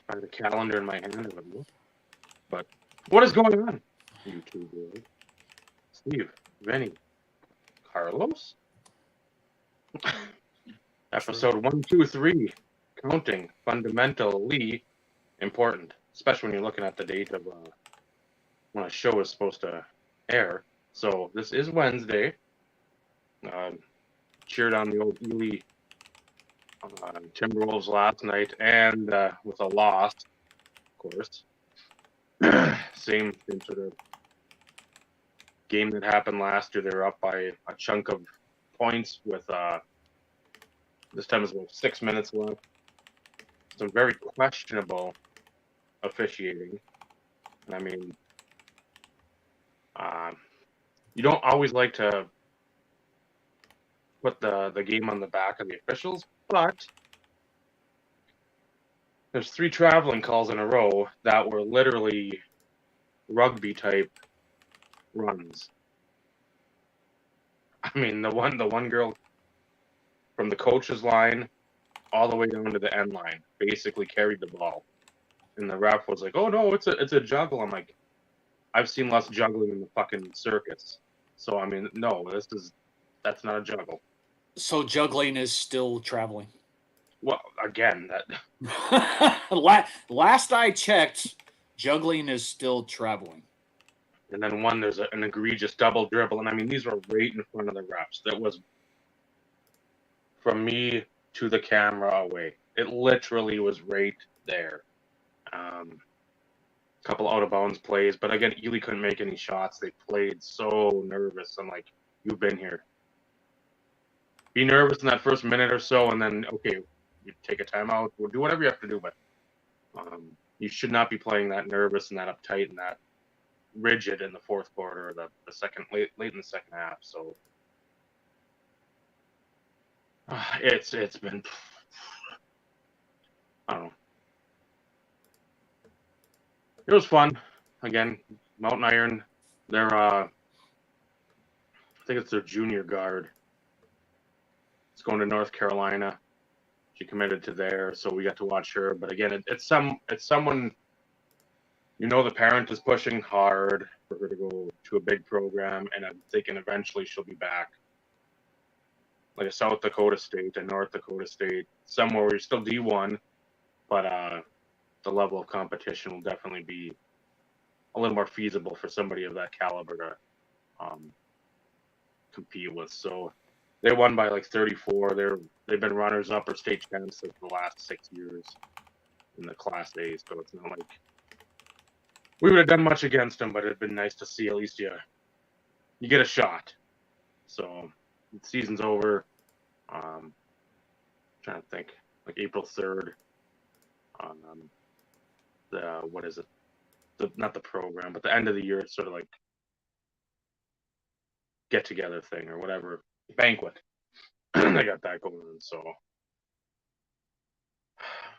I have the calendar in my hand. But what is going on, YouTube world? Steve, Vinny, Carlos? Episode 123, counting, fundamentally important, especially when you're looking at the date of when a show is supposed to air. So this is Wednesday. Cheered on the old Ely Timberwolves last night, and with a loss, of course. same sort of game that happened last year. They were up by a chunk of points with this time it was about 6 minutes left. Some very questionable officiating. I mean, you don't always like to put the game on the back of the officials, but there's 3 traveling calls in a row that were literally rugby type runs. I mean, the one girl from the coach's line all the way down to the end line basically carried the ball, and the ref was like, "Oh no, it's a juggle." I'm like, I've seen less juggling in the fucking circus. So I mean, no, that's not a juggle. So juggling is still traveling. Well, again, that last I checked, juggling is still traveling. And then there's an egregious double dribble, and I mean, these were right in front of the refs. That was from me to the camera away. It literally was right there. Couple out of bounds plays, but again, Ely couldn't make any shots. They played so nervous. I'm like, you've been here. Be nervous in that first minute or so, and then okay, you take a timeout. We'll do whatever you have to do, but you should not be playing that nervous and that uptight and that rigid in the fourth quarter or the second late in the second half. So it's been, I don't know. It was fun. Again, Mountain Iron, they're I think it's their junior guard. It's going to North Carolina. She committed to there, so we got to watch her. But again, it's someone, the parent is pushing hard for her to go to a big program, and I'm thinking eventually she'll be back, like a South Dakota State, a North Dakota State, somewhere where you're still D1, but the level of competition will definitely be a little more feasible for somebody of that caliber to compete with. So they won by like 34. They've been runners up or state champs for the last 6 years in the Class A. So it's not like we would have done much against them, but it'd been nice to see at least you get a shot. So the season's over. Trying to think, like April 3rd. What is it? Not the program, but the end of the year. It's sort of like get together thing or whatever, banquet. They got that going on. So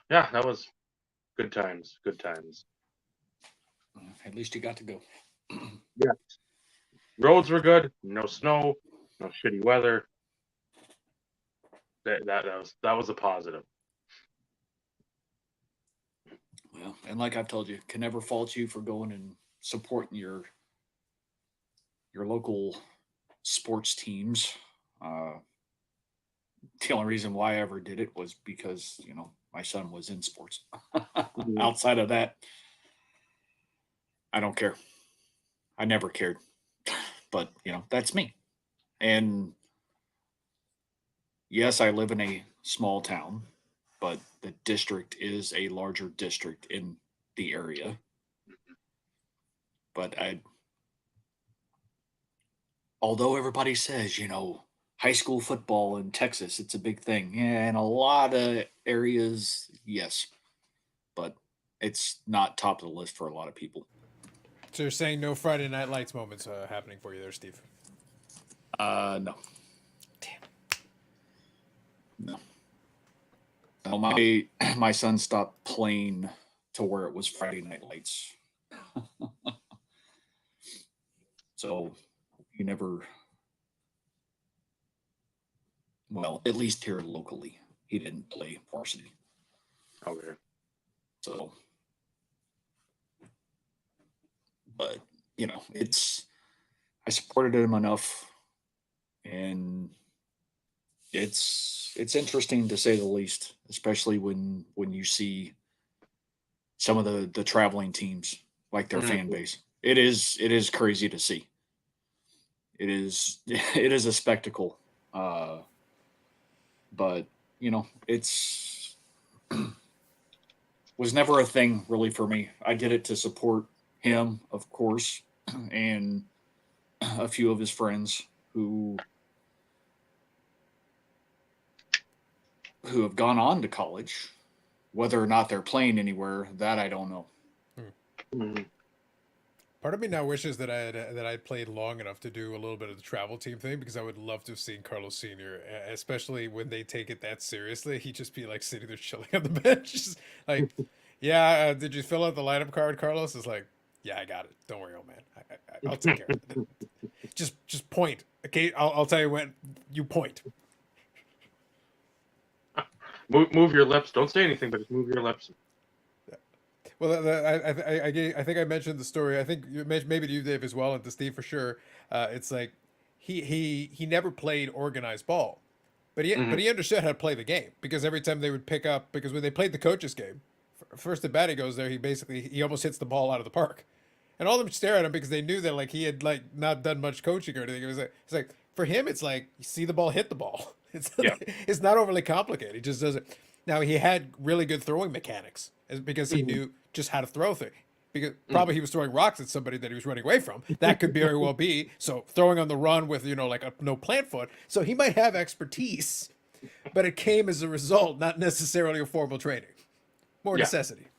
yeah, that was good times. Good times. At least you got to go. Yeah. Roads were good. No snow. No shitty weather. That was a positive. Well, and like I've told you, can never fault you for going and supporting your local sports teams. The only reason why I ever did it was because my son was in sports. Mm-hmm. Outside of that, I don't care. I never cared, but that's me. And yes, I live in a small town, but the district is a larger district in the area. But although everybody says, high school football in Texas, it's a big thing. Yeah, in a lot of areas, yes. But it's not top of the list for a lot of people. So you're saying no Friday Night Lights moments happening for you there, Steve? No. Damn. No. No, my son stopped playing to where it was Friday Night Lights. So he never, well, at least here locally, he didn't play varsity. Okay. So, but I supported him enough, and it's interesting to say the least, especially when you see some of the traveling teams, like their fan base. It is crazy to see. It is it is a spectacle. But it's was never a thing really for me. I did it to support him, of course, and a few of his friends who have gone on to college. Whether or not they're playing anywhere, that I don't know. Mm-hmm. Part of me now wishes that I'd played long enough to do a little bit of the travel team thing, because I would love to have seen Carlos Senior, especially when they take it that seriously. He'd just be like sitting there chilling on the bench, just like, "Yeah, did you fill out the lineup card, Carlos?" Is like, "Yeah, I got it. Don't worry, old man. I'll take care of it. Just point. Okay, I'll tell you when you point." Move your lips. Don't say anything, but just move your lips. Well, I think I mentioned the story. I think you mentioned, maybe to you, Dave, as well, and to Steve for sure. It's like he never played organized ball, but he understood how to play the game, because every time they would pick up, because when they played the coaches game, first at bat he goes there, he almost hits the ball out of the park, and all of them stare at him because they knew that like he had like not done much coaching or anything. It was like, it's like for him it's like you see the ball hit the ball. It's not overly complicated. He just does it. Now he had really good throwing mechanics because he knew just how to throw things. Because probably he was throwing rocks at somebody that he was running away from. That could very well be. So throwing on the run with like a no plant foot. So he might have expertise, but it came as a result, not necessarily a formal training, more necessity.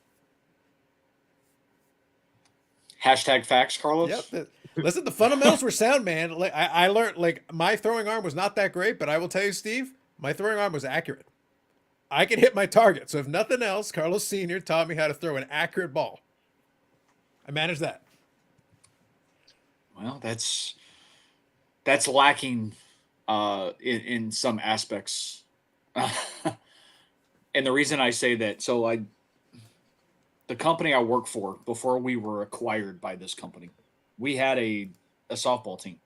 Hashtag facts, Carlos. Yep. Listen, the fundamentals were sound, man. Like I learned, like my throwing arm was not that great, but I will tell you, Steve, my throwing arm was accurate. I can hit my target. So if nothing else, Carlos Sr. taught me how to throw an accurate ball. I managed that. Well, that's lacking in some aspects. And the reason I say that, the company I work for, before we were acquired by this company, we had a softball team.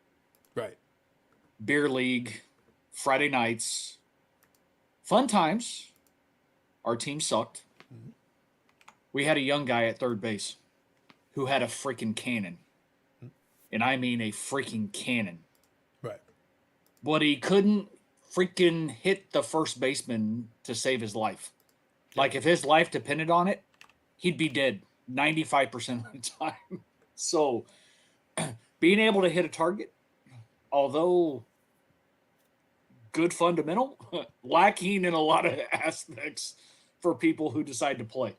Right. Beer league, Friday nights, fun times. Our team sucked. Mm-hmm. We had a young guy at third base who had a freaking cannon. Mm-hmm. And I mean a freaking cannon. Right. But he couldn't freaking hit the first baseman to save his life. Like, if his life depended on it, he'd be dead 95% of the time. So, being able to hit a target, although good fundamental, lacking in a lot of aspects for people who decide to play.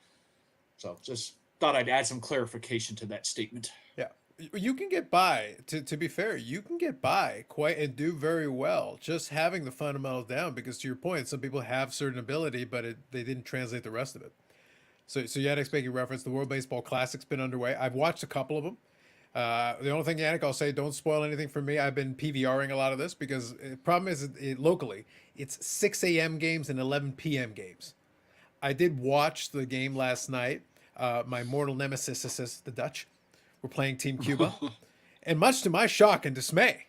So, just thought I'd add some clarification to that statement. Yeah. You can get by, to be fair, you can get by quite and do very well just having the fundamentals down, because to your point, some people have certain ability, but they didn't translate the rest of it. So Yannick's making reference. The World Baseball Classic's been underway. I've watched a couple of them. The only thing, Yannick, I'll say, don't spoil anything for me. I've been PVRing a lot of this because the problem is locally, it's 6 a.m. games and 11 p.m. games. I did watch the game last night. My mortal nemesis, the Dutch, were playing Team Cuba. And much to my shock and dismay,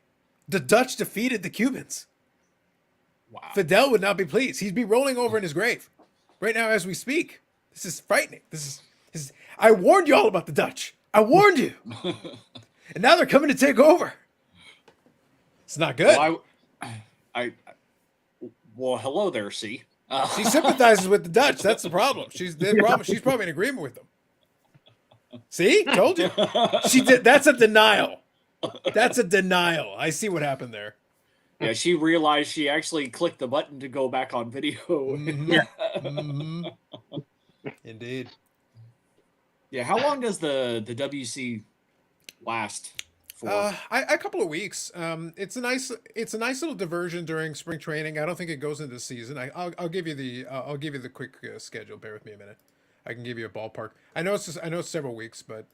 the Dutch defeated the Cubans. Wow. Fidel would not be pleased. He'd be rolling over in his grave right now as we speak. This is frightening. This is I warned you all about the Dutch. I warned you. And now they're coming to take over. It's not good. Well, hello there, C. She sympathizes with the Dutch. That's the problem. She's probably in agreement with them. See? Told you. She did. That's a denial. That's a denial. I see what happened there. Yeah, she realized she actually clicked the button to go back on video. Mm-hmm. Mm-hmm. Indeed. Yeah, how long does the WC last for? A couple of weeks. It's a nice little diversion during spring training. I don't think it goes into the season. I'll give you the quick schedule. Bear with me a minute. I can give you a ballpark. I know it's several weeks, but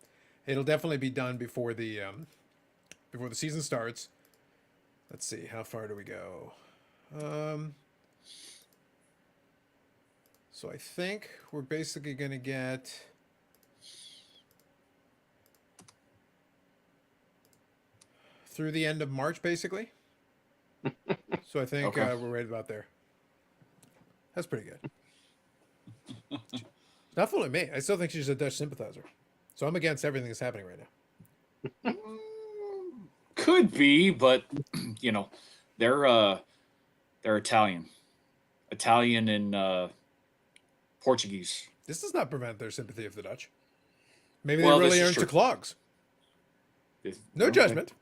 it'll definitely be done before the season starts. Let's see, how far do we go? So I think we're basically going to get through the end of March, basically. So I think Okay. we're right about there. That's pretty good. Not fooling me. I still think she's a Dutch sympathizer. So I'm against everything that's happening right now. Could be, but you know, they're Italian, and Portuguese. This does not prevent their sympathy of the Dutch. Maybe Well, they this really is earned to true. clogs. No Okay. judgment.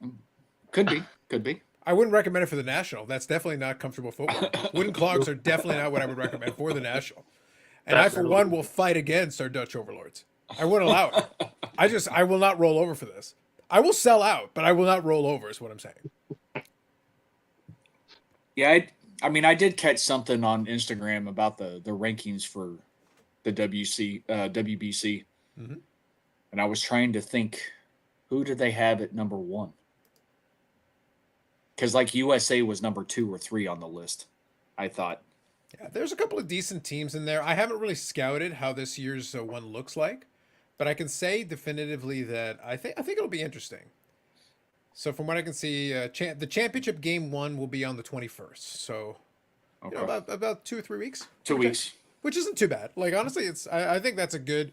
Could be. Could be. I wouldn't recommend it for the national. That's definitely not comfortable football. Wooden clogs are definitely not what I would recommend for the national. And I, for one, will fight against our Dutch overlords. I wouldn't allow it. I will not roll over for this. I will sell out, but I will not roll over, is what I'm saying. Yeah, I did catch something on Instagram about the rankings for the WBC, Mm-hmm. and I was trying to think, who did they have at number 1? Because like USA was number 2 or 3 on the list. I thought. Yeah, there's a couple of decent teams in there. I haven't really scouted how this year's one looks like, but I can say definitively that I think it'll be interesting. So from what I can see, the championship game 1 will be on the 21st. So, Okay. About 2 or 3 weeks. 2 weeks. Which isn't too bad. Like honestly, I think that's a good,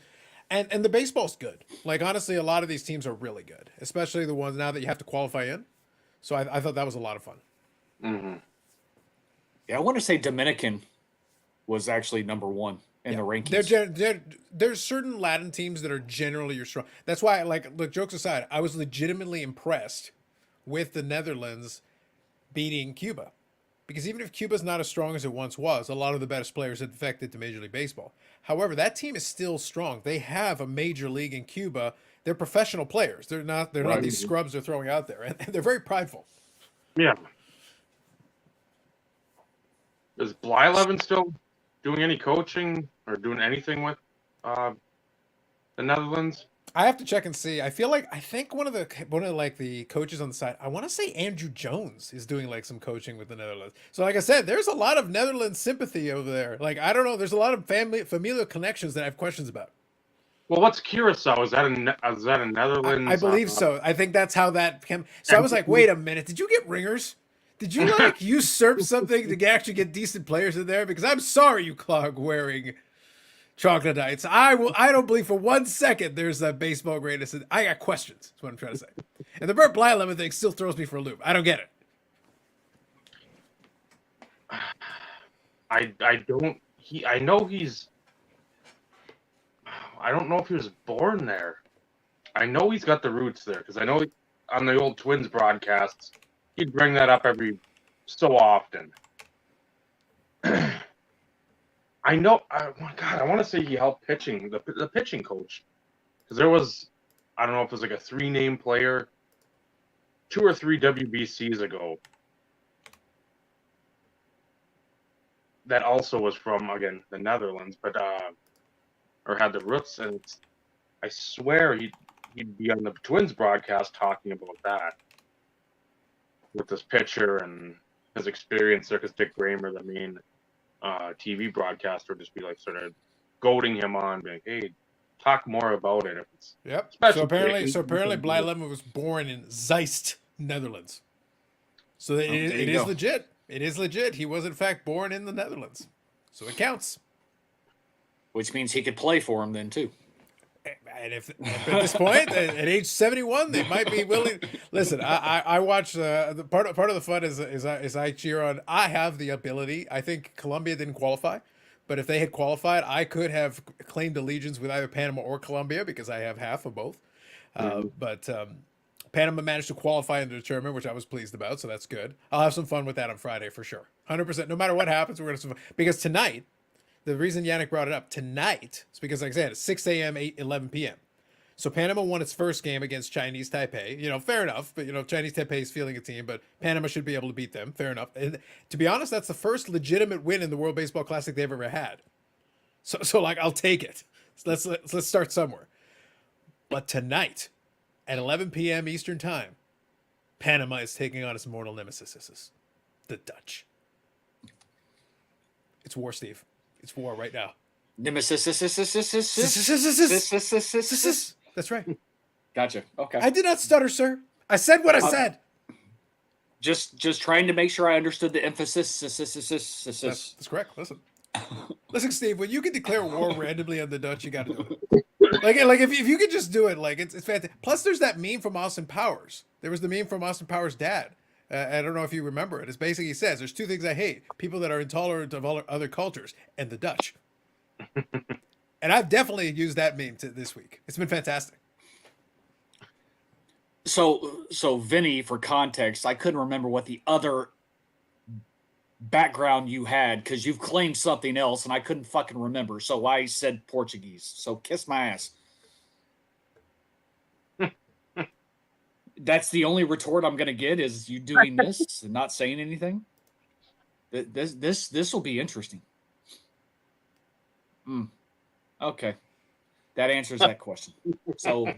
and the baseball's good. Like honestly, a lot of these teams are really good, especially the ones now that you have to qualify in. So I thought that was a lot of fun. Mm-hmm. Yeah, I want to say Dominican was actually number 1 in the rankings. There's certain Latin teams that are generally your strong. That's why, look, jokes aside, I was legitimately impressed with the Netherlands beating Cuba. Because even if Cuba's not as strong as it once was, a lot of the best players had defected to Major League Baseball. However, that team is still strong. They have a major league in Cuba. They're professional players. They're not these scrubs they're throwing out there. And they're very prideful. Yeah. Is Blyleven still doing any coaching or doing anything with the Netherlands? I have to check and see. I think one of the coaches on the side, I want to say Andrew Jones is doing like some coaching with the Netherlands. So like I said, there's a lot of Netherlands sympathy over there. Like I don't know, there's a lot of familial connections that I have questions about. Well, what's Curacao? Is that a Netherlands? I believe so. I think that's how that came. So I was like, wait a minute, did you get ringers? Did you like usurp something to actually get decent players in there? Because I'm sorry, you clog wearing troglodytes. I don't believe for 1 second there's a baseball greatness. I got questions. That's what I'm trying to say. And the Burt Blyleven thing still throws me for a loop. I don't get it. I don't. I know he's. I don't know if he was born there. I know he's got the roots there because I know on the old Twins broadcasts he'd bring that up every so often. I know. God, I want to say he helped pitching the pitching coach because there was, I don't know if it was like a 3-name player, 2 or 3 WBCs ago that also was from again the Netherlands, but or had the roots, and I swear he'd be on the Twins broadcast talking about that with this pitcher and his experience there because Dick Kramer, the main TV broadcaster, just be like sort of goading him on, being, "Hey, talk more about it." If it's Yep. special So apparently, Blyleven was born in Zeist, Netherlands. So it is legit. It is legit. He was in fact born in the Netherlands, so it counts. Which means he could play for him then too. And if at this point, at age 71, they might be willing. Listen, I watch the part of the fun is I cheer on. I have the ability. I think Colombia didn't qualify, but if they had qualified, I could have claimed allegiance with either Panama or Colombia because I have half of both. But Panama managed to qualify into the tournament, which I was pleased about, so that's good. I'll have some fun with that on Friday for sure. 100%. No matter what happens, we're gonna have some fun. Because tonight. The reason Yannick brought it up tonight is because, like I said, it's 6 a.m., 11 p.m. So Panama won its first game against Chinese Taipei. Fair enough. But, Chinese Taipei is fielding a team, but Panama should be able to beat them. Fair enough. And to be honest, that's the first legitimate win in the World Baseball Classic they've ever had. So I'll take it. So let's start somewhere. But tonight, at 11 p.m. Eastern Time, Panama is taking on its mortal nemesis, the Dutch. It's war, Steve. It's war right now. Nemesis. That's right. Gotcha. Okay. I did not stutter, sir. I said what I said. Just trying to make sure I understood the emphasis. That's correct. Listen, Steve. When you can declare war randomly on the Dutch, you got to do it. Like if you could just do it, like it's fantastic. Plus, there's that meme from Austin Powers. There was the meme from Austin Powers' dad. I don't know if you remember it. It's basically, he says, "There's two things I hate: people that are intolerant of other cultures, and the Dutch." And I've definitely used that meme this week. It's been fantastic. So Vinny, for context, I couldn't remember what the other background you had because you've claimed something else and I couldn't fucking remember. So I said Portuguese. So kiss my ass. That's the only retort I'm gonna get is you doing this and not saying anything. This will be interesting. Okay, that answers that question. So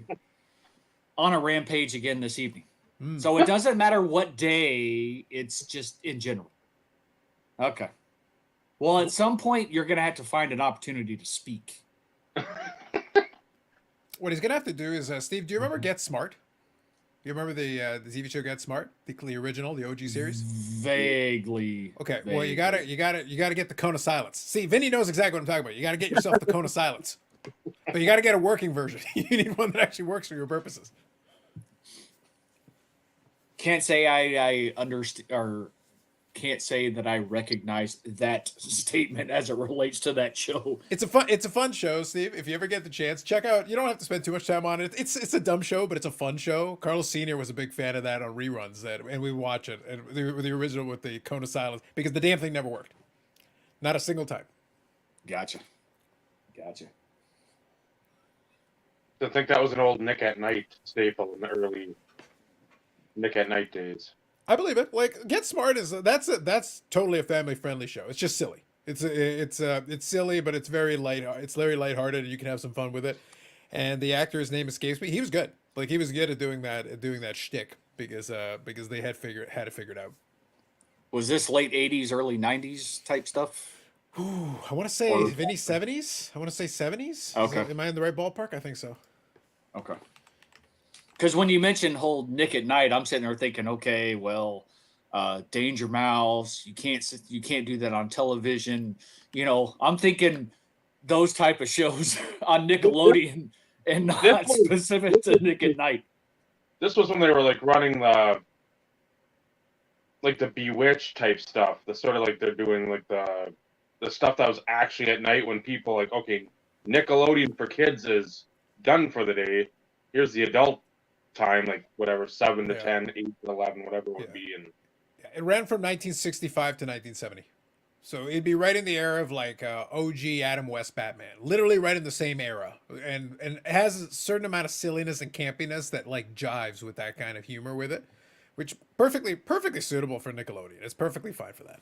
on a rampage again this evening. So it doesn't matter what day, it's just in general. Okay. Well, at some point, you're going to have to find an opportunity to speak. What he's going to have to do is, Steve, do you remember Get Smart? You remember the TV show Get Smart, the original, the OG series? Vaguely. Okay. Well, you gotta get the cone of silence. See, Vinny knows exactly what I'm talking about. You gotta get yourself the cone of silence, but you gotta get a working version. You need one that actually works for your purposes. Can't say I understand or can't say that I recognize that statement as it relates to that show. It's a fun show, Steve. If you ever get the chance, check out. You don't have to spend too much time on it. It's a dumb show, but it's a fun show. Carlos Sr. was a big fan of that on reruns, and we watch it. And the original with the cone of silence, because the damn thing never worked, not a single time. Gotcha. I think that was an old Nick at Night staple in the early Nick at Night days. I believe it. Like, Get Smart that's totally a family friendly show. It's just silly. It's silly, but it's very light. It's very lighthearted, and you can have some fun with it. And the actor's name escapes me. He was good. Like, he was good at doing that shtick because they had it figured out. Was this late '80s, early '90s type stuff? Ooh, I want to say Vinny 70s. I want to say 70s. Okay. Am I in the right ballpark? I think so. Okay. Because when you mentioned whole Nick at Night, I'm sitting there thinking, okay, well, Danger Mouse, you can't do that on television. You know, I'm thinking those type of shows on Nickelodeon and not specific to Nick at Night. This was when they were like running the Bewitched type stuff. The sort of like they're doing like the stuff that was actually at night when people like, okay, Nickelodeon for kids is done for the day. Here's the adult time, like whatever, 7 to 10, 8 to 11, whatever it would be. And it ran from 1965 to 1970. So it'd be right in the era of like OG Adam West Batman, literally right in the same era, and it has a certain amount of silliness and campiness that like jives with that kind of humor with it, which perfectly suitable for Nickelodeon. It's perfectly fine for that.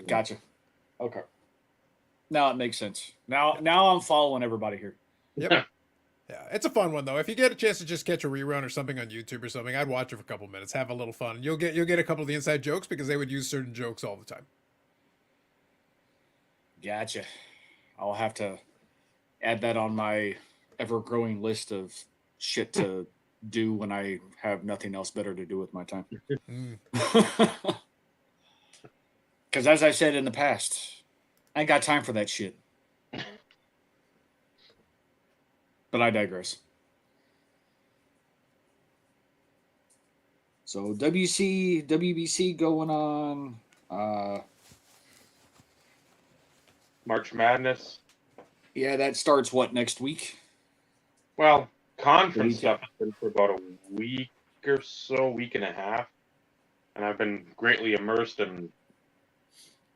Gotcha. Okay. Now it makes sense. Now I'm following everybody here. Yep. Yeah, it's a fun one though. If you get a chance to just catch a rerun or something on YouTube or something, I'd watch it for a couple minutes, have a little fun. You'll get a couple of the inside jokes because they would use certain jokes all the time. Gotcha. I'll have to add that on my ever-growing list of shit to do when I have nothing else better to do with my time. Because as I said in the past, I ain't got time for that shit. But I digress. So WBC going on. March Madness. Yeah, that starts what, next week? Well, conference stuff has been for about a week or so, week and a half. And I've been greatly immersed in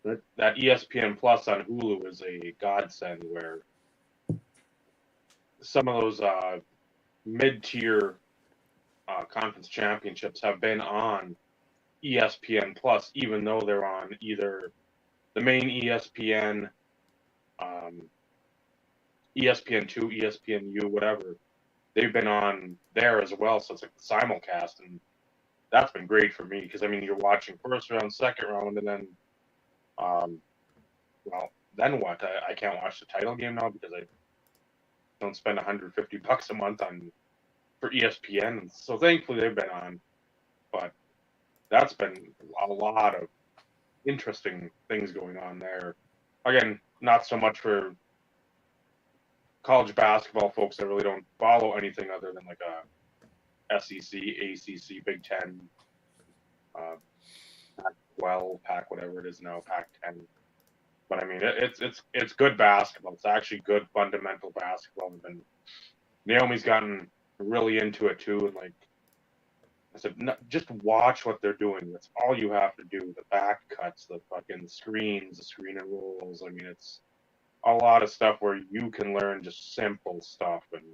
that ESPN Plus on Hulu is a godsend where some of those mid-tier conference championships have been on ESPN Plus, even though they're on either the main ESPN, ESPN2, ESPNU, whatever. They've been on there as well, so it's like simulcast, and that's been great for me because I mean you're watching first round, second round, and then then what? I can't watch the title game now because I don't spend $150 a month for ESPN. So thankfully they've been on, but that's been a lot of interesting things going on there. Again, not so much for college basketball folks that really don't follow anything other than like a SEC, ACC, Big Ten, Pac-12, Pac whatever it is now, Pac-10. But I mean, it's good basketball. It's actually good fundamental basketball. And Naomi's gotten really into it too. And like I said, just watch what they're doing. That's all you have to do. The back cuts, the fucking screens, the screen and rolls. I mean, it's a lot of stuff where you can learn just simple stuff, and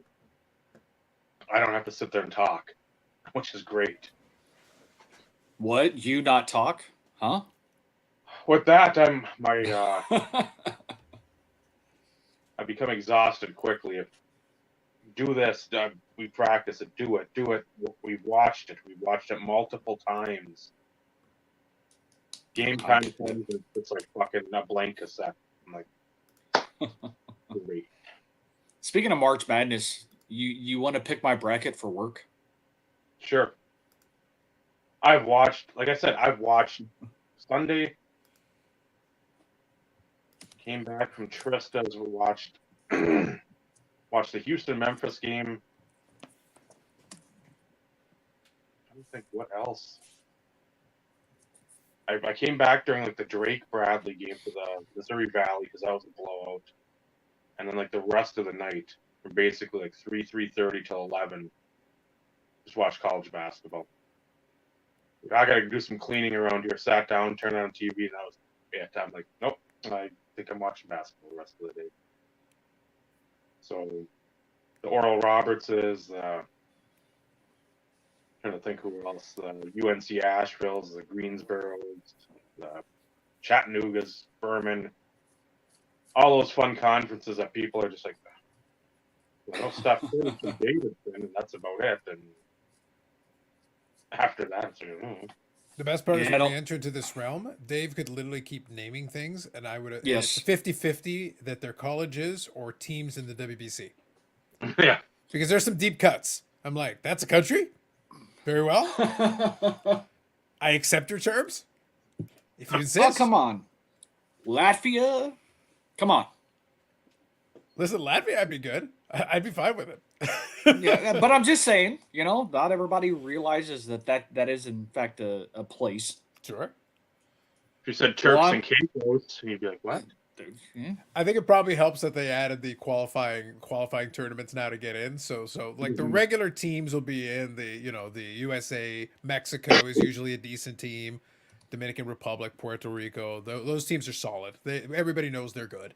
I don't have to sit there and talk, which is great. What? You not talk? Huh? With that, I become exhausted quickly. If do this, we practice it. Do it. We've watched it. We've watched it multiple times. Game time comes, it's like fucking a blank cassette. I'm like, great. Speaking of March Madness, you want to pick my bracket for work? Sure. I've watched Sunday. Came back from Trista's. We watched the Houston-Memphis game. I don't think what else. I came back during like the Drake-Bradley game for the Missouri Valley because that was a blowout. And then like the rest of the night from basically like 3:30 till 11, just watch college basketball. I got to do some cleaning around here. Sat down, turned on TV, and that was it. I'm like, nope, I think I'm watching basketball the rest of the day. So the Oral Robertses, trying to think who else, the UNC Asheville's, the Greensboros, the Chattanoogas, Furman, all those fun conferences that people are just like, well, Steph Curry from Davidson, and that's about it. And after that, it's like, The best part is when we enter into this realm, Dave could literally keep naming things, and I would. Yes. It's 50-50 that they're colleges or teams in the WBC. Yeah. Because there's some deep cuts. I'm like, that's a country? Very well. I accept your terms. If you insist. Oh, come on. Latvia? Come on. Listen, Latvia, I'd be good. I'd be fine with it. Yeah, but I'm just saying, not everybody realizes that is in fact a place. Sure. If you said Turks and Caicos, you'd be like, what? Yeah. I think it probably helps that they added the qualifying tournaments now to get in. So like the regular teams will be in the USA, Mexico is usually a decent team, Dominican Republic, Puerto Rico. Those teams are solid. Everybody knows they're good.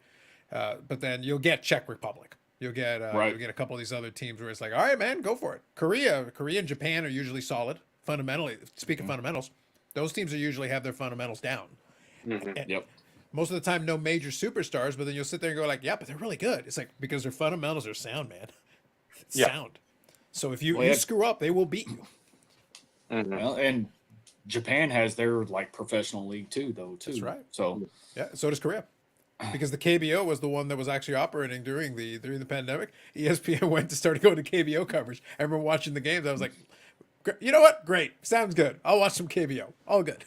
But then you'll get Czech Republic. You'll get a couple of these other teams where it's like, all right, man, go for it. Korea and Japan are usually solid fundamentally. Speaking of fundamentals, those teams usually have their fundamentals down. Yep. Most of the time, no major superstars, but then you'll sit there and go like, yeah, but they're really good. It's like, because their fundamentals are sound, man. Sound. So if you screw up, they will beat you. Well, and Japan has their like professional league too. That's right. So yeah, so does Korea. Because the KBO was the one that was actually operating during the pandemic. ESPN went to start going to KBO coverage. I remember watching the games. I was like, you know what? Great. Sounds good. I'll watch some KBO. All good.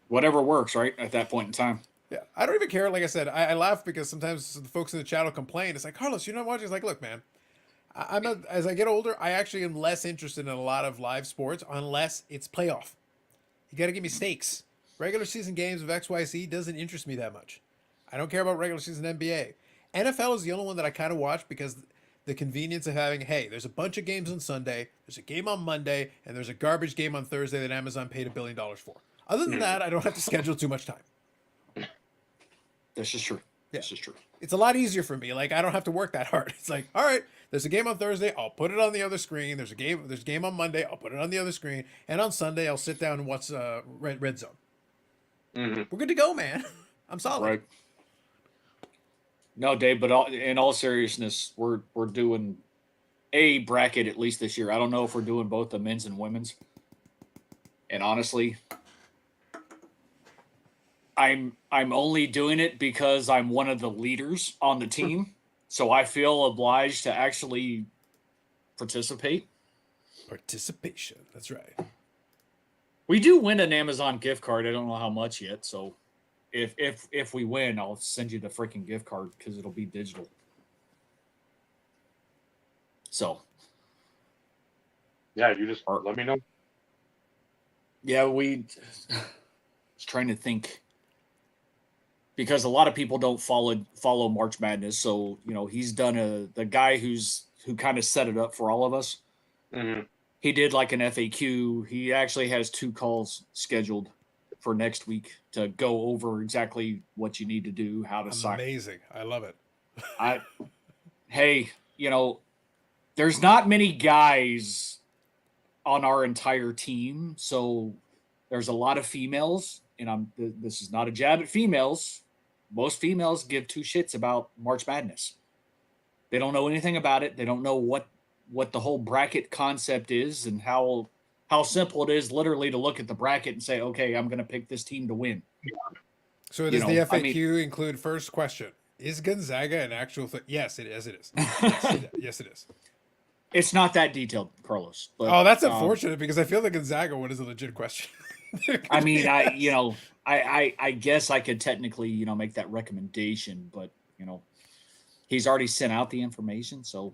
Whatever works, right? At that point in time. Yeah. I don't even care. Like I said, I laugh because sometimes the folks in the chat will complain. It's like, Carlos, you're not watching. It's like, look, man, as I get older, I actually am less interested in a lot of live sports unless it's playoff. You got to give me stakes. Regular season games of XYZ doesn't interest me that much. I don't care about regular season NBA. NFL is the only one that I kind of watch because the convenience of having, hey, there's a bunch of games on Sunday, there's a game on Monday, and there's a garbage game on Thursday that Amazon paid $1 billion for. Other than that, I don't have to schedule too much time. This is true. Yeah. This is true. It's a lot easier for me. Like, I don't have to work that hard. It's like, all right, there's a game on Thursday, I'll put it on the other screen. There's a game on Monday, I'll put it on the other screen. And on Sunday, I'll sit down and watch Red Zone. We're good to go, man. I'm solid. Right. No, Dave, but in all seriousness, we're doing a bracket at least this year. I don't know if we're doing both the men's and women's. And honestly, I'm only doing it because I'm one of the leaders on the team, so I feel obliged to actually participate. Participation. That's right. We do win an Amazon gift card. I don't know how much yet, so if we win, I'll send you the freaking gift card because it'll be digital. So Yeah, you just let me know. yeah, we was trying to think because a lot of people don't follow March Madness. So he's done the guy who kind of set it up for all of us. Mm-hmm. He did like an FAQ. He actually has 2 calls scheduled for next week to go over exactly what you need to do, how to sign. Amazing. I love it. Hey, there's not many guys on our entire team, so there's a lot of females, and this is not a jab at females. Most females give 2 shits about March Madness. They don't know anything about it. They don't know what the whole bracket concept is and how simple it is literally to look at the bracket and say, okay, I'm going to pick this team to win. So does the FAQ include first question? Is Gonzaga an actual thing? Yes, it is. It is. Yes, it is. It's not that detailed, Carlos. But, that's unfortunate because I feel the Gonzaga one is a legit question. I mean, I guess I could technically, make that recommendation, but he's already sent out the information, so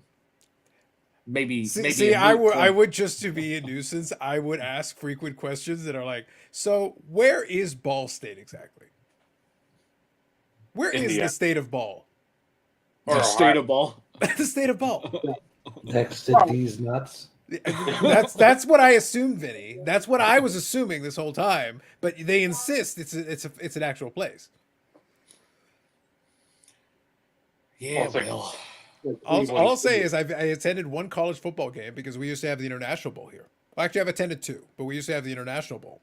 maybe. I would just to be a nuisance, I would ask frequent questions that are like, so where is Ball State exactly? Where is the state of Ball? The state of Ball. The state of Ball. Next to these nuts. That's what I assumed, Vinny. That's what I was assuming this whole time. But they insist it's an actual place. Yeah, well. All I'll say is I attended one college football game because we used to have the International Bowl here. Well, actually, I've attended 2, but we used to have the International Bowl.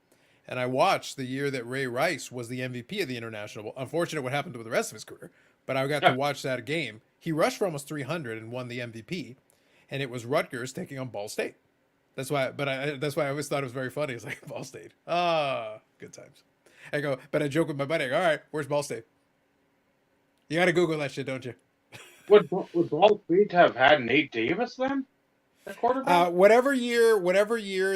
And I watched the year that Ray Rice was the MVP of the International Bowl. Unfortunate what happened to the rest of his career, but I got to watch that game. He rushed for almost 300 and won the MVP, and it was Rutgers taking on Ball State. That's why I always thought it was very funny. It's like Ball State. Good times. I joke with my buddy. I go, all right, where's Ball State? You got to Google that shit, don't you? Would Ball State have had Nate Davis then? Quarterback? Whatever year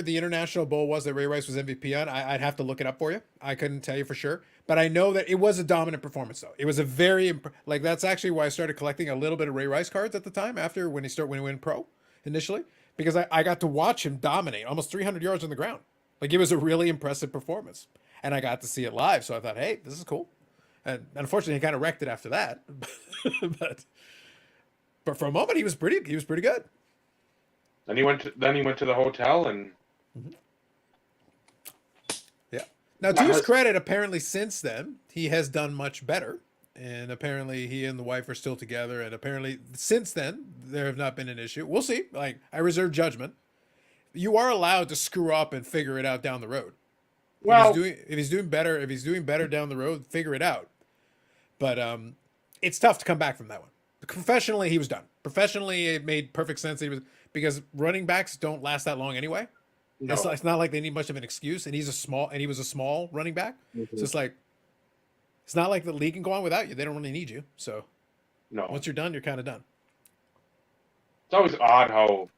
the International Bowl was that Ray Rice was MVP on, I'd have to look it up for you. I couldn't tell you for sure, but I know that it was a dominant performance. Though it was a very that's actually why I started collecting a little bit of Ray Rice cards at the time after when he went pro initially because I got to watch him dominate almost 300 yards on the ground. Like it was a really impressive performance, and I got to see it live. So I thought, hey, this is cool. And unfortunately, he kind of wrecked it after that. but for a moment, he was pretty good. Then he went to the hotel and. Yeah. Now, to his credit, apparently since then he has done much better, and apparently he and the wife are still together. And apparently since then there have not been an issue. We'll see. Like I reserve judgment. You are allowed to screw up and figure it out down the road. Well, if he's doing better down the road, figure it out. But it's tough to come back from that one. Professionally, he was done. Professionally, it made perfect sense. Because running backs don't last that long anyway. No. It's not like they need much of an excuse. And he was a small running back. Mm-hmm. So it's not like the league can go on without you. They don't really need you. So once you're done, you're kind of done. It's always odd how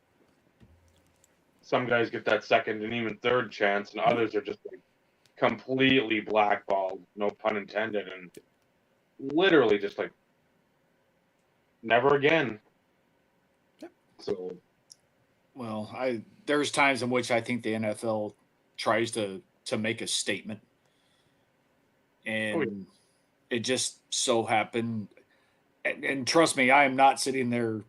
some guys get that second and even third chance, and others are just like completely blackballed, no pun intended, and literally just like never again. Yep. So. Well, there's times in which I think the NFL tries to make a statement, and it just so happened. And trust me, I am not sitting there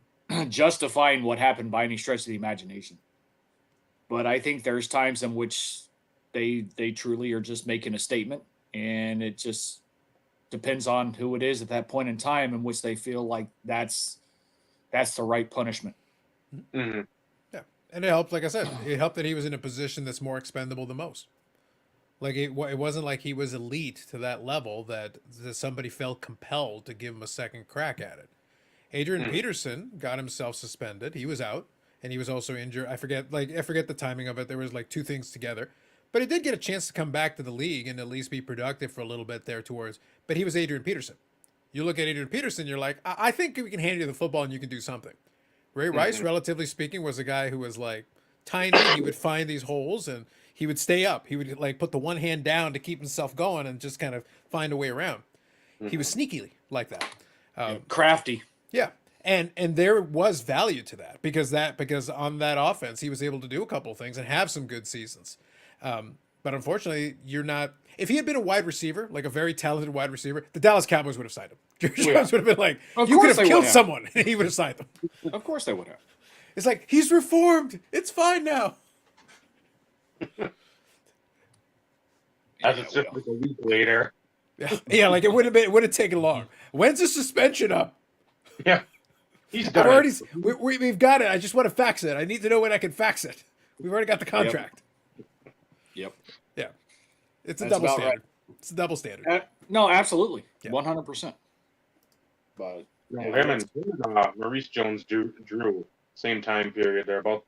justifying what happened by any stretch of the imagination. But I think there's times in which they truly are just making a statement, and it just depends on who it is at that point in time in which they feel like that's the right punishment. Mm-hmm. And it helped, like I said, it helped that he was in a position that's more expendable than most. Like it wasn't like he was elite to that level that somebody felt compelled to give him a second crack at it. Adrian Peterson got himself suspended. He was out, and he was also injured. I forget the timing of it. There was like 2 things together, But he did get a chance to come back to the league and at least be productive for a little bit there towards. But he was Adrian Peterson. You look at Adrian Peterson, you're like, I think we can hand you the football and you can do something. Ray Rice, relatively speaking, was a guy who was like tiny. He would find these holes and he would stay up. He would like put the one hand down to keep himself going and just kind of find a way around. He was sneakily like that. Crafty. Yeah. And there was value to that because on that offense he was able to do a couple of things and have some good seasons. But unfortunately, you're not. If he had been a wide receiver, like a very talented wide receiver, the Dallas Cowboys would have signed him. Jerry Jones would have been like, "You could have killed someone," and he would have signed them. Of course they would have. It's like he's reformed. It's fine now. As it's just like a week later. Yeah, like it would have taken long. When's the suspension up? Yeah, he's done. We've got it. I just want to fax it. I need to know when I can fax it. We've already got the contract. Yep. Yeah. It's a double standard. Right. It's a double standard. No, absolutely. 100%. But him and Maurice Jones-Drew, same time period. They're about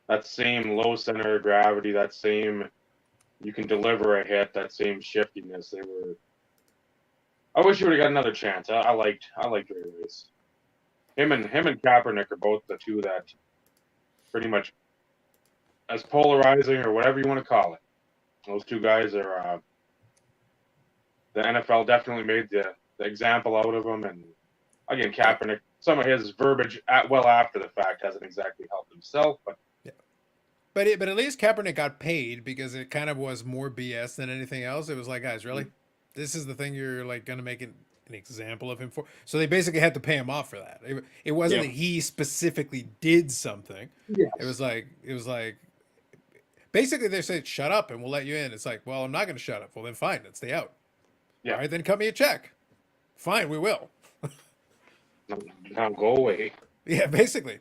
that same low center of gravity, that same you can deliver a hit, that same shiftiness. They were. I wish you would have got another chance. I liked Ray Rice. Him and Kaepernick are both the two that pretty much as polarizing or whatever you want to call it. Those two guys are the NFL definitely made the example out of them. And again, Kaepernick, some of his verbiage after the fact hasn't exactly helped himself, but but at least Kaepernick got paid because it kind of was more BS than anything else. It was like, guys, really, this is the thing you're like going to make an example of him for. So they basically had to pay him off for that. It wasn't that he specifically did something. Yes. It was like. Basically, they said, shut up and we'll let you in. It's like, well, I'm not going to shut up. Well, then fine. Then stay out. Yeah. All right, then cut me a check. Fine, we will. Now go away. Yeah, basically.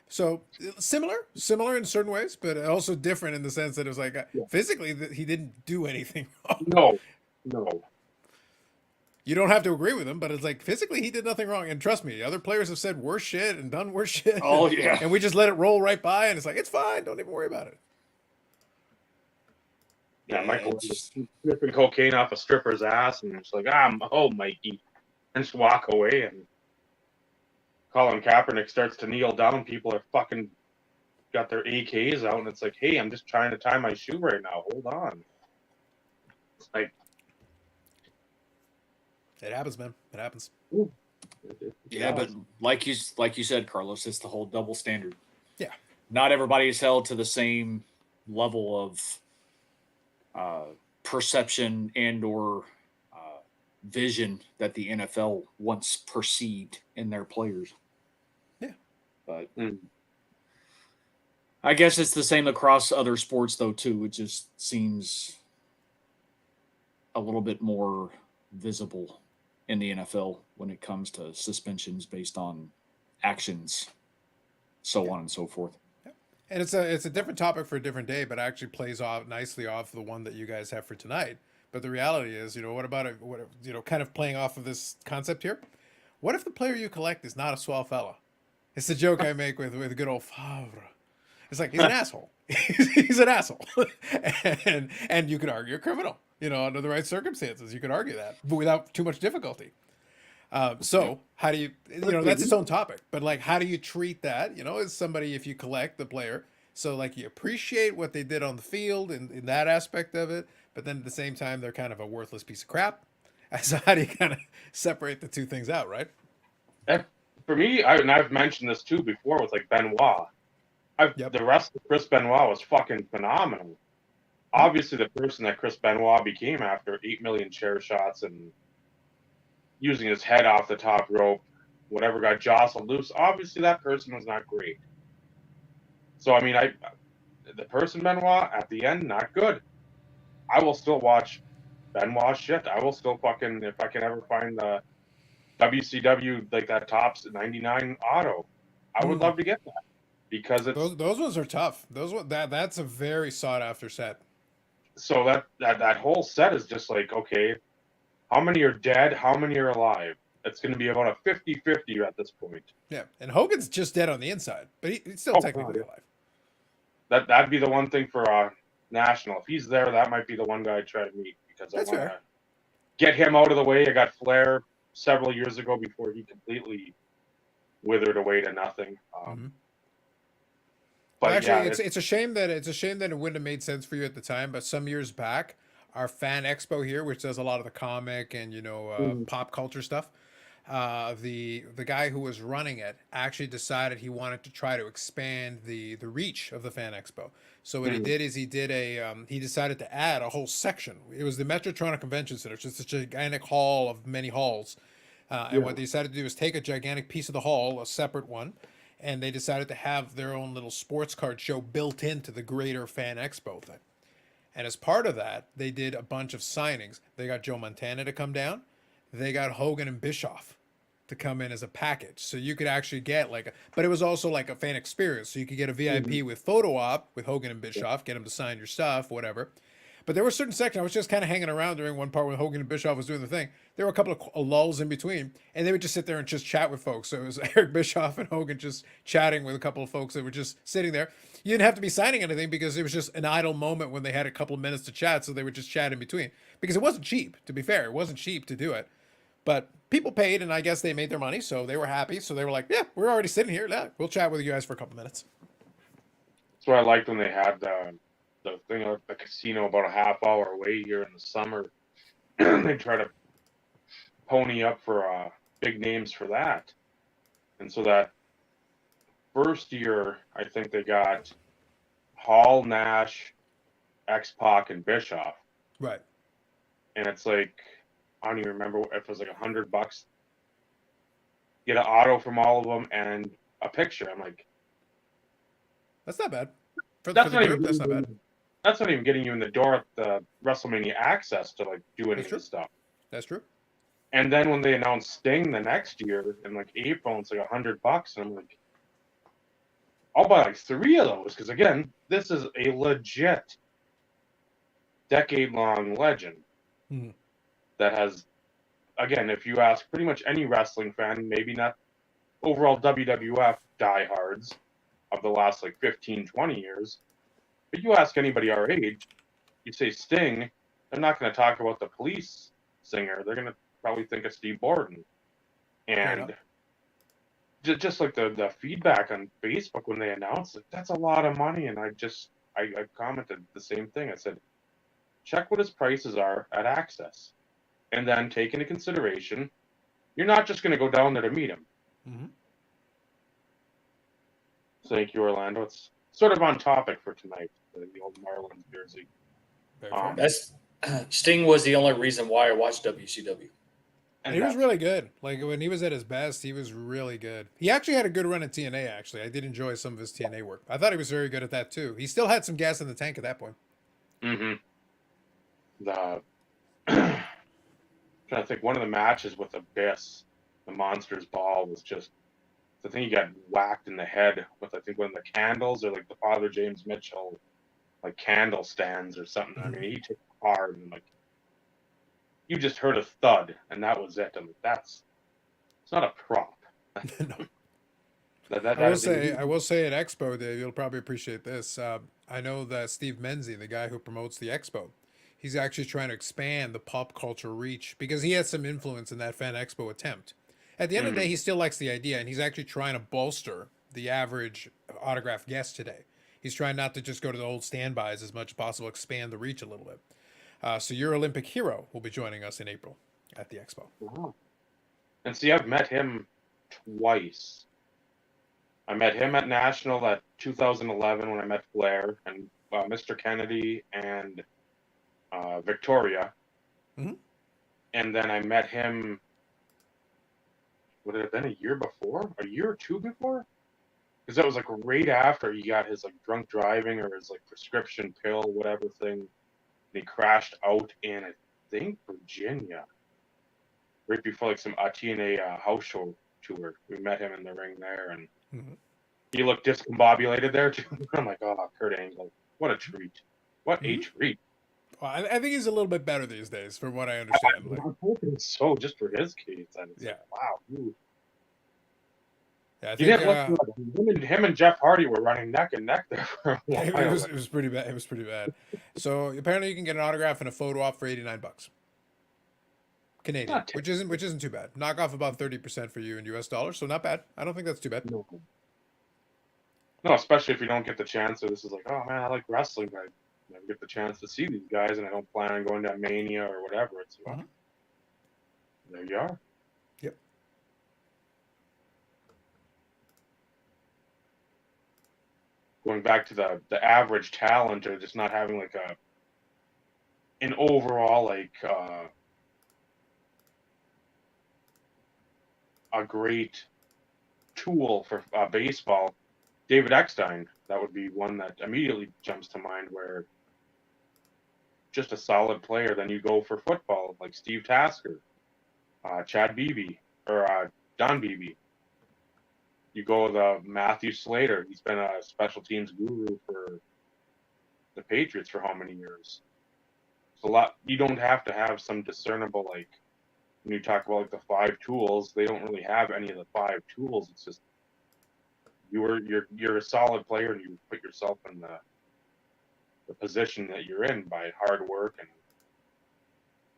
So similar in certain ways, but also different in the sense that it was like physically he didn't do anything wrong. No. You don't have to agree with him, but it's like physically he did nothing wrong. And trust me, other players have said worse shit and done worse shit. Oh, yeah. And we just let it roll right by, and it's like, it's fine. Don't even worry about it. Yeah, Michael was sniffing cocaine off a stripper's ass, and it's like, Mikey, and just walk away. And Colin Kaepernick starts to kneel down. People are fucking got their AKs out, and it's like, hey, I'm just trying to tie my shoe right now. Hold on. It's like, it happens, man. It happens. Yeah, but like you said, Carlos, it's the whole double standard. Yeah, not everybody is held to the same level of perception and or vision that the NFL once perceived in their players. Yeah. But I guess it's the same across other sports though too. It just seems a little bit more visible in the NFL when it comes to suspensions based on actions, so on and so forth. And it's a different topic for a different day, but actually plays off nicely off the one that you guys have for tonight. But the reality is, what about it? Kind of playing off of this concept here. What if the player you collect is not a swell fella? It's the joke I make with good old Favre. It's like he's an asshole. He's an asshole, and you could argue a criminal. Under the right circumstances, you could argue that, but without too much difficulty. So how do you, that's its own topic, but like, how do you treat that, as somebody, if you collect the player, so like you appreciate what they did on the field in that aspect of it, but then at the same time, they're kind of a worthless piece of crap. So how do you kind of separate the two things out, right? And for me, I've mentioned this too before with like Benoit. The rest of Chris Benoit was fucking phenomenal. Obviously, the person that Chris Benoit became after 8 million chair shots and using his head off the top rope, whatever got jostled loose, obviously that person was not great. So, I mean, the person Benoit, at the end, not good. I will still watch Benoit shit. I will still fucking, if I can ever find the WCW, like that Topps 99 auto, I would love to get that. Because those ones are tough. That's a very sought after set. So that whole set is just like, okay, how many are dead? How many are alive? It's going to be about a 50-50 at this point. Yeah, and Hogan's just dead on the inside, but he's still technically alive. That'd be the one thing for National. If he's there, that might be the one guy I'd try to meet because I That's want to fair. get him out of the way. I got Flair several years ago before he completely withered away to nothing. Mhm. But Well, actually, yeah, it's a shame that it wouldn't have made sense for you at the time. But some years back, our fan expo here, which does a lot of the comic and pop culture stuff, the guy who was running it actually decided he wanted to try to expand the reach of the fan expo. So what he did is he decided to add a whole section. It was the Metrotronic Convention Center, just a gigantic hall of many halls. And what they decided to do is take a gigantic piece of the hall, a separate one, and they decided to have their own little sports card show built into the greater fan expo thing. And as part of that, they did a bunch of signings. They got Joe Montana to come down. They got Hogan and Bischoff to come in as a package. So you could actually get but it was also like a fan experience. So you could get a VIP with photo op with Hogan and Bischoff, get them to sign your stuff, whatever. But there were certain sections. I was just kind of hanging around during one part when Hogan and Bischoff was doing the thing. There were a couple of lulls in between, and they would just sit there and just chat with folks. So it was Eric Bischoff and Hogan just chatting with a couple of folks that were just sitting there. You didn't have to be signing anything because it was just an idle moment when they had a couple of minutes to chat. So they would just chat in between because it wasn't cheap. To be fair, it wasn't cheap to do it, but people paid, and I guess they made their money, so they were happy. So they were like, "Yeah, we're already sitting here. Yeah, we'll chat with you guys for a couple minutes." that's what I liked when they had the thing at the casino about a half hour away here in the summer. They try to pony up for big names for that. And so that first year, I think they got Hall, Nash, X Pac, and Bischoff. Right. And it's like, I don't even remember if it was like $100. Get an auto from all of them and a picture. I'm like, That's not bad. For that's the not group, even that's not bad. that's not even getting you in the door at the WrestleMania access to like do any That's of true. this stuff. That's true. And then when they announced Sting the next year in like April, it's like $100, and I'm like, I'll buy like 3 of those because again, this is a legit decade-long legend Mhm. that has, again, if you ask pretty much any wrestling fan, maybe not overall WWF diehards of the last like 15, 20 years, but you ask anybody our age, you say Sting, they're not going to talk about the Police singer. They're going to probably think of Steve Borden. And just like the feedback on Facebook when they announced it, that's a lot of money. And I commented the same thing. I said, check what his prices are at Access. And then take into consideration, you're not just going to go down there to meet him. Mm-hmm. Thank you, Orlando. It's sort of on topic for tonight, the old Marlins jersey. That's Sting was the only reason why I watched WCW. And he was really good. Like when he was at his best, he was really good. He actually had a good run at TNA. Actually, I did enjoy some of his TNA work. I thought he was very good at that too. He still had some gas in the tank at that point. Mm-hmm. Trying to think, one of the matches with Abyss, the Monsters Ball, was just, I think he got whacked in the head with, I think, one of the candles or like the Father James Mitchell like candle stands or something. I mean, he took hard and like you just heard a thud and that was it. I'm like, it's not a prop. No. I will say at Expo, Dave, you'll probably appreciate this. I know that Steve Menzie, the guy who promotes the Expo, he's actually trying to expand the pop culture reach because he has some influence in that Fan Expo attempt. At the end of the day, he still likes the idea, and he's actually trying to bolster the average autograph guest today. He's trying not to just go to the old standbys as much as possible, expand the reach a little bit. So your Olympic hero will be joining us in April at the Expo. Wow. And see, I've met him twice. I met him at National at 2011 when I met Flair and Mr. Kennedy and Victoria. Mm-hmm. And then I met him, would it have been a year before? A year or two before? Because that was like right after he got his like drunk driving or his like prescription pill, whatever thing. And he crashed out in, I think, Virginia. Right before like some TNA house show tour. We met him in the ring there and he looked discombobulated there too. I'm like, oh, Kurt Angle. What a treat. What a treat. Well, I think he's a little bit better these days, from what I understand. I'm hoping so, just for his case. And it's yeah. like, wow. Ooh. Yeah, I He think didn't look. Him and Jeff Hardy were running neck and neck there for a while. it was pretty bad. It was pretty bad. So apparently, you can get an autograph and a photo op for $89 Canadian, Not which isn't too bad. Knock off about 30% for you in US dollars, so not bad. I don't think that's too bad. no. No, especially if you don't get the chance. So this is like, oh man, I like wrestling, but I never get the chance to see these guys, and I don't plan on going to Mania or whatever. It's well, there you are. Yep. Going back to the average talent, or just not having like an overall like a great tool for baseball. David Eckstein, that would be one that immediately jumps to mind, where just a solid player. Then you go for football, like Steve Tasker, Chad Beebe, or Don Beebe. You go the Matthew Slater. He's been a special teams guru for the Patriots for how many years? It's a lot. You don't have to have some discernible, like when you talk about like the 5 tools. They don't really have any of the 5 tools. It's just you're a solid player, and you put yourself in the position that you're in by hard work and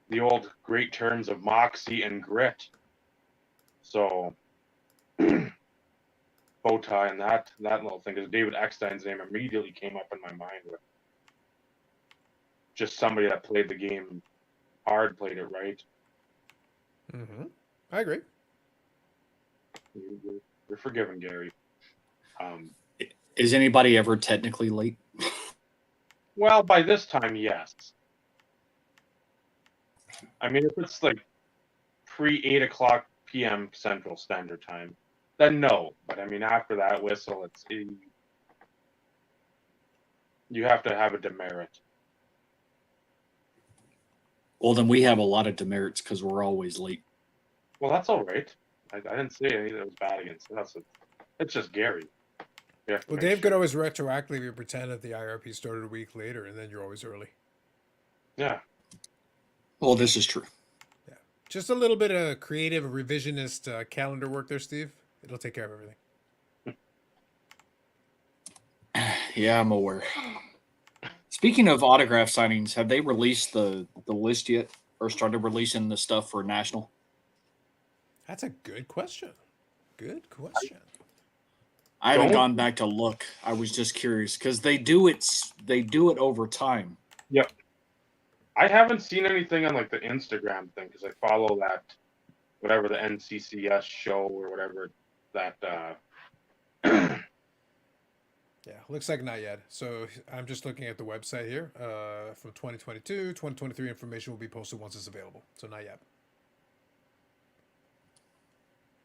the old great terms of moxie and grit. So bow tie and that little thing, because David Eckstein's name immediately came up in my mind with just somebody that played the game hard, played it right. Mm-hmm. I agree. You're forgiven, Gary. Is anybody ever technically late? Well, by this time, yes. I mean, if it's like pre 8:00 p.m. Central Standard Time, then no. But I mean, after that whistle, you have to have a demerit. Well, then we have a lot of demerits because we're always late. Well, that's all right. I didn't say anything that was bad against us. It's just Gary. Well, Dave could always retroactively pretend that the IRP started a week later, and then you're always early. Yeah. Well, this is true. Yeah. Just a little bit of creative revisionist calendar work there, Steve. It'll take care of everything. Yeah, I'm aware. Speaking of autograph signings, have they released the list yet, or started releasing the stuff for national? That's a good question. Good question. I haven't gone back to look. I was just curious because they do it over time. Yep. I haven't seen anything on like the Instagram thing because I follow that whatever the NCCS show or whatever that Yeah, looks like not yet. So I'm just looking at the website here. From 2022, 2023 information will be posted once it's available. So not yet.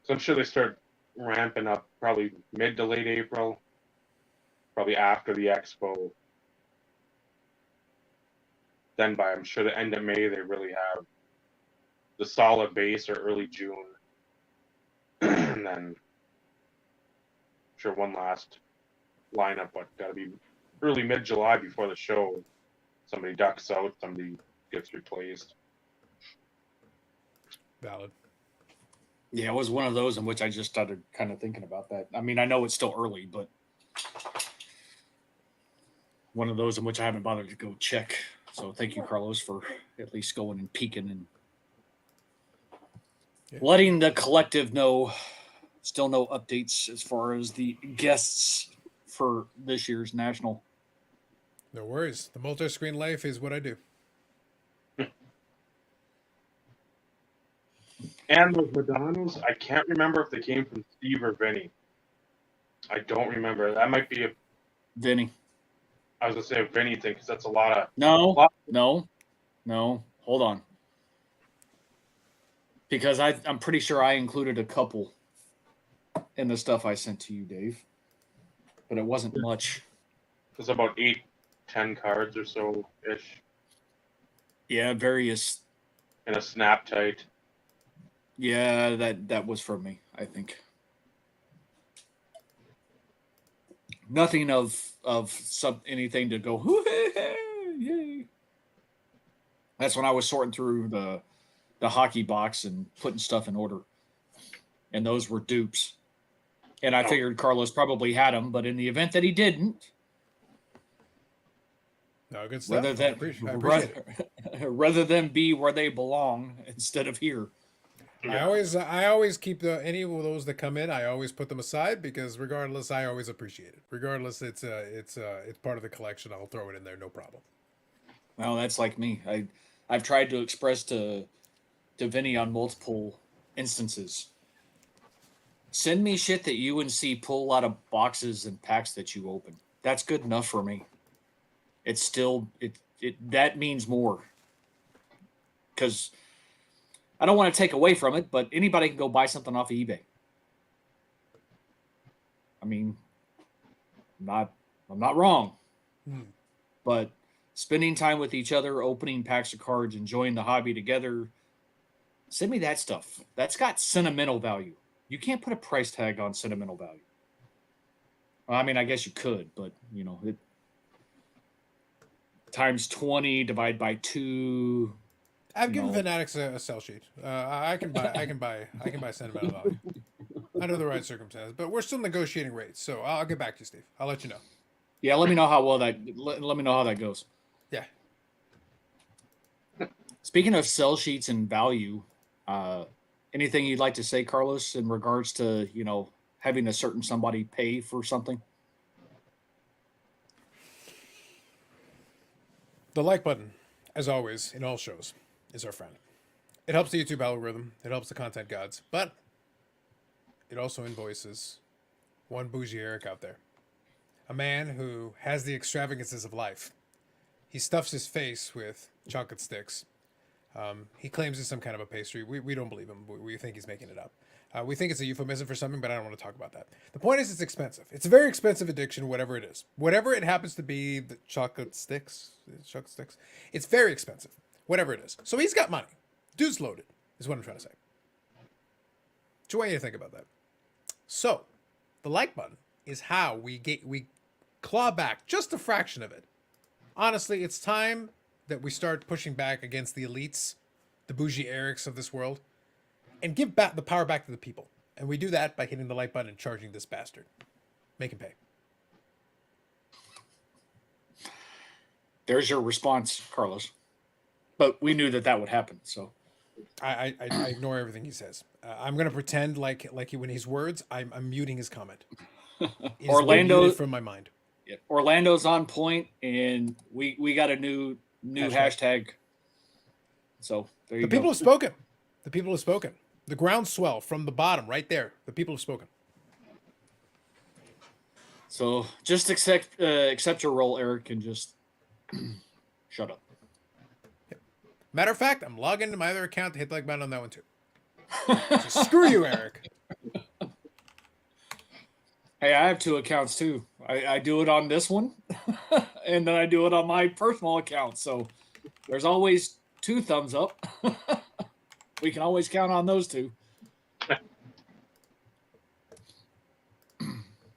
So I'm sure they start ramping up probably mid to late April, probably after the expo. Then by I'm sure the end of May they really have the solid base, or early June, and then I'm sure one last lineup. But got to be early mid July before the show. Somebody ducks out, somebody gets replaced. Valid. Yeah, it was one of those in which I just started kind of thinking about that. I mean, I know it's still early, but one of those in which I haven't bothered to go check. So thank you, Carlos, for at least going and peeking and letting the collective know. Still no updates as far as the guests for this year's national. No worries. The multi-screen life is what I do. And those Madonnas, I can't remember if they came from Steve or Vinny. I don't remember. That might be Vinny. I was gonna say a Vinny thing because that's a lot of. No. Hold on. Because I'm pretty sure I included a couple in the stuff I sent to you, Dave. But it wasn't much. It's about 8-10 cards or so ish. Yeah, various. And a snap tight. Yeah, that was from me, I think. Nothing of anything to go, yay. That's when I was sorting through the hockey box and putting stuff in order. And those were dupes. And I No. figured Carlos probably had them, but in the event that he didn't, No, good stuff. rather I than appreciate it. rather than be where they belong instead of here. Yeah. I always keep any of those that come in. I always put them aside because regardless, I always appreciate it. Regardless, it's part of the collection. I'll throw it in there, no problem. Well, that's like me. I've tried to express to Vinny on multiple instances. Send me shit that UNC pull out of boxes and packs that you open. That's good enough for me. It's still it that means more. Because I don't want to take away from it, but anybody can go buy something off of eBay. I mean, I'm not wrong. But spending time with each other, opening packs of cards, enjoying the hobby together, send me that stuff. That's got sentimental value. You can't put a price tag on sentimental value. Well, I mean, I guess you could, but it times 20 divide by 2. I've given Fanatics a sell sheet. I can buy sentimental value under the right circumstances, but we're still negotiating rates. So I'll get back to you, Steve. I'll let you know. Yeah, let me know how well that. Let me know how that goes. Yeah. Speaking of sell sheets and value, anything you'd like to say, Carlos, in regards to having a certain somebody pay for something? The like button, as always, in all shows, is our friend. It helps the YouTube algorithm. It helps the content gods, but it also invoices one bougie Eric out there, a man who has the extravagances of life. He stuffs his face with chocolate sticks. He claims it's some kind of a pastry. We don't believe him. We think he's making it up. We think it's a euphemism for something, but I don't want to talk about that. The point is, it's expensive. It's a very expensive addiction, whatever it is. Whatever it happens to be, the chocolate sticks. It's very expensive, whatever it is. So he's got money. Dude's loaded, is what I'm trying to say. So I want you to think about that. So, the like button is how we claw back just a fraction of it. Honestly, it's time that we start pushing back against the elites, the bougie Erics of this world, and give back the power back to the people. And we do that by hitting the like button and charging this bastard. Make him pay. There's your response, Carlos. But we knew that would happen, so. I ignore everything he says. I'm going to pretend like when his words, I'm muting his comment. Orlando from my mind. Yeah, Orlando's on point, and we got a new hashtag. So there you go. The people have spoken. The people have spoken. The groundswell from the bottom, right there. The people have spoken. So just accept your role, Eric, and just shut up. Matter of fact, I'm logging into my other account to hit the like button on that one too. So screw you, Eric. Hey, I have 2 accounts too. I do it on this one, and then I do it on my personal account. So there's always 2 thumbs up. We can always count on those 2.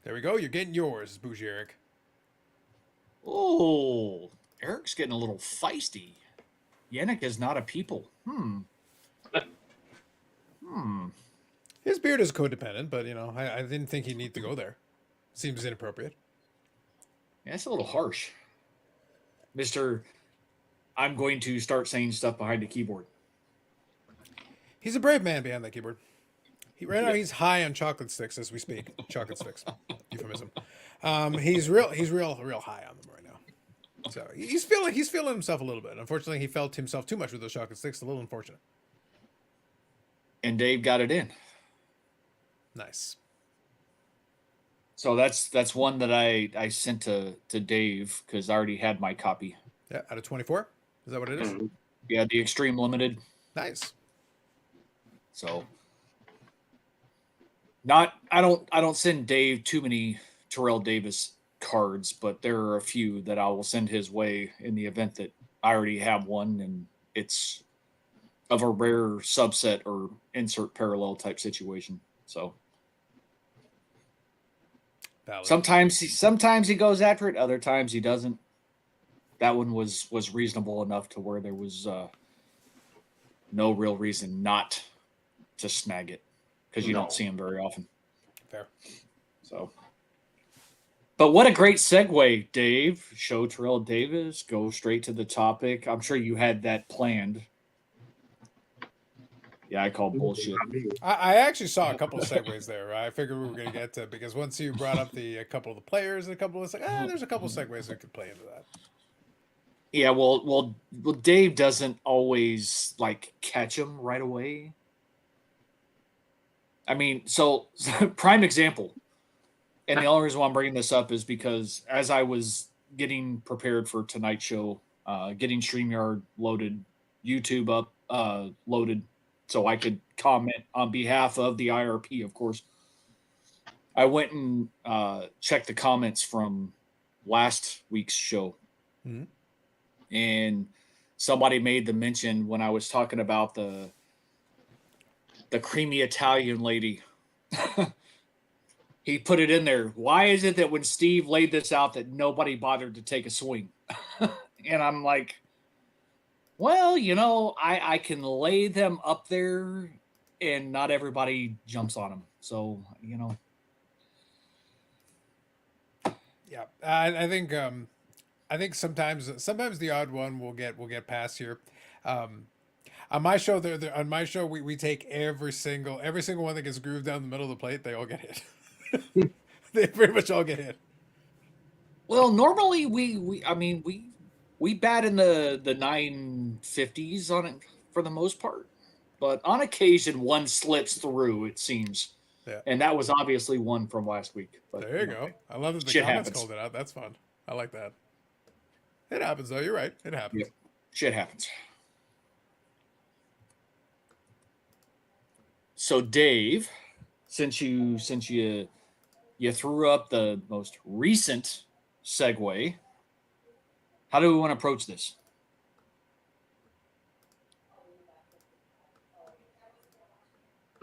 There we go. You're getting yours, bougie Eric. Oh, Eric's getting a little feisty. Yannick is not a people. His beard is codependent, but I didn't think he'd need to go there. Seems inappropriate. Yeah, that's a little harsh. Mr. I'm going to start saying stuff behind the keyboard. He's a brave man behind that keyboard. Right now he's high on chocolate sticks as we speak. Chocolate sticks. Euphemism. He's real high on them right now. So he's feeling himself a little bit. Unfortunately, he felt himself too much with those chocolate sticks. A little unfortunate. And Dave got it in. Nice. So that's one that I sent to Dave because I already had my copy. Yeah, out of 24? Is that what it is? Yeah, the Extreme Limited. Nice. So I don't send Dave too many Terrell Davis cards, but there are a few that I will send his way in the event that I already have one and it's of a rare subset or insert parallel type situation. So Valid. sometimes he goes after it, other times he doesn't. That one was reasonable enough to where there was no real reason not to snag it because you don't see him very often. Fair. So, but what a great segue, Dave. Show Terrell Davis. Go straight to the topic. I'm sure you had that planned. Yeah, I call bullshit. I actually saw a couple of segues there. I figured we were going to get to because once you brought up a couple of the players and a couple of it's like there's a couple of segues that could play into that. Yeah, well, Dave doesn't always like catch him right away. I mean, so prime example, and the only reason why I'm bringing this up is because as I was getting prepared for tonight's show, getting StreamYard loaded, YouTube up loaded, so I could comment on behalf of the IRP, of course. I went and checked the comments from last week's show. Mm-hmm. And somebody made the mention when I was talking about the creamy Italian lady. He put it in there. Why is it that when Steve laid this out that nobody bothered to take a swing? And I'm like, well, you know, I can lay them up there and not everybody jumps on them. So, you know. Yeah, I think sometimes the odd one will get past here. On my show, on my show, we take every single one that gets grooved down the middle of the plate. They all get hit. They pretty much all get hit. Well, normally we bat in the 950s on it for the most part, but on occasion one slips through. It seems, Yeah. And that was obviously one from last week. But There you go. I love that the shit comments happens. called it out. That's fun. I like that. It happens though. You're right. It happens. Yep. Shit happens. So Dave, since you threw up the most recent segue, how do we want to approach this?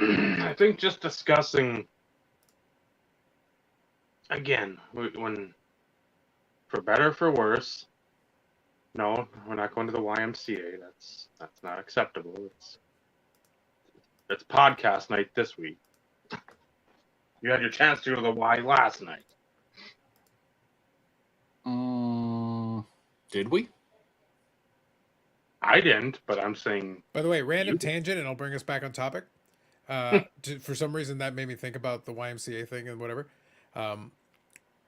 I think just discussing again when for better or for worse. No, we're not going to the YMCA. That's not acceptable. It's podcast night this week. You had your chance to go to the Y last night. Did we? I didn't, but I'm saying. By the way, random tangent, and I'll bring us back on topic. For some reason, that made me think about the YMCA thing and whatever.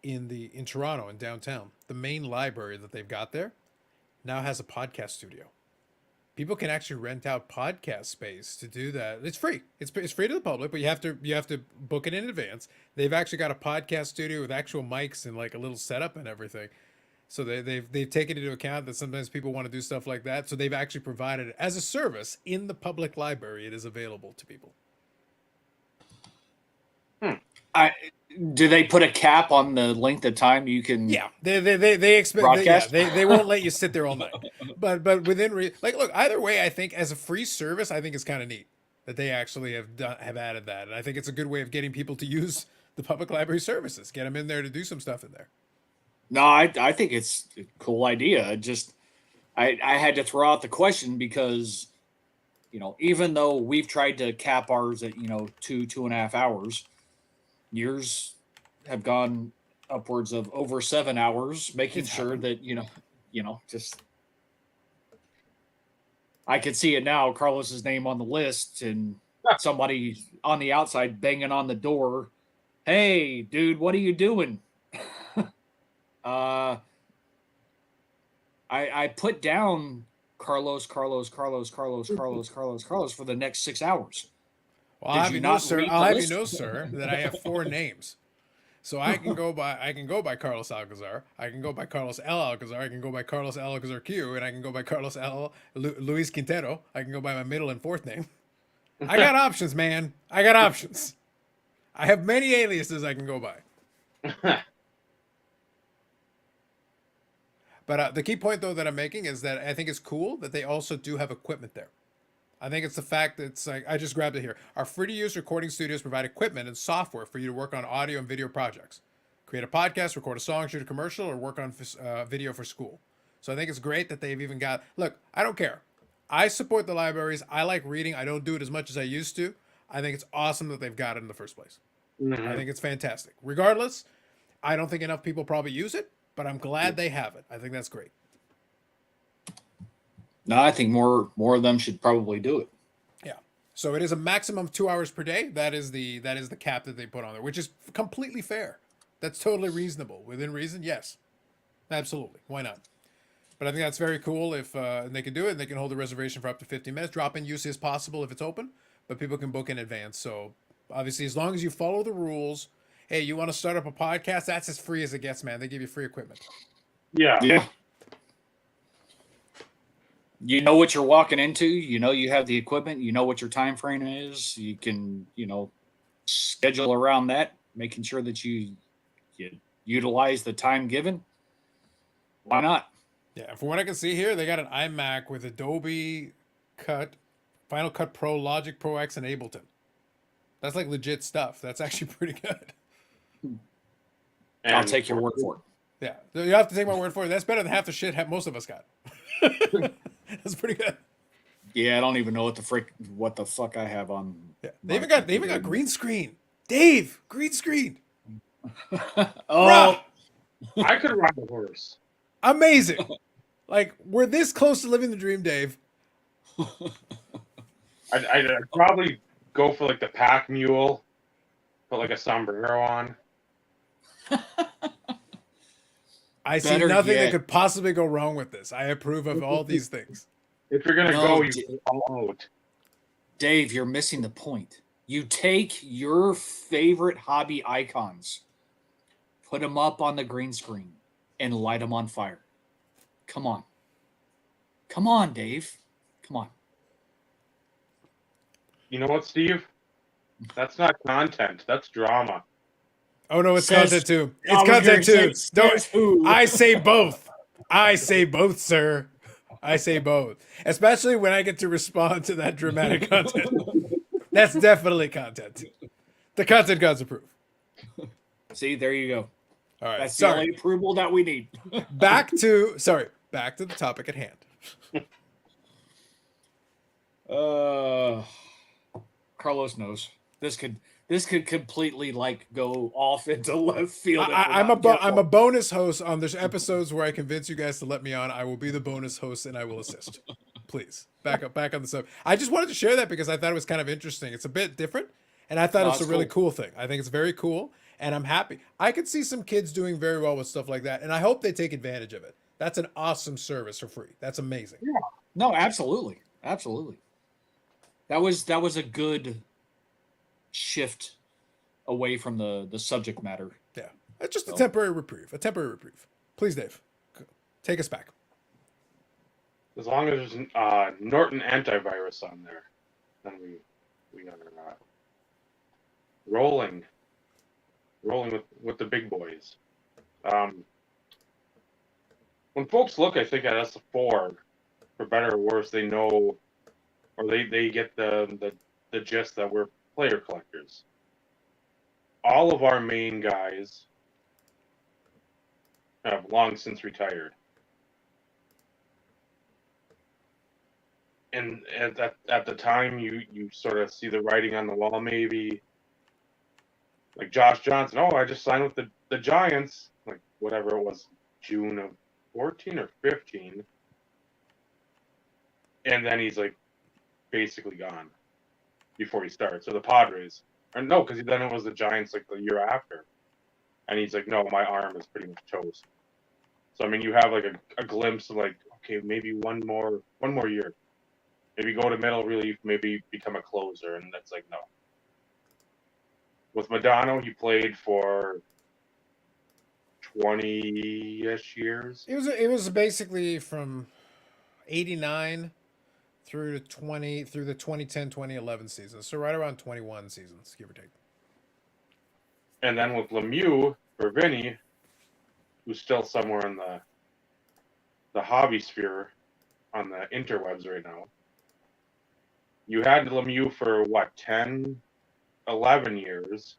In Toronto, in downtown, the main library that they've got there now has a podcast studio. People can actually rent out podcast space to do that. It's free. It's free to the public, but you have to book it in advance. They've actually got a podcast studio with actual mics and like a little setup and everything. So they've taken into account that sometimes people want to do stuff like that. So they've actually provided it as a service in the public library. It is available to people. Do they put a cap on the length of time you can? Yeah, they expect broadcast? they won't let you sit there all night. But within look, either way, I think as a free service, I think it's kind of neat that they actually have added that, and I think it's a good way of getting people to use the public library services. Get them in there to do some stuff in there. No, I think it's a cool idea. I had to throw out the question because, you know, even though we've tried to cap ours at 2.5 hours. Yours have gone upwards of over 7 hours, making sure that just I could see it now. Carlos's name on the list, and somebody on the outside banging on the door. Hey, dude, what are you doing? I put down Carlos for the next 6 hours. Well, I'll have you know, sir, that I have 4 names. So I can go by Carlos Alcazar. I can go by Carlos L. Alcazar. I can go by Carlos L. Alcazar Q. And I can go by Carlos L. Luis Quintero. I can go by my middle and fourth name. I got options, man. I got options. I have many aliases I can go by. But the key point, though, that I'm making is that I think it's cool that they also do have equipment there. I think it's the fact that it's like, I just grabbed it here. Our free-to-use recording studios provide equipment and software for you to work on audio and video projects. Create a podcast, record a song, shoot a commercial, or work on video for school. So I think it's great that they've even got... Look, I don't care. I support the libraries. I like reading. I don't do it as much as I used to. I think it's awesome that they've got it in the first place. Mhm. I think it's fantastic. Regardless, I don't think enough people probably use it, but I'm glad they have it. I think that's great. No, I think more of them should probably do it. Yeah. So it is a maximum of 2 hours per day. That is the cap that they put on there, which is completely fair. That's totally reasonable. Within reason, yes. Absolutely. Why not? But I think that's very cool if they can do it. They can hold a reservation for up to 50 minutes. Drop-in use is possible if it's open, but people can book in advance. So obviously, as long as you follow the rules, hey, you want to start up a podcast? That's as free as it gets, man. They give you free equipment. Yeah. Yeah. You know what you're walking into. You know you have the equipment. You know what your time frame is. You can, schedule around that, making sure that you utilize the time given. Why not? Yeah, from what I can see here, they got an iMac with Adobe Cut, Final Cut Pro, Logic Pro X, and Ableton. That's like legit stuff. That's actually pretty good. I'll take your word for it. Yeah, you have to take my word for it. That's better than half the shit most of us got. That's pretty good. Yeah, I don't even know what the fuck I have on. Yeah, my they even got green screen. Dave, green screen. Oh, I could ride a horse. Amazing. Like, we're this close to living the dream, Dave. I'd probably go for like the pack mule, put like a sombrero on. I see Better nothing that yet. could possibly go wrong with this. I approve of all these things. If you're gonna No, go, you go all out. Dave, you're missing the point. You take your favorite hobby icons, put them up on the green screen, and light them on fire. Come on. Come on, Dave. Come on. You know what, Steve? That's not content. That's drama. Oh no, it's Says- content too. I It's was content gonna too. say, Don't. says who? I say both. I say both, sir. I say both. Especially when I get to respond to that dramatic content. That's definitely content. The content gods approve. See, there you go. All right. That's the only approval that we need. Back to the topic at hand. Carlos knows this could completely go off into left field. I'm a bonus host on there's episodes where I convince you guys to let me on. I will be the bonus host and I will assist. Please back on the sub. I just wanted to share that because I thought it was kind of interesting. It's a bit different, and I thought it's a really cool thing. I think it's very cool, and I'm happy. I could see some kids doing very well with stuff like that, and I hope they take advantage of it. That's an awesome service for free. That's amazing. Yeah. No, absolutely. That was a good shift away from the subject matter. Yeah, it's just a temporary reprieve. Please, Dave, take us back. As long as there's Norton antivirus on there, then we are rolling with the big boys. When folks look, I think at us4, for better or worse, they know, or they get the gist that we're player collectors. All of our main guys have long since retired. And at the time, you sort of see the writing on the wall, maybe. Like Josh Johnson, I just signed with the Giants, like whatever it was, June of 14 or 15. And then he's like basically gone before he starts. Or the Padres. Or no, because then it was the Giants like the year after. And he's like, no, my arm is pretty much toast. So I mean, you have like a glimpse of like, okay, maybe one more year. Maybe go to middle relief, maybe become a closer, and that's like no. With Madonna, he played for 20-ish years. It was basically from 89 through the 2010-2011 season. So right around 21 seasons, give or take. And then with Lemieux for Vinny, who's still somewhere in the hobby sphere on the interwebs right now. You had Lemieux for what, 10, 11 years.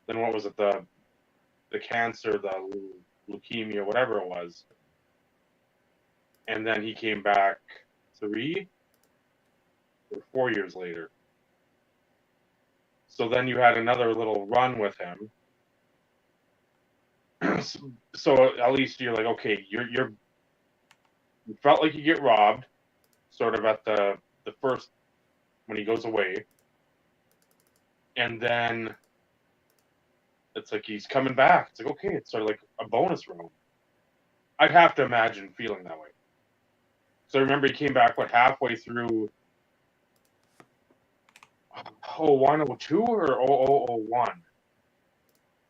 Then what was it, the cancer, the leukemia, whatever it was. And then he came back 3 or 4 years later. So then you had another little run with him. So at least you're like, okay, you felt like you get robbed, sort of at the first when he goes away, and then it's like he's coming back. It's like, okay, it's sort of like a bonus round. I'd have to imagine feeling that way. So I remember he came back halfway through 0102 or 0001.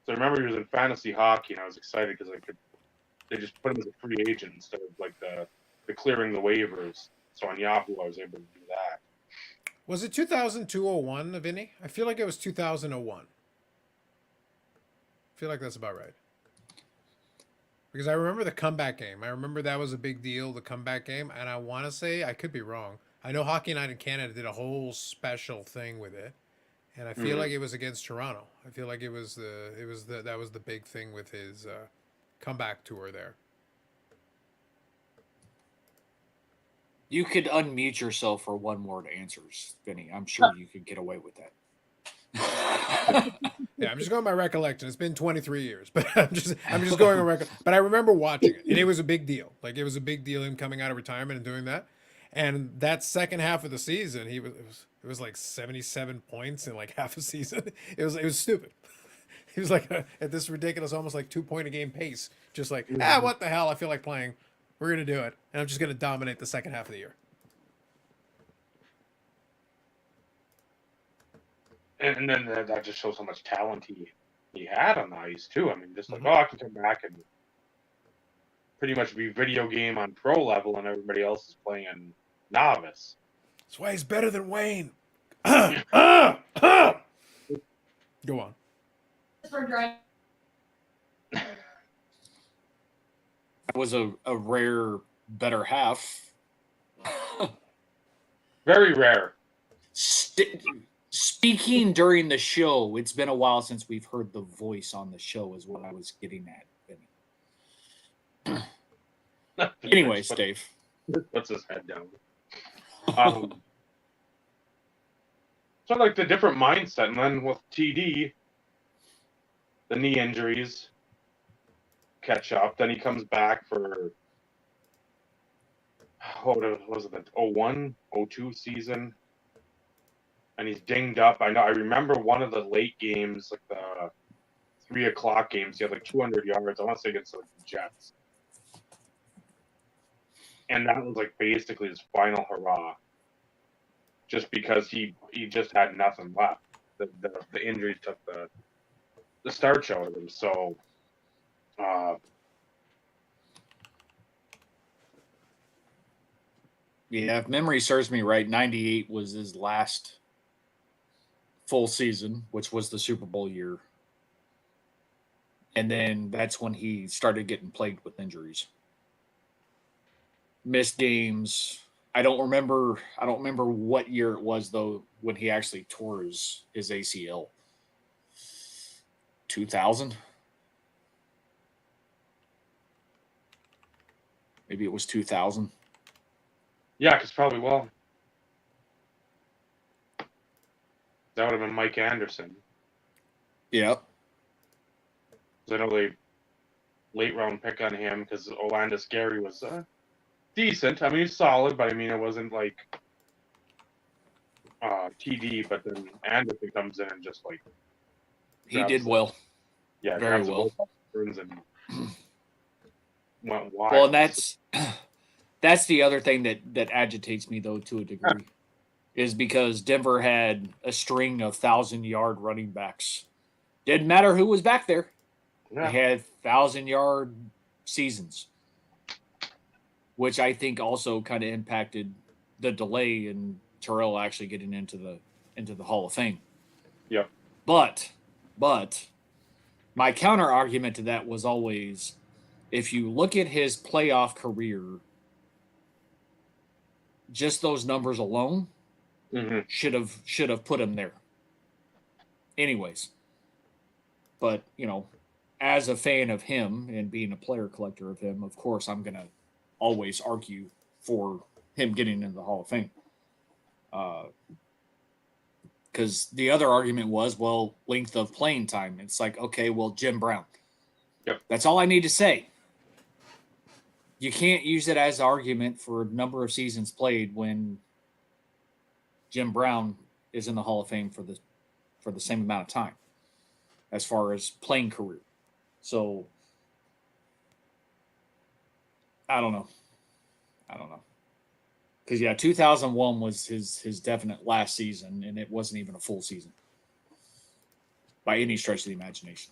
So I remember he was in fantasy hockey, and I was excited because they just put him as a free agent instead of like the clearing the waivers. So on Yahoo, I was able to do that. Was it 2002-01, Vinny? I feel like it was 2001. I feel like that's about right. Because I remember the comeback game. I remember that was a big deal, the comeback game. And I want to say, I could be wrong. I know Hockey Night in Canada did a whole special thing with it. And I feel like it was against Toronto. I feel like that was the big thing with his comeback tour there. You could unmute yourself for one word answers, Vinny. I'm sure you could get away with that. Yeah, I'm just going by recollection. It's been 23 years, but I'm just going on record. But I remember watching it, and it was a big deal. Like, it was a big deal him coming out of retirement and doing that. And that second half of the season, it was like 77 points in like half a season. It was stupid. He was like at this ridiculous, almost like 2 point a game pace. Just like, what the hell? I feel like playing. We're gonna do it, and I'm just gonna dominate the second half of the year. And then that just shows how much talent he had on the ice too. I mean, just like, I can come back and pretty much be video game on pro level, and everybody else is playing novice. That's why he's better than Wayne. Go on. That was a rare better half. Very rare. Speaking during the show, it's been a while since we've heard the voice on the show, is what I was getting at. Anyways, Dave. Puts his head down. So like the different mindset, and then with TD, the knee injuries catch up. Then he comes back for what was it, the 01, 02 season, and he's dinged up. I remember one of the late games, like the 3 o'clock games. He had like 200 yards. I want to say against like the Jets, and that was like basically his final hurrah. Just because he just had nothing left. The injuries took the starch out of him. So, yeah, if memory serves me right, 98 was his last full season, which was the Super Bowl year. And then that's when he started getting plagued with injuries. Missed games. I don't remember what year it was though when he actually tore his ACL. 2000? Maybe it was 2000. yeah, because probably, well, that would have been Mike Anderson. Yeah. I know they late round pick on him because Olandis Gary was decent. I mean, he's solid, but I mean, it wasn't like TD. But then Anderson comes in and just like He did well. Yeah, very well. And went wild. Well, and that's the other thing that agitates me though to a degree, is because Denver had a string of 1,000-yard running backs. Didn't matter who was back there. Yeah. They had 1,000-yard seasons, which I think also kind of impacted the delay in Terrell actually getting into the Hall of Fame. Yep. But my counter argument to that was always, if you look at his playoff career, just those numbers alone should have put him there. Anyways, but as a fan of him and being a player collector of him, of course I'm gonna always argue for him getting into the Hall of Fame. because the other argument was, well, length of playing time. It's like, okay, well, Jim Brown. Yep. That's all I need to say. You can't use it as argument for a number of seasons played when Jim Brown is in the Hall of Fame for the same amount of time as far as playing career. So I don't know. Because, yeah, 2001 was his definite last season, and it wasn't even a full season by any stretch of the imagination.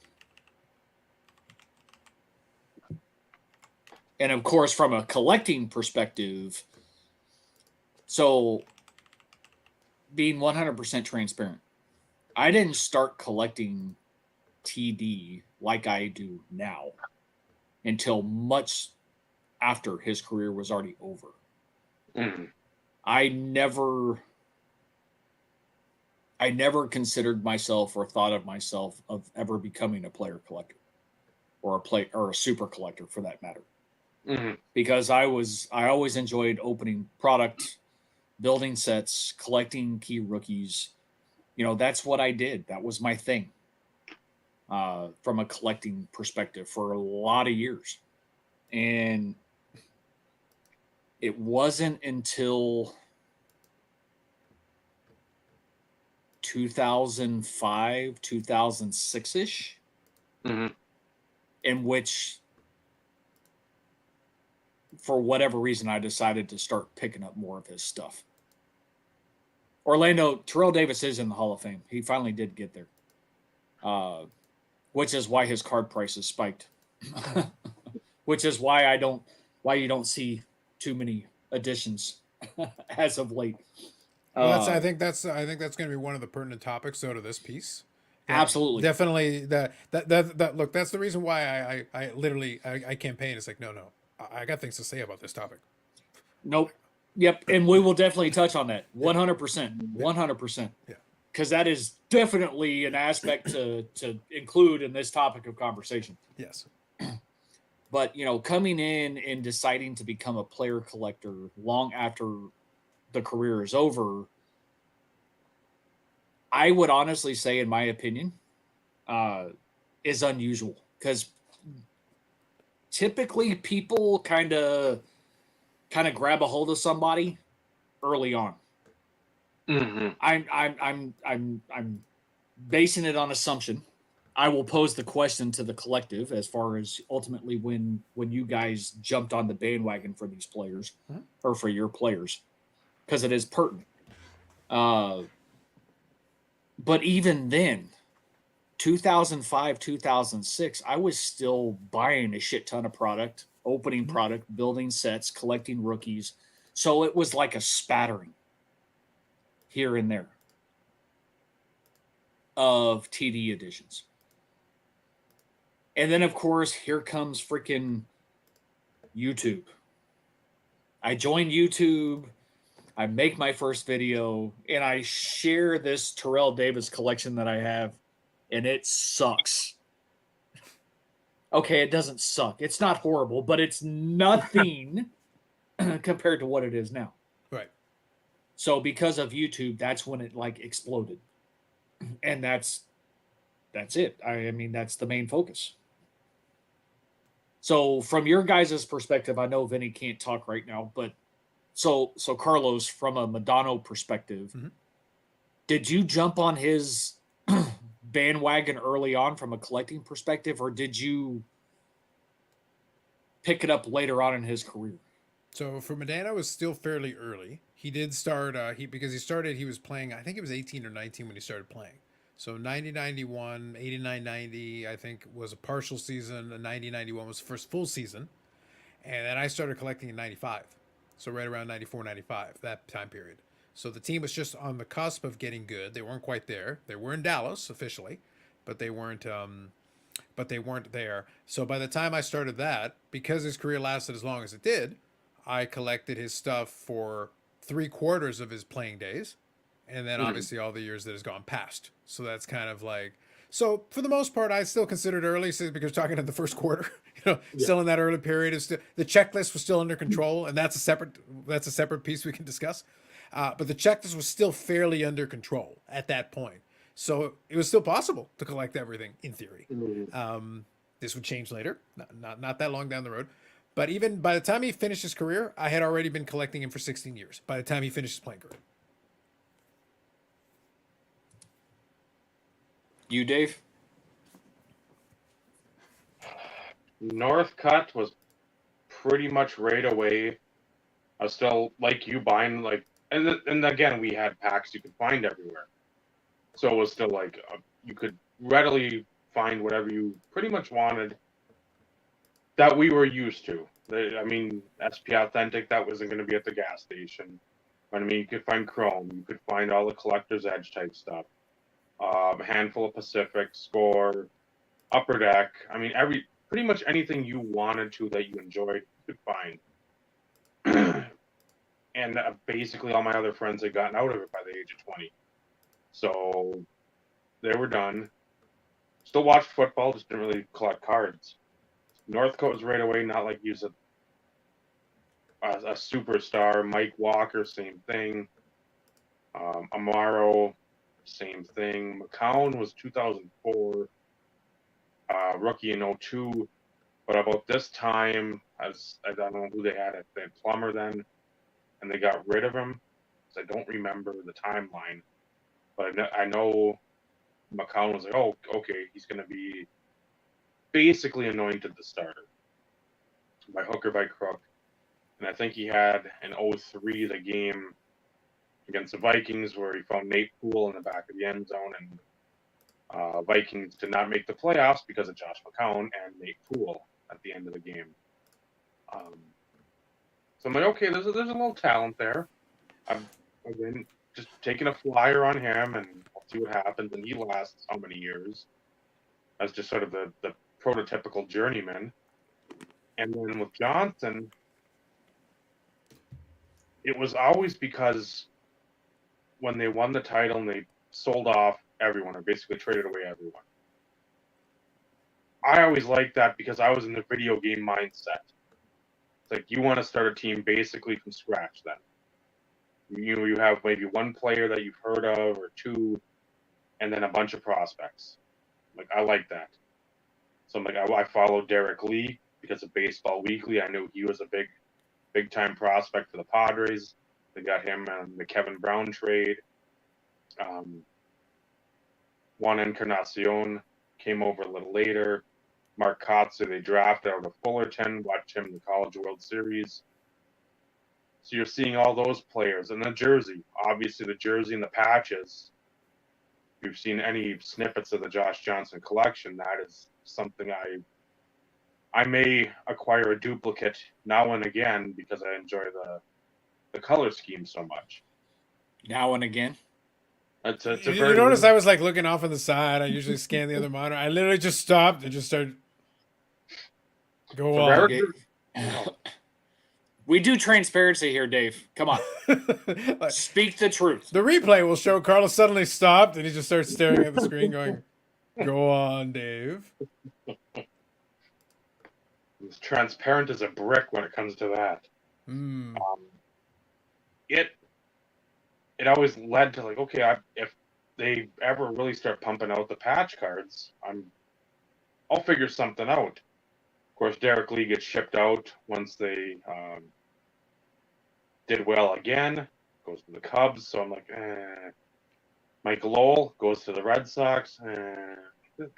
And, of course, from a collecting perspective, so being 100% transparent, I didn't start collecting TD like I do now until much after his career was already over. Mm-hmm. I never considered myself or thought of myself of ever becoming a player collector or a super collector for that matter. Mm-hmm. Because I always enjoyed opening product, building sets, collecting key rookies. That's what I did. That was my thing. From a collecting perspective for a lot of years. And it wasn't until 2005, 2006-ish, Mm-hmm. in which, for whatever reason, I decided to start picking up more of his stuff. Terrell Davis is in the Hall of Fame. He finally did get there, which is why his card prices spiked. Which is why you don't see too many additions as of late. Well, I think that's going to be one of the pertinent topics out of this piece. Absolutely, definitely. That look. That's the reason why I literally campaign. It's like no, I got things to say about this topic. Nope. Yep, and we will definitely touch on that. 100%. 100%. Yeah. Because that is definitely an aspect to include in this topic of conversation. Yes. But, coming in and deciding to become a player collector long after the career is over, I would honestly say, in my opinion, is unusual. Because typically people kind of grab a hold of somebody early on. Mm-hmm. I'm basing it on assumption. I will pose the question to the collective as far as ultimately when you guys jumped on the bandwagon for these players or for your players, because it is pertinent. But even then, 2005, 2006, I was still buying a shit ton of product, opening product, building sets, collecting rookies. So it was like a spattering here and there of TD editions. And then, of course, here comes freaking YouTube. I join YouTube. I make my first video, and I share this Terrell Davis collection that I have, and it sucks. Okay, it doesn't suck. It's not horrible, but it's nothing compared to what it is now. Right. So because of YouTube, that's when it exploded. And that's it. I mean, that's the main focus. So from your guys' perspective, I know Vinny can't talk right now, but so Carlos, from a Madonna perspective, did you jump on his bandwagon early on from a collecting perspective, or did you pick it up later on in his career? So for Madonna, it was still fairly early. He did start, he was playing, I think it was 18 or 19 when he started playing. So 90-91, 89-90, I think, was a partial season. 90-91 was the first full season. And then I started collecting in 95. So right around 94-95, that time period. So the team was just on the cusp of getting good. They weren't quite there. They were in Dallas officially, but they weren't there. So by the time I started that, because his career lasted as long as it did, I collected his stuff for 3/4 of his playing days. And then obviously all the years that has gone past. So that's kind of so for the most part, I still consider it early because talking to the first quarter, still in that early period, the checklist was still under control, and that's a separate piece we can discuss. But the checklist was still fairly under control at that point. So it was still possible to collect everything in theory. This would change later, not that long down the road. But even by the time he finished his career, I had already been collecting him for 16 years by the time he finished his playing career. You, Dave? Northcutt was pretty much right away. I was still like you buying like, and again we had packs you could find everywhere, so it was still like you could readily find whatever you pretty much wanted that we were used to. I mean, SP Authentic, that wasn't going to be at the gas station. But I mean, you could find Chrome, you could find all the Collector's Edge type stuff, a handful of Pacific, Score, Upper Deck. I mean, pretty much anything you wanted to that you enjoyed, you could find. And basically all my other friends had gotten out of it by the age of 20. So they were done. Still watched football, just didn't really collect cards. Northcote was right away, not like he's a superstar. Mike Walker, same thing. Amaro, same thing. McCown was 2004, rookie in 02. But about this time, I don't know who they had. They had Plummer then, and they got rid of him. I don't remember the timeline. But I know McCown was like, oh, okay, he's going to be basically anointed the starter by hook or by crook. And I think he had an 03 the game against the Vikings where he found Nate Poole in the back of the end zone, and Vikings did not make the playoffs because of Josh McCown and Nate Poole at the end of the game. So I'm like, okay, there's a little talent there. I've been just taking a flyer on him, and I'll see what happens. And he lasts how many years as just sort of the prototypical journeyman. And then with Johnson, it was always because when they won the title and they sold off everyone, or basically traded away everyone. I always liked that because I was in the video game mindset. It's like you want to start a team basically from scratch then. You have maybe one player that you've heard of or two, and then a bunch of prospects. Like, I like that. So I'm like, I followed Derek Lee because of Baseball Weekly. I knew he was a big time prospect for the Padres. They got him in the Kevin Brown trade. Juan Encarnacion came over a little later. Mark Kotze, they drafted out of Fullerton, watched him in the College World Series. So you're seeing all those players. And the jersey, obviously the jersey and the patches. If you've seen any snippets of the Josh Johnson collection, that is something I may acquire a duplicate now and again because I enjoy the color scheme so much. Now and again? It's a you notice I was like looking off on the side. I usually scan the other monitor. I literally just stopped and just started. Go on. Okay. We do transparency here, Dave. Come on. Like, speak the truth. The replay will show Carlos suddenly stopped and he just starts staring at the screen going, go on, Dave. It's transparent as a brick when it comes to that. It always led to like, okay, if they ever really start pumping out the patch cards, I'll figure something out. Of course, Derek Lee gets shipped out once they did well again, goes to the Cubs. So I'm like, Mike Lowell goes to the Red Sox. So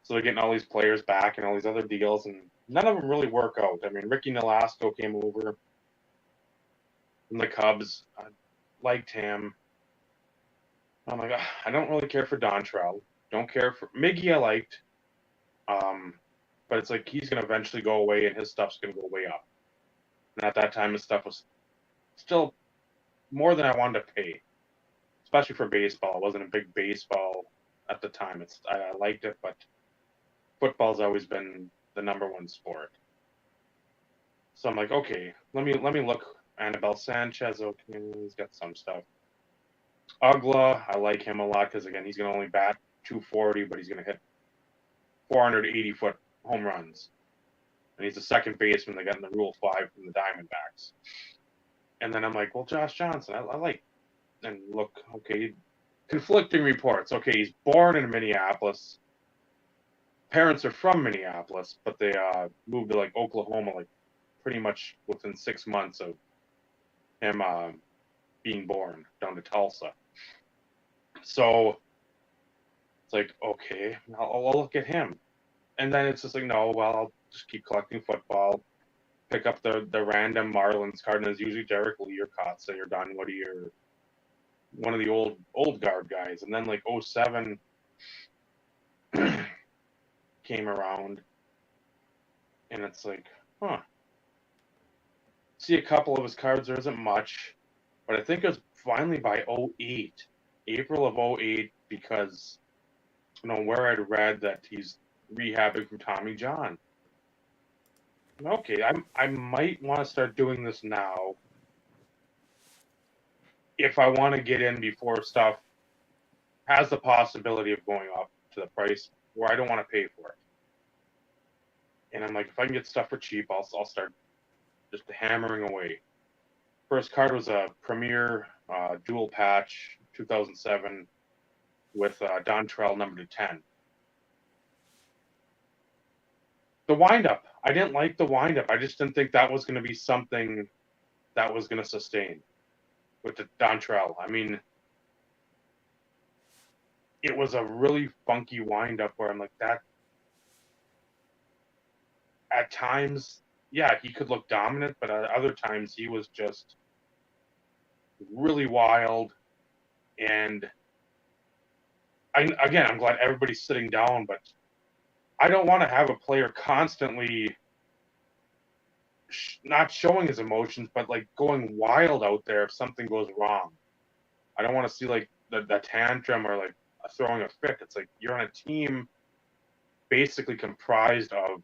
they're getting all these players back and all these other deals, and none of them really work out. I mean, Ricky Nolasco came over from the Cubs. I liked him. I'm like, I don't really care for Dontrell. Don't care for Miggy. I liked. But it's like he's going to eventually go away, and his stuff's going to go way up. And at that time, his stuff was still more than I wanted to pay, especially for baseball. I wasn't a big baseball at the time. I liked it, but football's always been the number one sport. So I'm like, okay, let me look. Anibal Sanchez, okay, he's got some stuff. Ugla, I like him a lot because again, he's going to only bat 240, but he's going to hit 480-foot home runs. And he's a second baseman they got in the Rule 5 from the Diamondbacks. And then I'm like, well, Josh Johnson, I like, and look, okay, conflicting reports. Okay, he's born in Minneapolis. Parents are from Minneapolis, but they moved to like Oklahoma, like pretty much within 6 months of him being born down to Tulsa. So it's like, okay, I'll look at him. And then it's just like, no, well, I'll just keep collecting football, pick up the random Marlins card, and it's usually Derek Lee or Kotze or Don Woody or one of the old guard guys. And then like '07 came around, and it's like, huh. See a couple of his cards, there isn't much, but I think it was finally by '08, April of '08, because where I'd read that he's rehabbing from Tommy John. Okay, I might want to start doing this now if I want to get in before stuff has the possibility of going up to the price where I don't want to pay for it. And I'm like, if I can get stuff for cheap, I'll start just hammering away. First card was a Premier dual patch 2007 with Dontrell number 10. The windup, I didn't like the windup. I just didn't think that was going to be something that was going to sustain with the Dontrell. I mean, it was a really funky windup where I'm like, that at times, yeah, he could look dominant, but at other times he was just really wild. And I'm glad everybody's sitting down, but I don't want to have a player constantly not showing his emotions, but like going wild out there if something goes wrong. I don't want to see like the tantrum or like throwing a fit. It's like you're on a team basically comprised of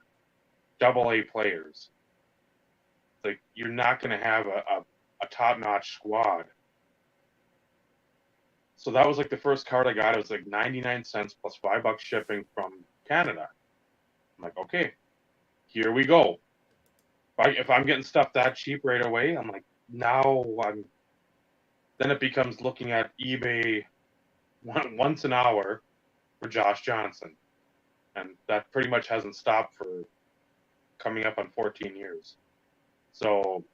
AA players. It's like you're not going to have a top-notch squad. So that was like the first card I got. It was like 99 cents plus $5 shipping from Canada. I'm like, okay, here we go. If I'm getting stuff that cheap right away, I'm like, now then it becomes looking at eBay once an hour for Josh Johnson. And that pretty much hasn't stopped for coming up on 14 years. So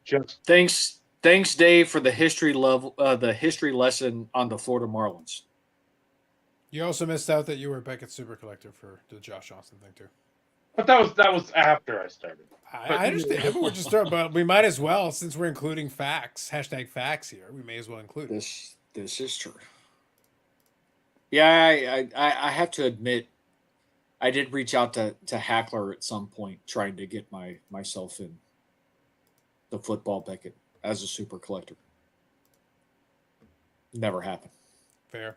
just thanks, Dave, for the history lesson on the Florida Marlins. You also missed out that you were Beckett's super collector for the Josh Johnson thing too. But that was after I started. I understand, but we're just starting. But we might as well, since we're including facts, #facts here. We may as well include it. This is true. Yeah, I have to admit, I did reach out to Hackler at some point, trying to get myself in the football Beckett as a super collector. Never happened. Fair.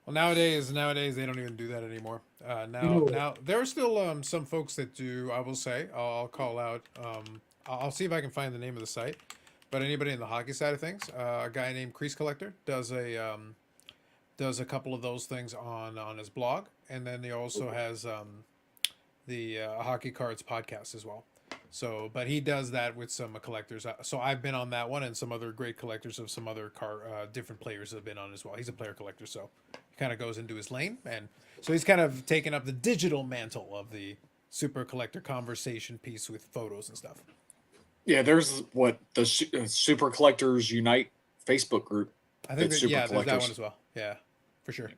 Well, nowadays they don't even do that anymore. Now there are still some folks that do. I will say, I'll call out. I'll see if I can find the name of the site. But anybody in the hockey side of things, a guy named Crease Collector does a couple of those things on his blog, and then he also has the Hockey Cards podcast as well. So, but he does that with some collectors. So I've been on that one, and some other great collectors of some other different players have been on as well. He's a player collector, so he kind of goes into his lane, and so he's kind of taken up the digital mantle of the super collector conversation piece with photos and stuff. Yeah, there's the Super Collectors Unite Facebook group. I think there's that one as well. Yeah, for sure.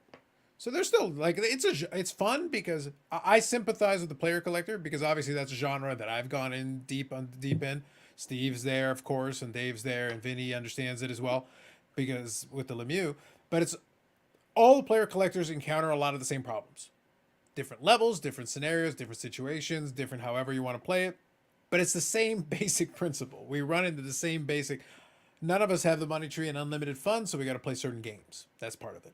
So there's still like it's fun because I sympathize with the player collector because obviously that's a genre that I've gone in deep in. Steve's there, of course, and Dave's there, and Vinny understands it as well because with the Lemieux. But it's all the player collectors encounter a lot of the same problems, different levels, different scenarios, different situations, different however you want to play it. But it's the same basic principle. We run into the same basic. None of us have the money tree and unlimited funds, so we got to play certain games. That's part of it.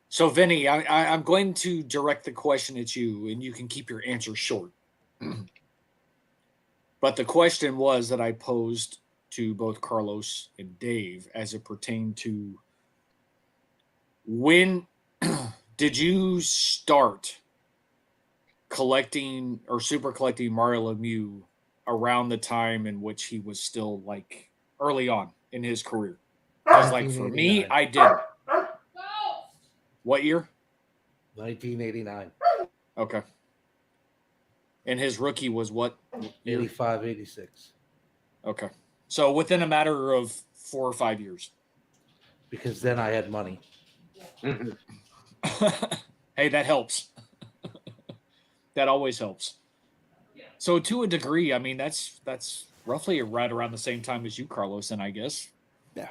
So, Vinny, I'm going to direct the question at you, and you can keep your answer short. But the question was that I posed to both Carlos and Dave as it pertained to when did you start collecting or super collecting Mario Lemieux around the time in which he was still like early on in his career. Because like for me, 1989. I did. What year? 1989. Okay. And his rookie was what year? 85, 86. Okay. So within a matter of 4 or 5 years. Because then I had money. Mhm. Hey, that helps. That always helps. So to a degree, I mean that's roughly right around the same time as you, Carlos, and I guess. Yeah.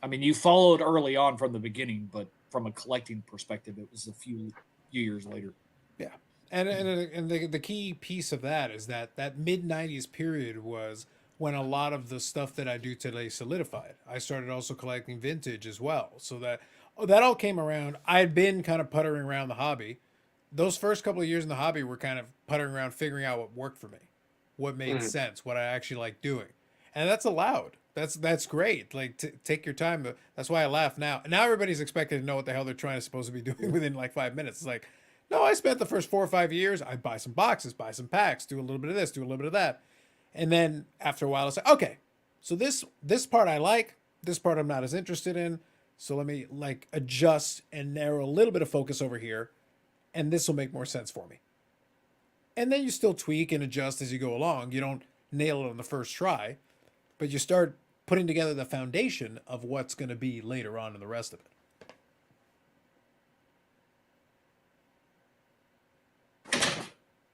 I mean, you followed early on from the beginning, but from a collecting perspective, it was a few years later. Yeah. And the key piece of that is that mid 90s period was when a lot of the stuff that I do today solidified. I started also collecting vintage as well. So that all came around. I had been kind of puttering around the hobby. Those first couple of years in the hobby were kind of puttering around figuring out what worked for me, what made Mhm. sense, what I actually like doing. And that's allowed. That's great. Like take your time. That's why I laugh now. Now everybody's expected to know what the hell they're trying to supposed to be doing within like 5 minutes. It's like, no, I spent the first 4 or 5 years. I buy some boxes, buy some packs, do a little bit of this, do a little bit of that, and then after a while, it's like, okay, so this part I like, this part I'm not as interested in. So let me like adjust and narrow a little bit of focus over here, and this will make more sense for me. And then you still tweak and adjust as you go along. You don't nail it on the first try, but you start putting together the foundation of what's going to be later on in the rest of it.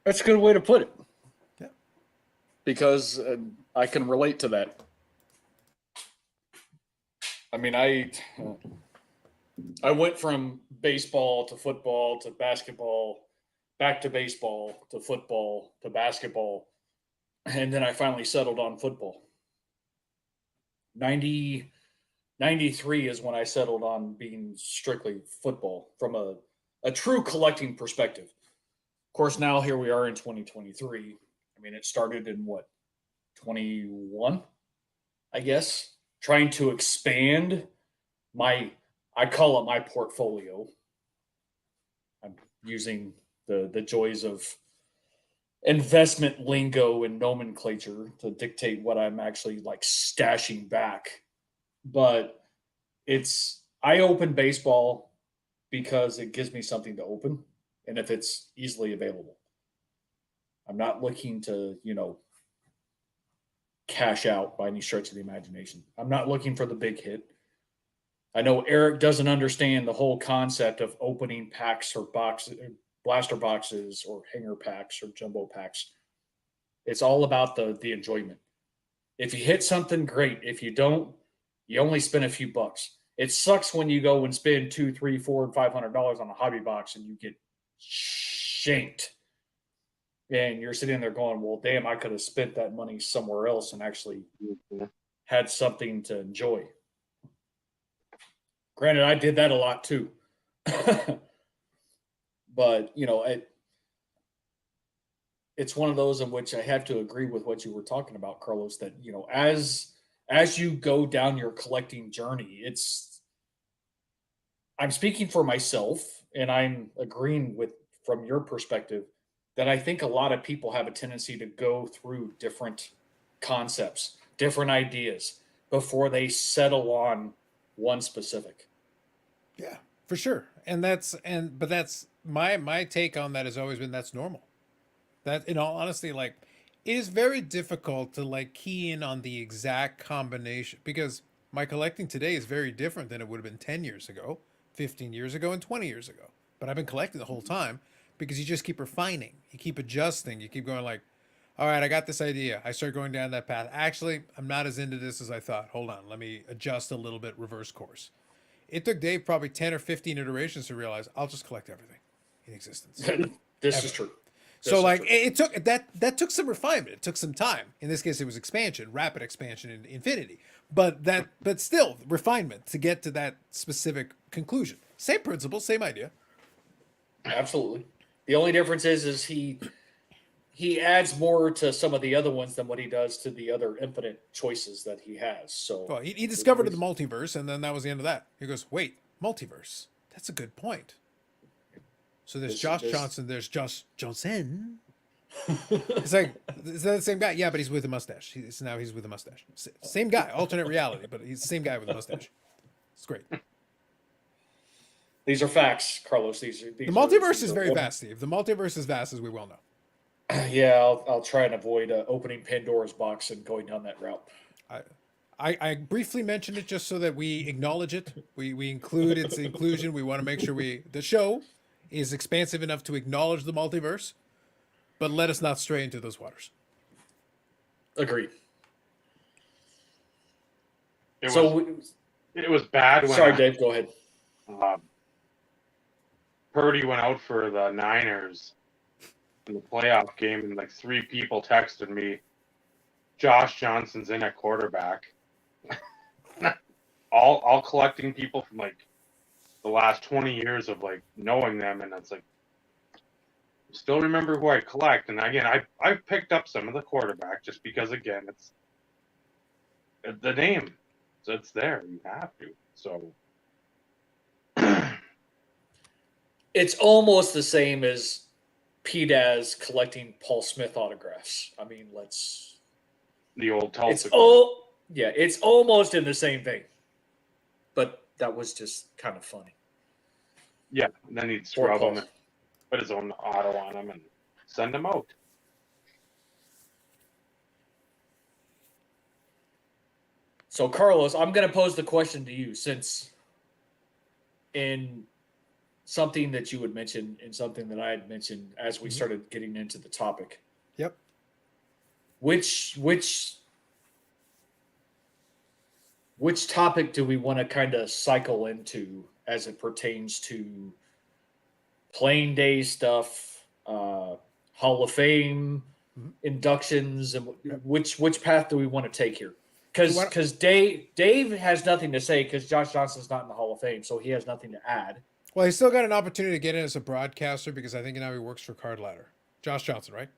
That's a good way to put it. Yeah. Because I can relate to that. I mean, I went from baseball to football to basketball, back to baseball to football to basketball, and then I finally settled on football. 90, 93 is when I settled on being strictly football from a true collecting perspective. Of course, now here we are in 2023. I mean, it started in what, 21, I guess, trying to expand my, I call it my portfolio. I'm using the joys of investment lingo and nomenclature to dictate what I'm actually like stashing back. But I open baseball because it gives me something to open, and if it's easily available. I'm not looking to, cash out by any stretch of the imagination. I'm not looking for the big hit. I know Eric doesn't understand the whole concept of opening packs or boxes, blaster boxes, or hanger packs or jumbo packs. It's all about the enjoyment. If you hit something, great. If you don't, you only spend a few bucks. It sucks when you go and spend $2, $3, $4, and $500 on a hobby box and you get shanked. And you're sitting there going, "Well, damn, I could have spent that money somewhere else and actually had something to enjoy." Granted, I did that a lot too. But it's one of those in which I have to agree with what you were talking about, Carlos. That as you go down your collecting journey, I'm speaking for myself, and I'm agreeing with from your perspective that I think a lot of people have a tendency to go through different concepts, different ideas before they settle on one specific. Yeah, for sure. But that's my take on that has always been that's normal. That in all honesty, like it is very difficult to like key in on the exact combination because my collecting today is very different than it would have been 10 years ago, 15 years ago, and 20 years ago. But I've been collecting the whole time because you just keep refining, you keep adjusting, you keep going like, all right, I got this idea. I start going down that path. Actually, I'm not as into this as I thought. Hold on, let me adjust a little bit, reverse course. It took Dave probably 10 or 15 iterations to realize I'll just collect everything in existence. This Ever. is true. So like it took that took some refinement. It took some time. In this case, it was expansion, rapid expansion in Infinity. But still refinement to get to that specific conclusion. Same principle, same idea. Absolutely. The only difference is he adds more to some of the other ones than what he does to the other infinite choices that he has. So Well, he discovered the multiverse, and then that was the end of that. He goes, wait, multiverse. That's a good point. So there's This- Josh this- Johnson. There's Josh Johnson. It's like, is that the same guy? Yeah, but he's with a mustache. He's with a mustache. Same guy, alternate reality, but he's the same guy with a mustache. It's great. These are facts, Carlos. These The multiverse these is are very one- vast, Steve. The multiverse is vast, as we well know. Yeah, I'll try and avoid opening Pandora's box and going down that route. I briefly mentioned it just so that we acknowledge it. We include its inclusion. We want to make sure the show is expansive enough to acknowledge the multiverse, but let us not stray into those waters. Agreed. It So, was it was bad when sorry, Dave. Go ahead. Purdy went out for the Niners in the playoff game, and like 3 people texted me, "Josh Johnson's in at quarterback." all collecting people from like the last 20 years of like knowing them, and it's like, still remember who I collect. And again, I've picked up some of the quarterback just because, again, it's the name, so it's there. You have to. So It's almost the same as PDAS collecting Paul Smith autographs. I mean, the old Tulsa. it's almost in the same vein. But that was just kind of funny. Yeah, and then he'd Poor scrub Paul. him and put his own auto on him and send him out. So, Carlos, I'm going to pose the question to you, since in something that you had mentioned and something that I had mentioned as we started getting into the topic. Yep. Which topic do we want to kind of cycle into as it pertains to playing day stuff, Hall of Fame inductions, and which path do we want to take here? Because Dave has nothing to say because Josh Johnson's not in the Hall of Fame, so he has nothing to add. Well, he's still got an opportunity to get in as a broadcaster because I think now he works for Card Ladder. Josh Johnson, right?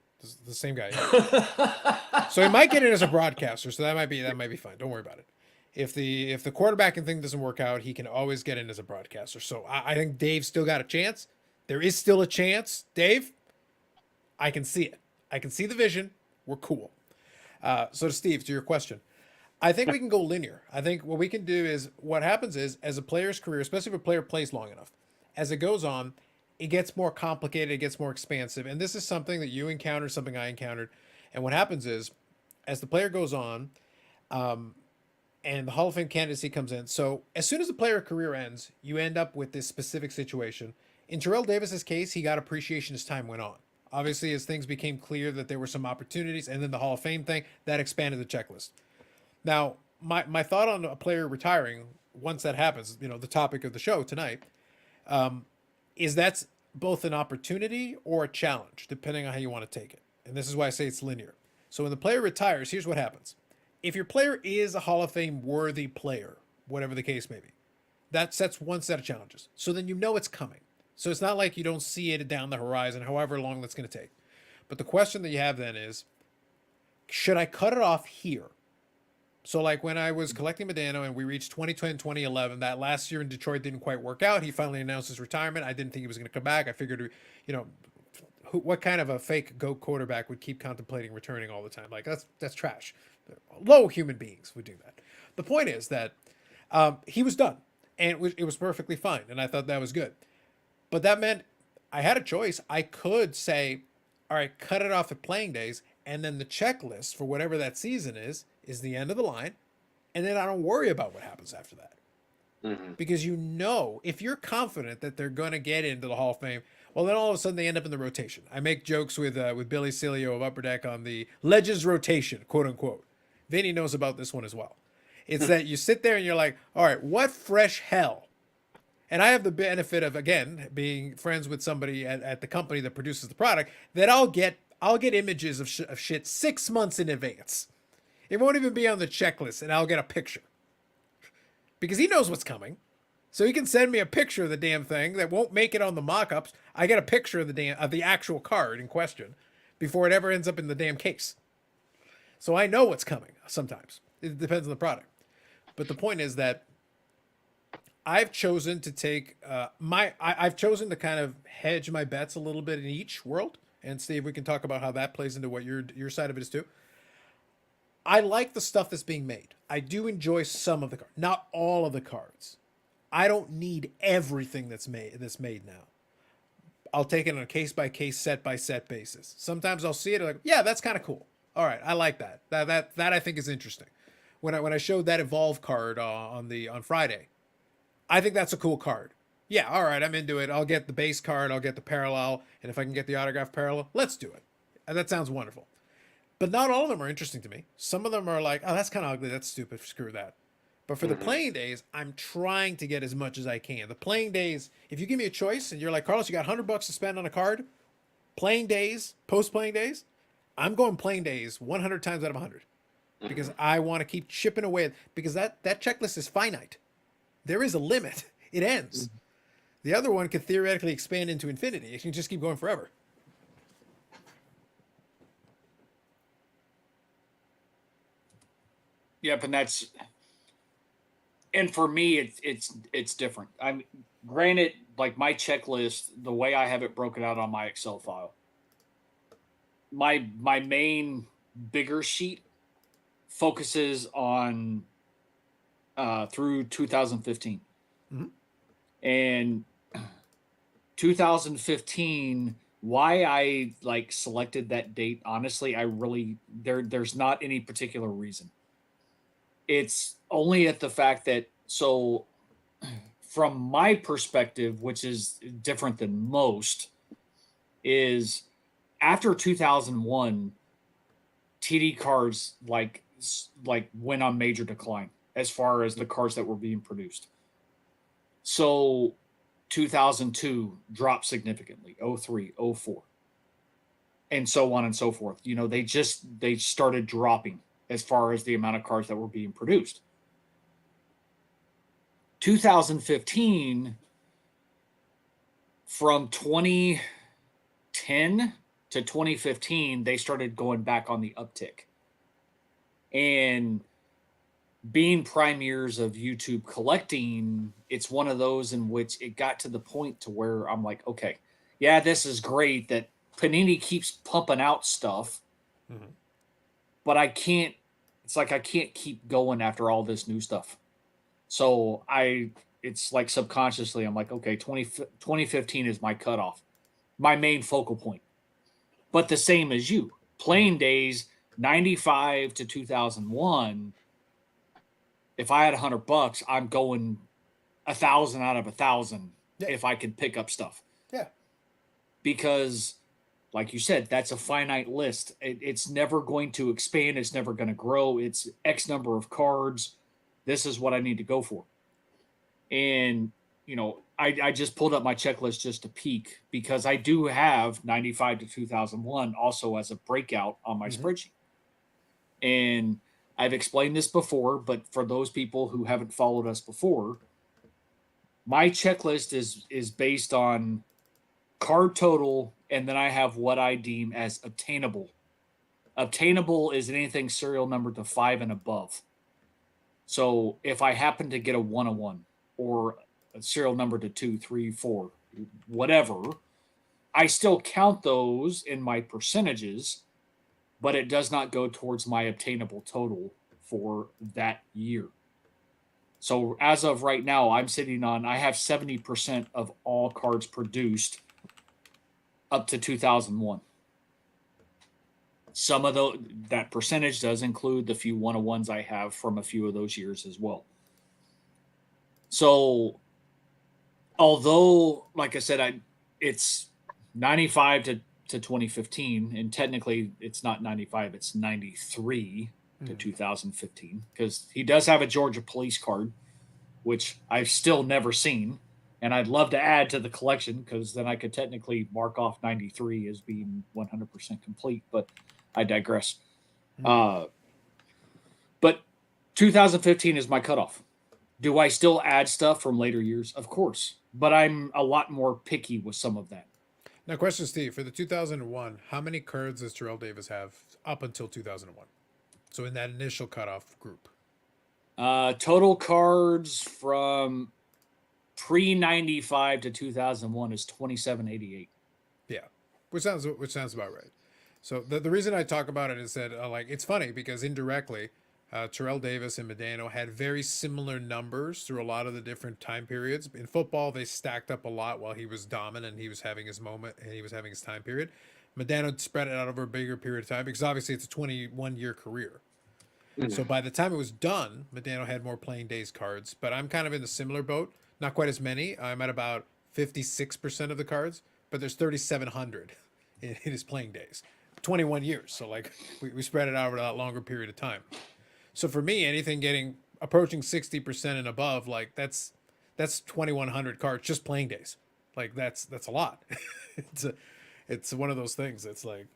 The same guy. Yeah. So he might get in as a broadcaster, so that might be fine. Don't worry about it. If the quarterbacking thing doesn't work out, he can always get in as a broadcaster. So I think Dave's still got a chance. There is still a chance, Dave. I can see it. I can see the vision. We're cool. So to Steve, to your question, I think we can go linear. I think what we can do is, what happens is, as a player's career, especially if a player plays long enough, as it goes on, it gets more complicated, it gets more expansive. And this is something that you encountered, something I encountered. And what happens is, as the player goes on, and the Hall of Fame candidacy comes in, so as soon as the player career ends, you end up with this specific situation. In Terrell Davis's case, he got appreciation as time went on. Obviously, as things became clear that there were some opportunities, and then the Hall of Fame thing, that expanded the checklist. Now, my thought on a player retiring, once that happens, the topic of the show tonight, is that's both an opportunity or a challenge, depending on how you want to take it. And this is why I say it's linear. So when the player retires, here's what happens. If your player is a Hall of Fame worthy player, whatever the case may be, that sets one set of challenges. So then it's coming. So it's not like you don't see it down the horizon, however long that's going to take. But the question that you have then is, should I cut it off here? So like when I was collecting Medano and we reached 2010, 2011, that last year in Detroit didn't quite work out. He finally announced his retirement. I didn't think he was going to come back. I figured, what kind of a fake GOAT quarterback would keep contemplating returning all the time? Like that's trash. Low human beings would do that. The point is that he was done, and it was perfectly fine, and I thought that was good. But that meant I had a choice. I could say, all right, cut it off at playing days, and then the checklist for whatever that season is the end of the line, and then I don't worry about what happens after that. Mm-hmm. Because if you're confident that they're going to get into the Hall of Fame, well, then all of a sudden they end up in the rotation. I make jokes with Billy Cilio of Upper Deck on the Legends rotation, quote unquote. Vinny knows about this one as well. It's that you sit there and you're like, all right, what fresh hell? And I have the benefit of, again, being friends with somebody at the company that produces the product, that I'll get images of shit 6 months in advance. It won't even be on the checklist, and I'll get a picture. Because he knows what's coming. So he can send me a picture of the damn thing that won't make it on the mock-ups. I get a picture of the actual card in question before it ever ends up in the damn case. So I know what's coming sometimes. It depends on the product. But the point is that I've chosen to take I've chosen to kind of hedge my bets a little bit in each world, and Steve, we can talk about how that plays into what your side of it is too. I like the stuff that's being made. I do enjoy some of the cards, not all of the cards. I don't need everything that's made now. I'll take it on a case by case, set by set basis. Sometimes I'll see it like, yeah, that's kind of cool. All right, I like that. That I think is interesting. When I showed that evolve card on Friday, I think that's a cool card. Yeah, all right, I'm into it. I'll get the base card, I'll get the parallel, and if I can get the autograph parallel, let's do it. And that sounds wonderful. But not all of them are interesting to me. Some of them are like, oh, that's kind of ugly. That's stupid. Screw that. But for the playing days, I'm trying to get as much as I can. The playing days, if you give me a choice and you're like, Carlos, you got $100 to spend on a card, playing days, post playing days, I'm going playing days 100 times out of 100 because I want to keep chipping away because that checklist is finite. There is a limit. It ends. The other one could theoretically expand into infinity. It can just keep going forever. Yep, and for me, it's different. I'm granted, like my checklist, the way I have it broken out on my Excel file. My main bigger sheet focuses on through 2015, and 2015. Why I like selected that date? Honestly, I really there's not any particular reason. It's only at the fact that so from my perspective, which is different than most, is after 2001, TD cards like went on major decline as far as the cards that were being produced. So 2002 dropped significantly, 03, 04, and so on and so forth. You know, they started dropping as far as the amount of cards that were being produced. 2015, from 2010 to 2015, they started going back on the uptick. And being prime years of YouTube collecting, it's one of those in which it got to the point to where I'm like, okay, yeah, this is great that Panini keeps pumping out stuff, but I can't, it's like I can't keep going after all this new stuff. So it's like subconsciously, I'm like, okay, 2015 is my cutoff, my main focal point. But the same as you, playing days, 95 to 2001, if I had $100, I'm going 1,000 out of 1,000 if I could pick up stuff. Yeah. Because, like you said, that's a finite list. It's never going to expand. It's never going to grow. It's X number of cards. This is what I need to go for. And, you know, I just pulled up my checklist just to peek because I do have 95 to 2001 also as a breakout on my spreadsheet. And I've explained this before, but for those people who haven't followed us before, my checklist is based on card total, and then I have what I deem as obtainable. Obtainable is anything serial number to 5 and above. So if I happen to get a 101 or a serial number to 2, 3, 4, whatever, I still count those in my percentages, but it does not go towards my obtainable total for that year. So as of right now, I have 70% of all cards produced up to 2001. Some of that percentage does include the few 101s I have from a few of those years as well. So although, like I said, it's 95 to 2015, and technically it's not 95, it's 93 to 2015, because he does have a Georgia police card, which I've still never seen, and I'd love to add to the collection because then I could technically mark off 93 as being 100% complete, but I digress. But 2015 is my cutoff. Do I still add stuff from later years? Of course, but I'm a lot more picky with some of that. Now, question, Steve, for the 2001, how many cards does Terrell Davis have up until 2001? So in that initial cutoff group. Total cards from pre-95 to 2001 is 2788. Yeah, which sounds about right. So the reason I talk about it is that like it's funny because indirectly, Terrell Davis and Medano had very similar numbers through a lot of the different time periods. In football, they stacked up a lot while he was dominant. He was having his moment and he was having his time period. Medano spread it out over a bigger period of time because obviously it's a 21-year career. So by the time it was done, Medano had more playing days cards. But I'm kind of in the similar boat. Not quite as many. I'm at about 56% of the cards, but there's 3,700 in his playing days. 21 years. So like we spread it out over a longer period of time. So for me, anything getting approaching 60% and above, like that's 2,100 cards just playing days. Like that's a lot. It's one of those things. It's like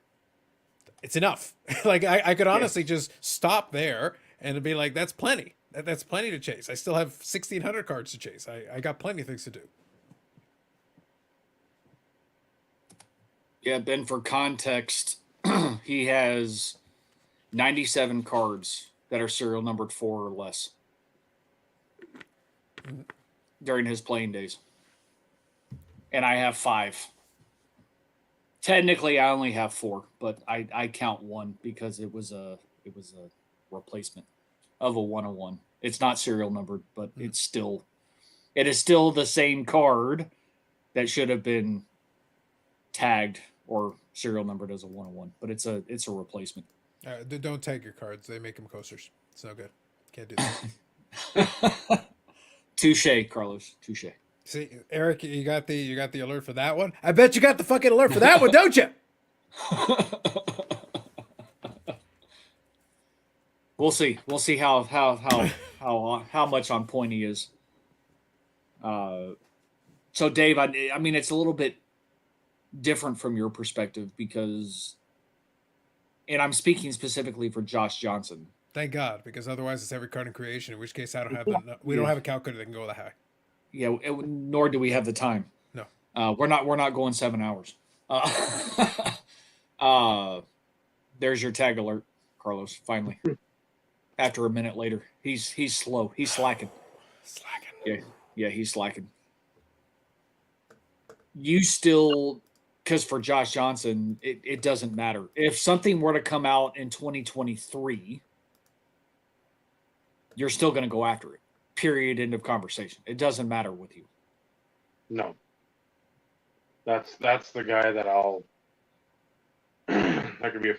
it's enough. Like I could honestly just stop there and it'd be like that's plenty. That's plenty to chase. I still have 1,600 cards to chase. I got plenty of things to do. Yeah, Ben, for context, he has 97 cards that are serial numbered 4 or less during his playing days. And I have 5. Technically, I only have 4, but I count 1 because it was a replacement of a 101. It's not serial numbered, but it is still the same card that should have been tagged or serial numbered as a 101, but it's a replacement. Don't tag your cards. They make them coasters. It's no good. Can't do that. Touche, Carlos. Touche. See, Eric, you got the alert for that one. I bet you got the fucking alert for that one, don't you? We'll see. We'll see how much on point he is. So Dave, I mean, it's a little bit different from your perspective because, and I'm speaking specifically for Josh Johnson. Thank God, because otherwise it's every card in creation. In which case, I don't have we don't have a calculator that can go that high. Yeah, nor do we have the time. No, we're not going 7 hours. There's your tag alert, Carlos. Finally, after a minute later, he's slow. He's slacking. Yeah, he's slacking. You still, because for Josh Johnson, it doesn't matter if something were to come out in 2023. You're still going to go after it. Period. End of conversation. It doesn't matter with you. No. That's the guy that I'll that could be a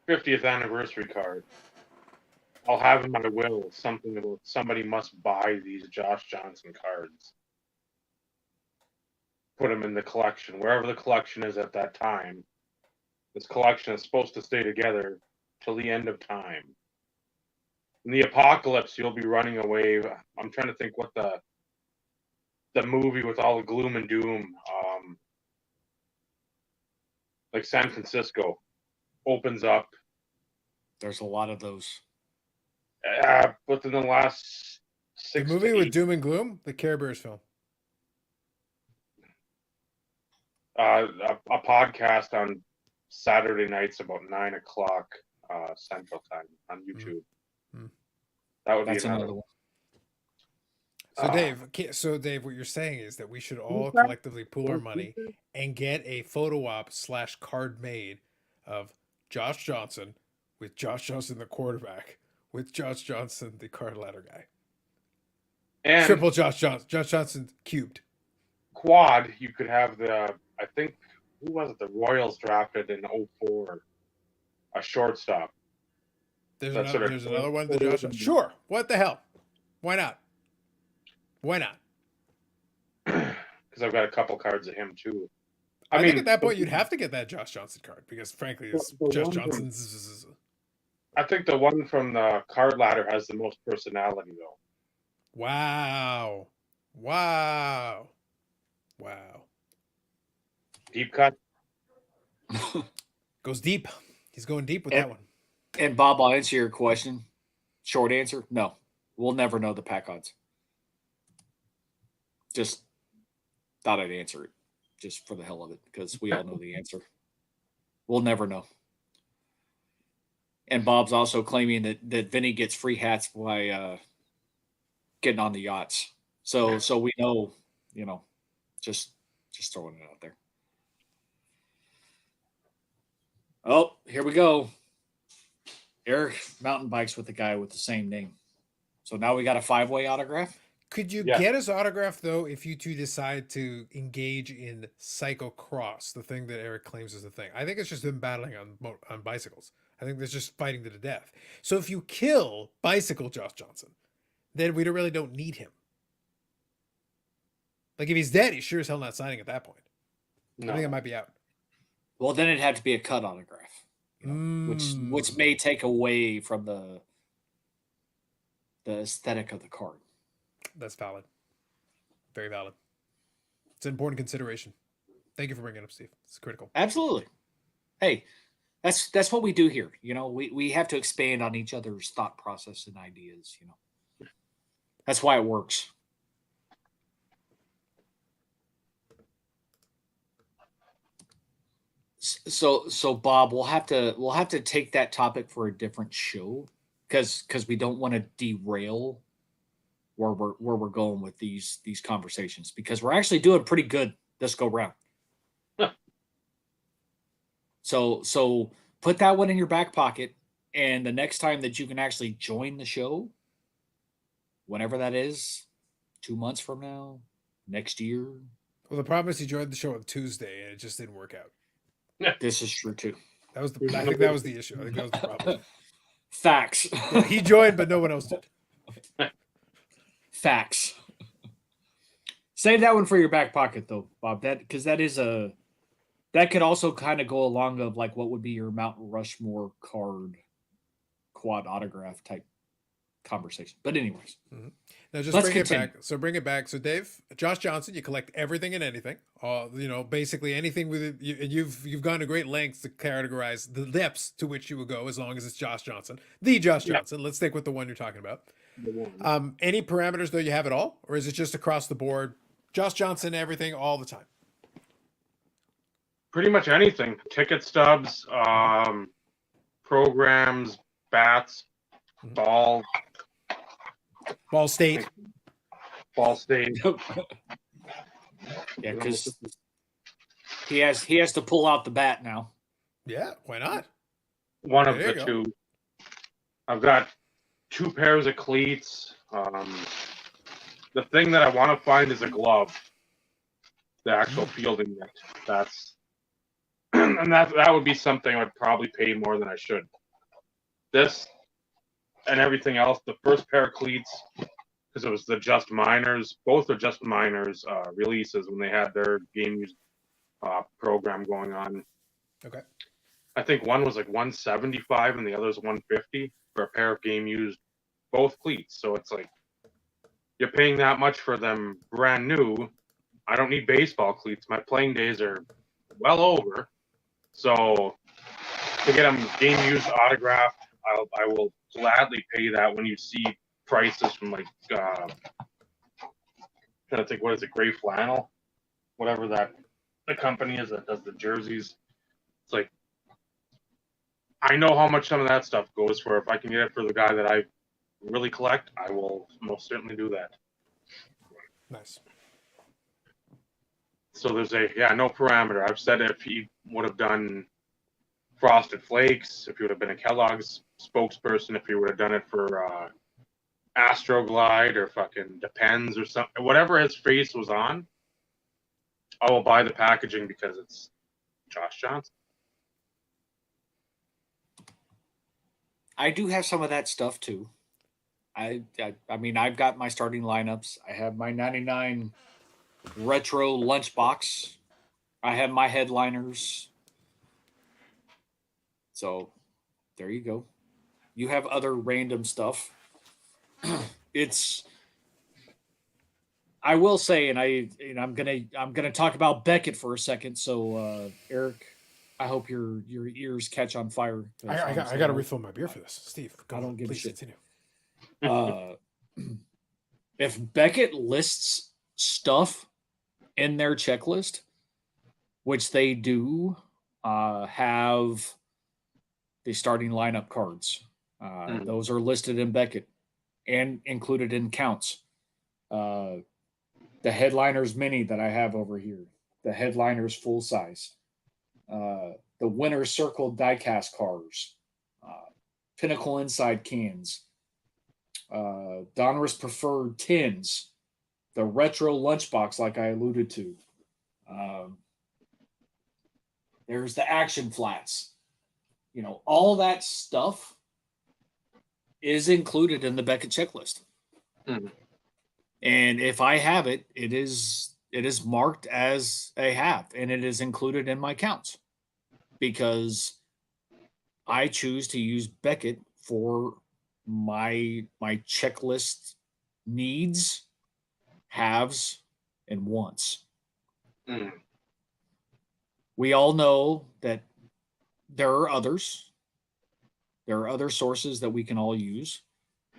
50th anniversary card. I'll have in my will something about somebody must buy these Josh Johnson cards. Put them in the collection, wherever the collection is at that time. This collection is supposed to stay together till the end of time. In the apocalypse, you'll be running away. I'm trying to think what the movie with all the gloom and doom, like San Francisco, opens up. There's a lot of those. Within the last 6 the movie with doom and gloom, the Care Bears film. A podcast on Saturday nights about 9 o'clock Central Time on YouTube. That would be another one. So Dave, what you're saying is that we should all collectively pool our money and get a photo op / card made of Josh Johnson with Josh Johnson the quarterback with Josh Johnson the card ladder guy. And triple Josh Johnson cubed. Quad, you could have I think, who was it? The Royals drafted in 2004, a shortstop. There's another one. Sure. What the hell? Why not? Because I've got a couple cards of him too. I think at that point you'd have to get that Josh Johnson card because frankly, it's Josh Johnson's. I think the one from the card ladder has the most personality though. Wow. Deep cut. Goes deep. He's going deep with that one. And Bob, I'll answer your question. Short answer, no. We'll never know the pack odds. Just thought I'd answer it just for the hell of it because we all know the answer. We'll never know. And Bob's also claiming that Vinny gets free hats by getting on the yachts. So we know, just throwing it out there. Oh, here we go. Eric mountain bikes with the guy with the same name. So now we got a 5-way autograph. Could you Yeah. get his autograph though if you two decide to engage in cyclocross, the thing that Eric claims is the thing? I think it's just them battling on bicycles. I think they're just fighting to the death. So if you kill bicycle Josh Johnson, then we really don't need him. Like if he's dead, he's sure as hell not signing at that point. No. I think it might be out. Well, then it'd have to be a cut autograph, which may take away from the aesthetic of the card. That's valid. Very valid. It's an important consideration. Thank you for bringing it up, Steve. It's critical. Absolutely. Hey, that's what we do here. We have to expand on each other's thought process and ideas. That's why it works. So Bob, we'll have to take that topic for a different show because we don't want to derail where we're going with these conversations, because we're actually doing pretty good this go round. So put that one in your back pocket, and the next time that you can actually join the show, whenever that is, 2 months from now, next year. Well, the problem is he joined the show on Tuesday and it just didn't work out. This is true too. I think that was the issue. I think that was the problem. Facts. Yeah, he joined, but no one else did. Facts. Save that one for your back pocket, though, Bob. That could also kind of go along of like what would be your Mount Rushmore card quad autograph type conversation. But anyways, Now just let's bring continue. it back. So bring it back. So Dave, Josh Johnson, you collect everything and anything. Basically anything with it. You've gone to great lengths to categorize the depths to which you will go, as long as it's Josh Johnson, the Josh Johnson. Let's stick with the one you're talking about. Any parameters though you have at all, or is it just across the board, Josh Johnson, everything all the time? Pretty much anything. Ticket stubs, programs, bats, ball State. Yeah, because he has to pull out the bat now. Yeah, why not? One of There the you two. I've got 2 pairs of cleats. The thing that I want to find is a glove. The actual fielding mitt. That's and that would be something I'd probably pay more than I should. This and everything else. The first pair of cleats, because it was the Just Miners. Both are Just Miners releases when they had their game use program going on. Okay. I think one was like $175 and the other was $150 for a pair of game used both cleats. So it's like you're paying that much for them brand new. I don't need baseball cleats. My playing days are well over. So to get them game used autographed, I will gladly pay that when you see prices from like trying to think, what is it, Gray Flannel, whatever that the company is that does the jerseys. It's like I know how much some of that stuff goes for. If I can get it for the guy that I really collect, I will most certainly do that. Nice. So there's no parameter. I've said if he would have done Frosted Flakes, if he would have been a Kellogg's spokesperson, if he would have done it for Astroglide or fucking Depends or something, whatever his face was on, I will buy the packaging because it's Josh Johnson. I do have some of that stuff too. I mean, I've got my starting lineups. I have my 99 retro lunchbox. I have my headliners. So there you go. You have other random stuff. I will say, and I'm gonna talk about Beckett for a second. So Eric, I hope your ears catch on fire. I got to refill my beer for this, Steve. I don't give a please shit. Continue. If Beckett lists stuff in their checklist, which they do have the starting lineup cards, those are listed in Beckett and included in counts. the Headliners Mini that I have over here, the Headliners full size, the Winner Circle diecast cars, Pinnacle Inside cans, Donruss Preferred tins, the retro lunchbox, like I alluded to. There's the action flats. All that stuff is included in the Beckett checklist. Mhm. And if I have it, it is marked as a have, and it is included in my counts because I choose to use Beckett for my checklist needs, haves, and wants. Mm. We all know that there are others. There are other sources that we can all use.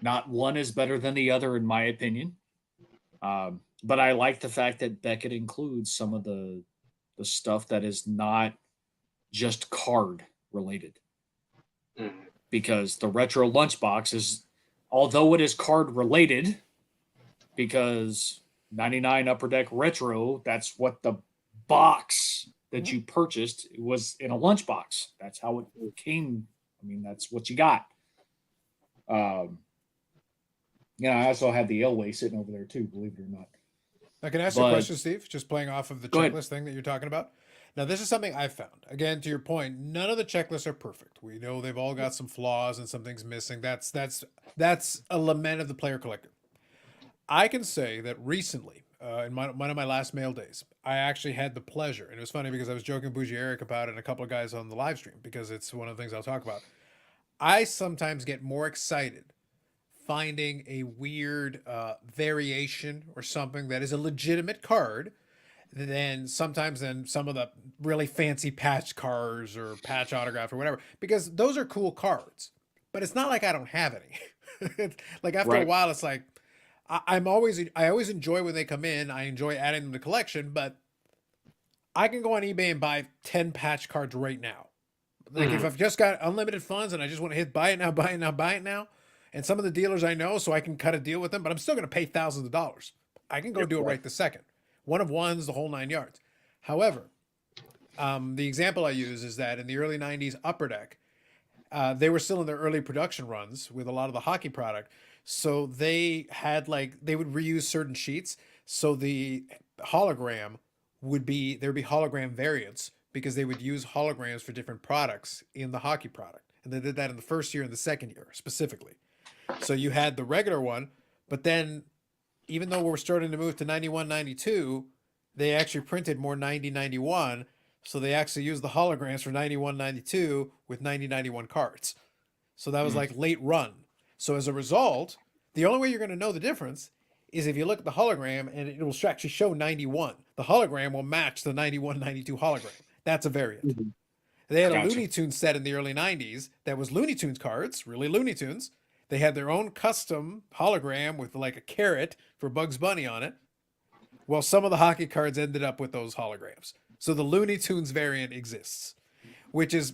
Not one is better than the other, in my opinion. But I like the fact that Beckett includes some of the stuff that is not just card related. Mm. Because the retro lunchbox is, although it is card related, because 99 Upper Deck Retro, that's what the box that you purchased was in a lunchbox. That's how it came. I mean, that's what you got. I also had the Elway sitting over there too, believe it or not. Now, can I ask you a question, Steve? Just playing off of the Go checklist ahead. thing that you're talking about. Now, this is something I found. Again, to your point, none of the checklists are perfect. We know they've all got some flaws and some things missing. That's a lament of the player collector. I can say that recently, in one of my last mail days, I actually had the pleasure, and it was funny because I was joking with Bougie Eric about it and a couple of guys on the live stream because it's one of the things I'll talk about. I sometimes get more excited finding a weird variation or something that is a legitimate card than sometimes than some of the really fancy patch cards or patch autograph or whatever, because those are cool cards. But it's not like I don't have any. Like after a Right. while, it's like I always enjoy when they come in. I enjoy adding them to collection, but I can go on eBay and buy 10 patch cards right now. Like if I've just got unlimited funds and I just want to hit buy it now, buy it now, buy it now, and some of the dealers I know, so I can cut a deal with them, but I'm still going to pay thousands of dollars. I can go do it right this second. One of ones, the whole 9 yards. However, the example I use is that in the early 90s Upper Deck, they were still in their early production runs with a lot of the hockey product. So they had they would reuse certain sheets. So the hologram would be, there'd be hologram variants because they would use holograms for different products in the hockey product. And they did that in the first year and the second year specifically. So you had the regular one, but then even though we're starting to move to 91, 92, they actually printed more 90, 91. So they actually used the holograms for 91, 92 with 90, 91 cards. So that was like late run. So as a result, the only way you're going to know the difference is if you look at the hologram and it will actually show 91. The hologram will match the 91, 92 hologram. That's a variant. They had a Gotcha. Looney Tunes set in the early 90s that was Looney Tunes cards, really Looney Tunes. They had their own custom hologram with like a carrot for Bugs Bunny on it. Well, some of the hockey cards ended up with those holograms. So the Looney Tunes variant exists, which is,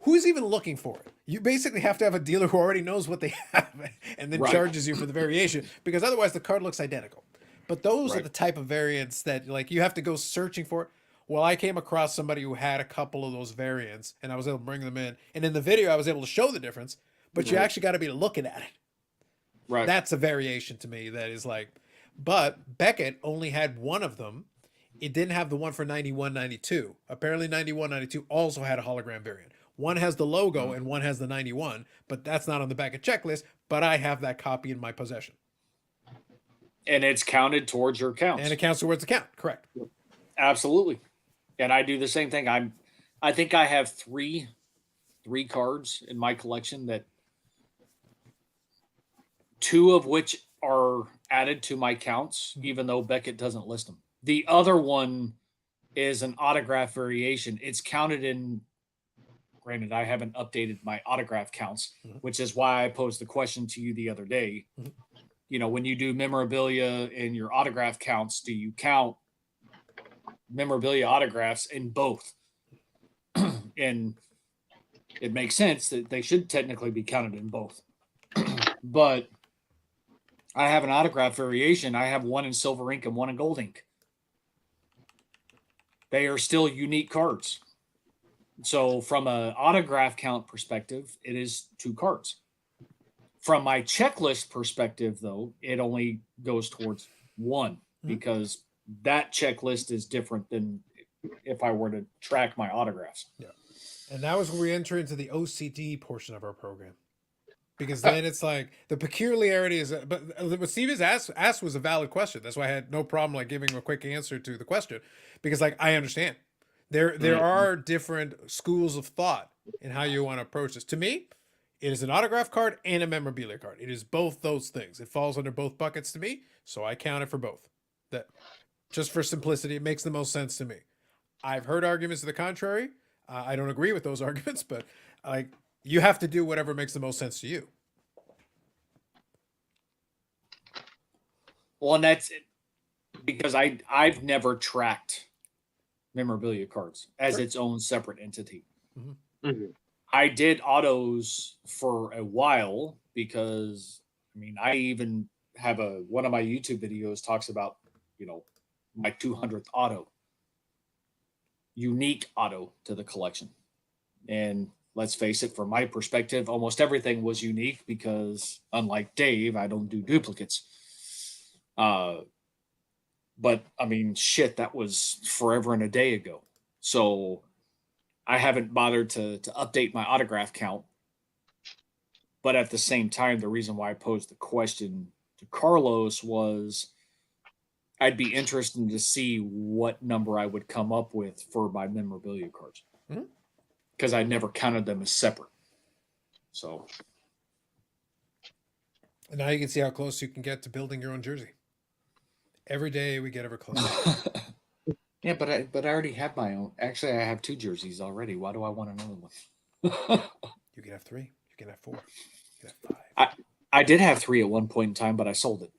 who's even looking for it? You basically have to have a dealer who already knows what they have and then Right. charges you for the variation, because otherwise the card looks identical. But those are Right. the type of variants that like you have to go searching for. Well, I came across somebody who had a couple of those variants and I was able to bring them in. And in the video, I was able to show the difference, but you Right. actually got to be looking at it. Right. That's a variation to me that is like, but Beckett only had one of them. It didn't have the one for 91, 92. Apparently 91, 92 also had a hologram variant. One has the logo and one has the 91, but that's not on the Beckett checklist, but I have that copy in my possession. And it's counted towards your counts. And it counts towards the count, correct. Absolutely. And I do the same thing. I think I have three cards in my collection, that two of which are added to my counts, even though Beckett doesn't list them. The other one is an autograph variation. It's counted in, granted, I haven't updated my autograph counts, which is why I posed the question to you the other day. When you do memorabilia in your autograph counts, do you count memorabilia autographs in both? And it makes sense that they should technically be counted in both. But I have an autograph variation. I have one in silver ink and one in gold ink. They are still unique cards. So from an autograph count perspective, it is 2 cards. From my checklist perspective, though, it only goes towards 1 because that checklist is different than if I were to track my autographs. Yeah. And that was where we enter into the OCD portion of our program. Because then it's like the peculiarity is, but what Steve has asked was a valid question. That's why I had no problem like giving him a quick answer to the question, because like I understand there are different schools of thought in how you want to approach this. To me, it is an autograph card and a memorabilia card. It is both those things. It falls under both buckets to me, so I count it for both. That just for simplicity, it makes the most sense to me. I've heard arguments to the contrary. I don't agree with those arguments, but like you have to do whatever makes the most sense to you. Well, and that's it, because I've never tracked memorabilia cards as its own separate entity. I did autos for a while because I mean I even have one of my YouTube videos talks about, you know, my 200th auto. Unique auto to the collection. And let's face it, from my perspective, almost everything was unique because unlike Dave, I don't do duplicates. But I mean, shit, that was forever and a day ago. So I haven't bothered to update my autograph count. But at the same time, the reason why I posed the question to Carlos was I'd be interested to see what number I would come up with for my memorabilia cards. Because I never counted them as separate. So. And now you can see how close you can get to building your own jersey. Every day we get ever closer. Yeah, but I already have my own. Actually, I have 2 jerseys already. Why do I want another one? You can have 3. You can have 4. You can have 5. I did have 3 at one point in time, but I sold it.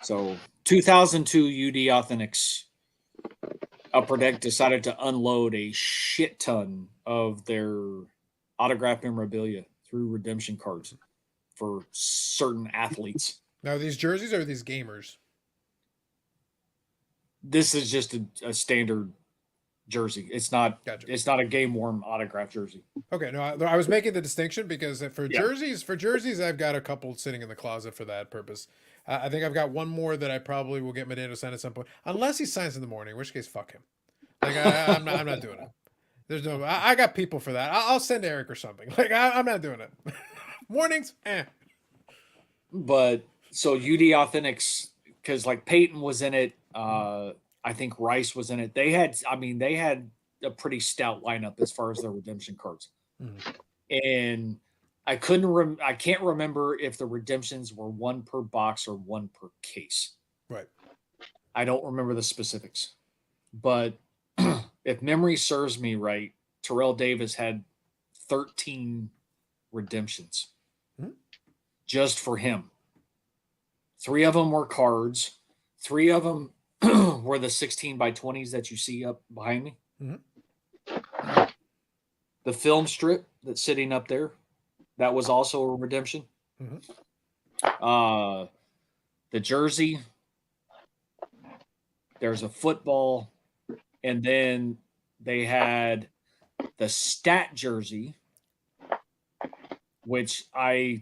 So 2002 UD Authentics Upper Deck decided to unload a shit ton of their autograph memorabilia through redemption cards for certain athletes. Now, these jerseys are these gamers? This is just a standard jersey. It's not. Gotcha. It's not a game worn autograph jersey. Okay, no, I was making the distinction because jerseys, I've got a couple sitting in the closet for that purpose. I think I've got one more that I probably will get Medina to sign at some point, unless he signs in the morning, in which case, fuck him. Like I'm not doing it. There's no. I got people for that. I'll send Eric or something. Like I'm not doing it. Mornings, But so UD Authentics, because like Peyton was in it. I think Rice was in it. They had a pretty stout lineup as far as their redemption cards. And I can't remember if the redemptions were 1 per box or 1 per case. Right. I don't remember the specifics. But if memory serves me right, Terrell Davis had 13 redemptions just for him. 3 of them were cards. 3 of them were the 16 by 20s that you see up behind me. The film strip that's sitting up there, that was also a redemption. The jersey, there's a football, and then they had the stat jersey, which I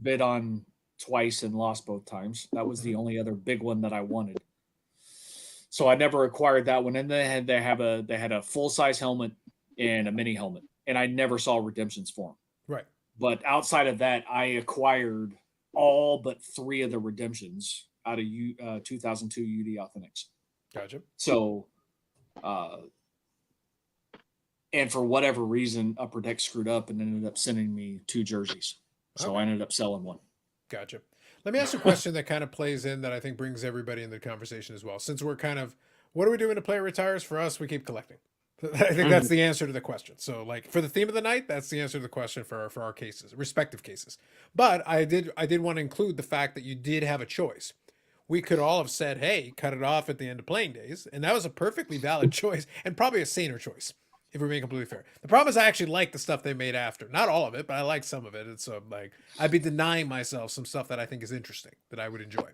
bid on twice and lost both times. That was the only other big one that I wanted. So I never acquired that one. And they had a full-size helmet and a mini helmet, and I never saw redemptions for them. Right. But outside of that, I acquired all but 3 of the redemptions out of 2002 UD Authentics. Gotcha. So, and for whatever reason, Upper Deck screwed up and ended up sending me 2 jerseys. So I ended up selling one. Gotcha. Let me ask you a question that kind of plays in that I think brings everybody in the conversation as well. Since we're kind of, what are we doing to player retires? For us, we keep collecting. I think that's the answer to the question. So like for the theme of the night, that's the answer to the question for our cases, respective cases. But I did want to include the fact that you did have a choice. We could all have said, hey, cut it off at the end of playing days. And that was a perfectly valid choice and probably a saner choice. If we're being completely fair, the problem is I actually like the stuff they made after. Not all of it, but I like some of it. And so like I'd be denying myself some stuff that I think is interesting that I would enjoy.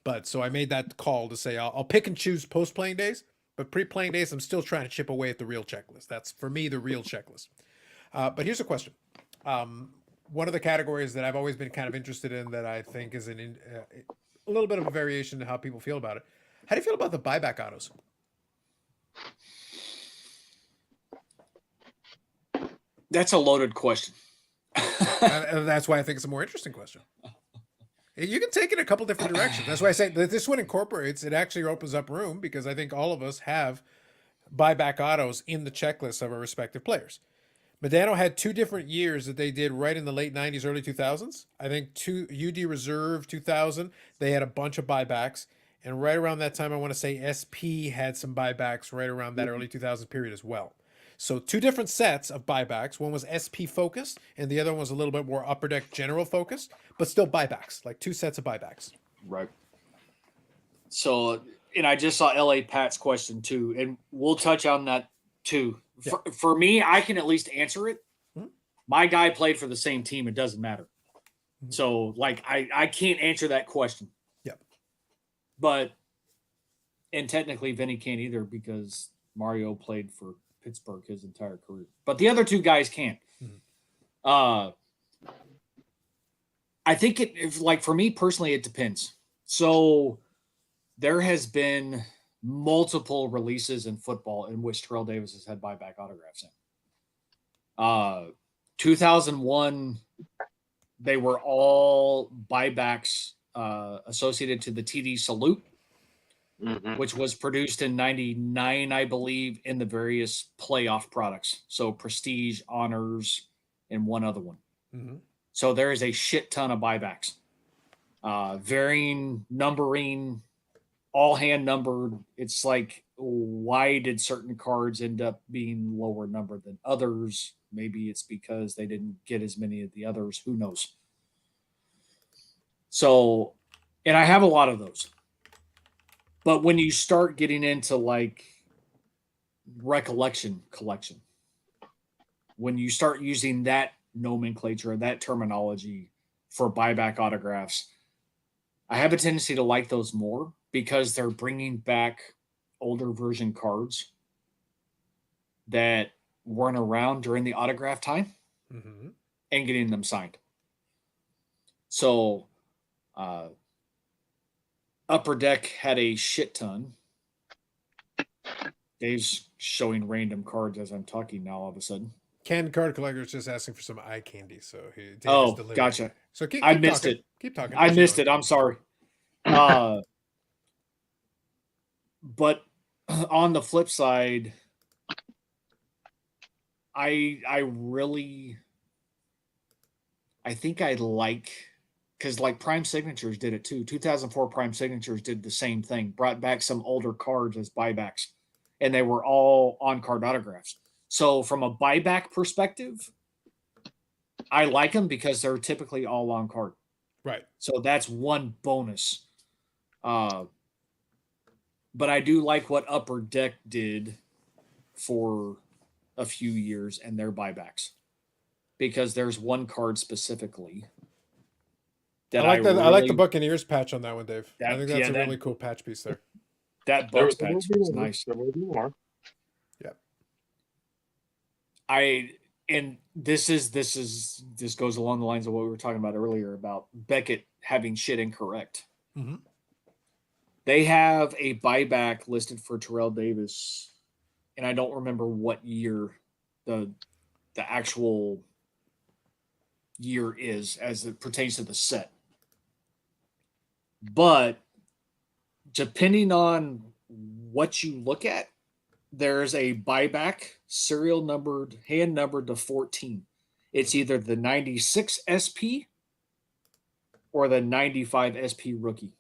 But so I made that call to say I'll pick and choose post playing days, but pre playing days I'm still trying to chip away at the real checklist. That's for me the real checklist. But here's a question. One of the categories that I've always been kind of interested in that I think is a little bit of a variation to how people feel about it. How do you feel about the buyback autos? That's a loaded question. And that's why I think it's a more interesting question. You can take it a couple different directions. That's why I say that this one incorporates, it actually opens up room because I think all of us have buyback autos in the checklist of our respective players. Medano had 2 different years that they did right in the late 90s, early 2000s. I think UD Reserve 2000, they had a bunch of buybacks. And right around that time, I want to say SP had some buybacks right around that early 2000 period as well. So 2 different sets of buybacks. One was SP focused, and the other one was a little bit more upper deck general focused, but still buybacks, like 2 sets of buybacks. Right. So, and I just saw LA Pat's question too, and we'll touch on that too. Yeah. For me, I can at least answer it. Mhm. My guy played for the same team. It doesn't matter. Mhm. So, like, I can't answer that question. Yep. But, and technically, Vinny can't either because Mario played for Pittsburgh his entire career. But the other 2 guys can. Mhm. I think like for me personally, it depends. So there has been multiple releases in football in which Terrell Davis has had buyback autographs in. 2001, they were all buybacks associated to the TD Salute, which was produced in 99, I believe, in the various playoff products. So Prestige, Honors, and one other one. Mm-hmm. So there is a shit ton of buybacks. Varying numbering, all hand numbered. It's like, why did certain cards end up being lower numbered than others? Maybe it's because they didn't get as many of the others. Who knows? So, and I have a lot of those. But when you start getting into like recollection collection, when you start using that nomenclature, that terminology for buyback autographs, I have a tendency to like those more because they're bringing back older version cards that weren't around during the autograph time and getting them signed. So Upper Deck had a shit ton. Dave's showing random cards as I'm talking now all of a sudden. Canned Card Collector is just asking for some eye candy, so Dave oh, is delivering. Gotcha. So keep I missed talking. it. Keep talking. I missed it. I'm sorry. But on the flip side, I think I like, because like Prime Signatures did it too. 2004 Prime Signatures did the same thing, brought back some older cards as buybacks, and they were all on-card autographs. So from a buyback perspective, I like them because they're typically all on-card. Right. So that's one bonus. But I do like what Upper Deck did for a few years and their buybacks, because there's one card specifically that I like the Buccaneers patch on that one, Dave. I think that's a really cool patch piece there. That Bucks patch is nice. There will be more. Yeah. And this goes along the lines of what we were talking about earlier about Beckett having shit incorrect. Mm-hmm. They have a buyback listed for Terrell Davis, and I don't remember what year the actual year is as it pertains to the set. But depending on what you look at, there's a buyback serial numbered, hand numbered to 14. It's either the 96 SP or the 95 SP rookie.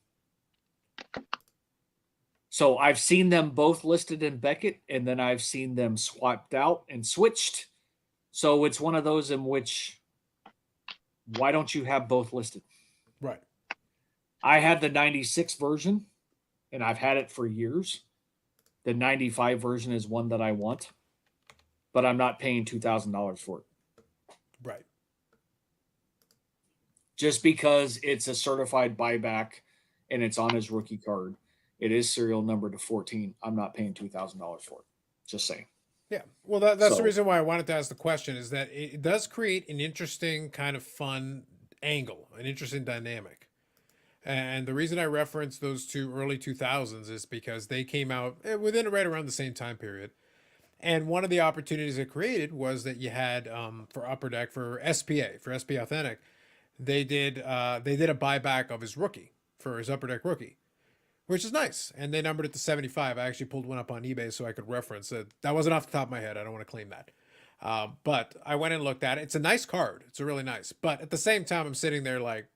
So I've seen them both listed in Beckett, and then I've seen them swapped out and switched. So it's one of those in which, why don't you have both listed? Right. I had the 96 version, and I've had it for years. The 95 version is one that I want. but I'm not paying $2,000 for it. Right. Just because it's a certified buyback and it's on his rookie card, it is serial number to 14. I'm not paying $2,000 for it. Just saying. Yeah. Well, that's the So- reason why I wanted to ask the question, is that it does create an interesting kind of fun angle, an interesting dynamic. And the reason I referenced those two early 2000s is because they came out within right around the same time period. And one of the opportunities it created was that you had for Upper Deck, for SPA, for SP Authentic, they did a buyback of his rookie, for his Upper Deck rookie, which is nice. And they numbered it to 75. I actually pulled one up on eBay so I could reference it. That wasn't off the top of my head. I don't want to claim that. But I went and looked at it. It's a nice card. It's a really nice. But at the same time, I'm sitting there like,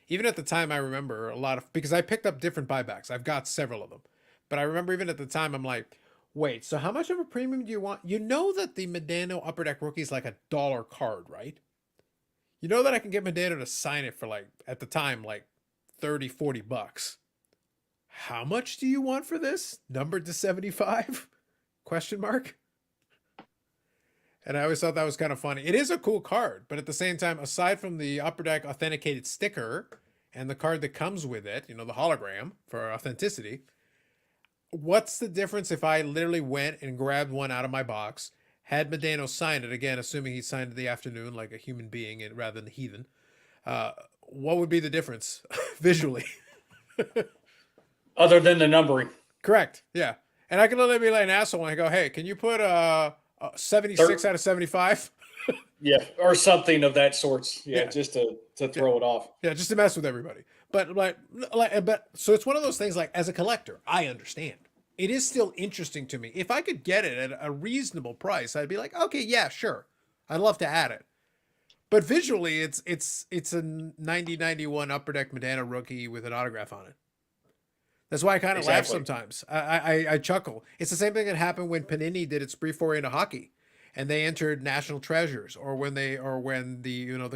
even at the time, I remember a lot of, because I picked up different buybacks. I've got several of them. But I remember even at the time, I'm like, wait, so how much of a premium do you want? You know that the Medano Upper Deck rookie is like $1 card, right? You know that I can get Medano to sign it for like, at the time, like 30, 40 bucks. How much do you want for this? Numbered to 75? Question mark. And I always thought that was kind of funny. It is a cool card, but at the same time, aside from the Upper Deck authenticated sticker and the card that comes with it, you know, the hologram for authenticity, what's the difference if I literally went and grabbed one out of my box, had Medano sign it, again, assuming he signed it in the afternoon like a human being and rather than a heathen? What would be the difference visually? Other than the numbering. Correct. Yeah. And I can literally be like an asshole when I go, hey, can you put 76 out of 75? Yeah, or something of that sorts. Yeah, Yeah. just to throw it off. Yeah, just to mess with everybody. But but so it's one of those things, like, as a collector, I understand. It is still interesting to me. If I could get it at a reasonable price, I'd be like, okay, yeah, sure. I'd love to add it. But visually, it's a 90-91 Upper Deck Medano rookie with an autograph on it. That's why I kind of laugh sometimes. I chuckle. It's the same thing that happened when Panini did its brief foray into hockey, and they entered National Treasures, or when the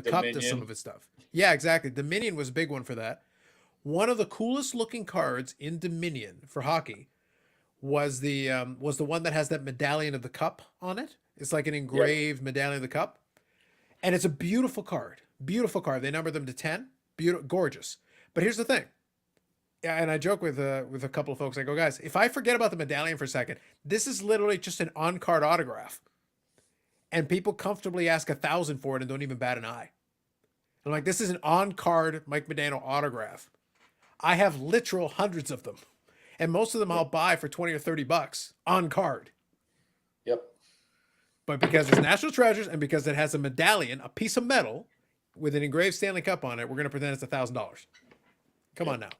Cup does some of its stuff. Yeah, exactly. Dominion was a big one for that. One of the coolest looking cards in Dominion for hockey was the one that has that medallion of the cup on it. It's like an engraved medallion of the cup, and it's a beautiful card. Beautiful card. They numbered them to 10. Beautiful, gorgeous. But here's the thing. And I joke with a couple of folks. I go, guys, if I forget about the medallion for a second, this is literally just an on-card autograph, and people comfortably ask $1,000 for it and don't even bat an eye. I'm like, this is an on-card Mike Medano autograph. I have literal hundreds of them, and most of them I'll buy for 20 or 30 bucks on card. Yep. But because it's National Treasures and because it has a medallion, a piece of metal with an engraved Stanley Cup on it, we're going to pretend it's $1,000. Come on now.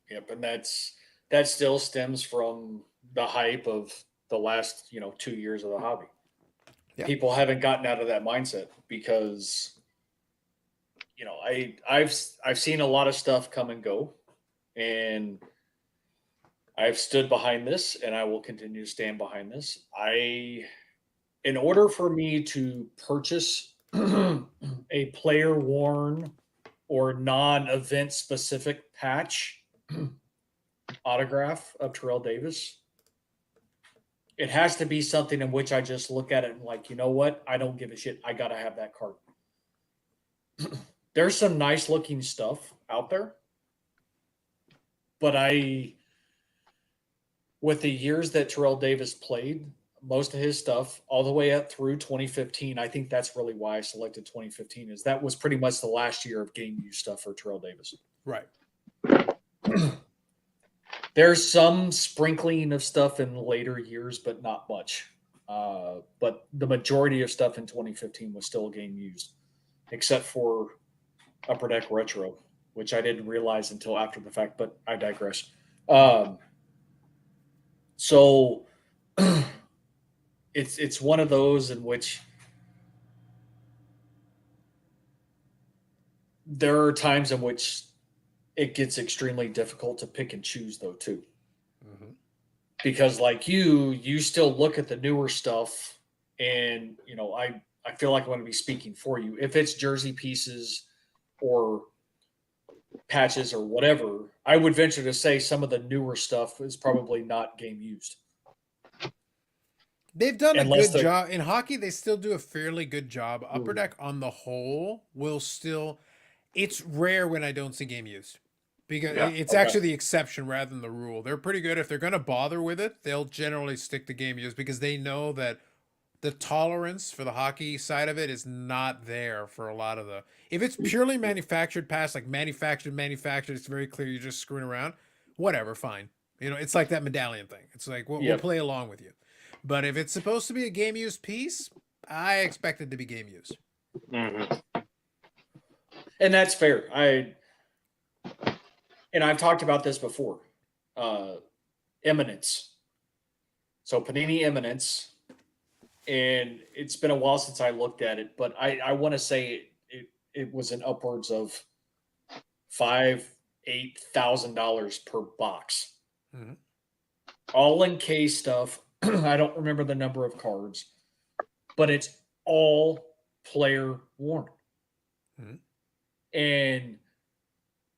Yep, and that still stems from the hype of the last 2 years of the hobby. Yeah. People haven't gotten out of that mindset because I've seen a lot of stuff come and go, and I've stood behind this, and I will continue to stand behind this. In order for me to purchase a player worn or non-event specific patch autograph of Terrell Davis, it has to be something in which I just look at it and like, you know what? I don't give a shit. I got to have that card. There's some nice looking stuff out there, but with the years that Terrell Davis played, most of his stuff all the way up through 2015, I think that's really why I selected 2015, is that was pretty much the last year of game use stuff for Terrell Davis. Right. There's some sprinkling of stuff in later years, but not much. But the majority of stuff in 2015 was still game used, except for Upper Deck Retro, which I didn't realize until after the fact, but I digress. So it's one of those in which there are times in which it gets extremely difficult to pick and choose, though, too. Mm-hmm. Because like you still look at the newer stuff, and I feel like I'm going to be speaking for you. If it's jersey pieces or patches or whatever, I would venture to say some of the newer stuff is probably not game used. They've done a Unless good the job in hockey. They still do a fairly good job. Upper Deck on the whole will still. It's rare when I don't see game used because Yeah. it's Okay. actually the exception rather than the rule. They're pretty good. If they're going to bother with it, they'll generally stick to game use because they know that the tolerance for the hockey side of it is not there for a lot of the. If it's purely manufactured pass, like manufactured, it's very clear you're just screwing around. Whatever, fine. It's like that medallion thing. It's like we'll Yep. play along with you. But if it's supposed to be a game used piece, I expect it to be game used. Mm-hmm. and that's fair. I've talked about this before. Eminence. So Panini Eminence, and it's been a while since I looked at it, but I want to say it was in upwards of $5,000-8,000 per box, Mhm. all in case stuff. I don't remember the number of cards, but it's all player worn. Mhm. And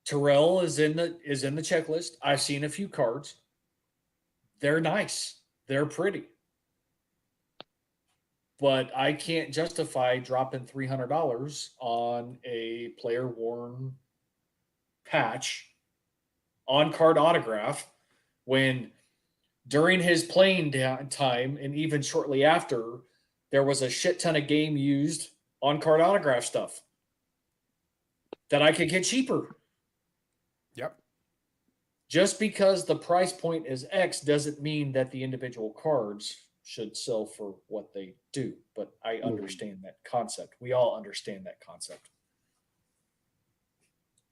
Terrell is in the checklist. I've seen a few cards. They're nice. They're pretty. But I can't justify dropping $300 on a player worn patch on card autograph when during his playing time and even shortly after, there was a shit ton of game used on card autograph stuff that I could get cheaper. Yep. Just because the price point is X doesn't mean that the individual cards should sell for what they do. But I understand that concept. We all understand that concept.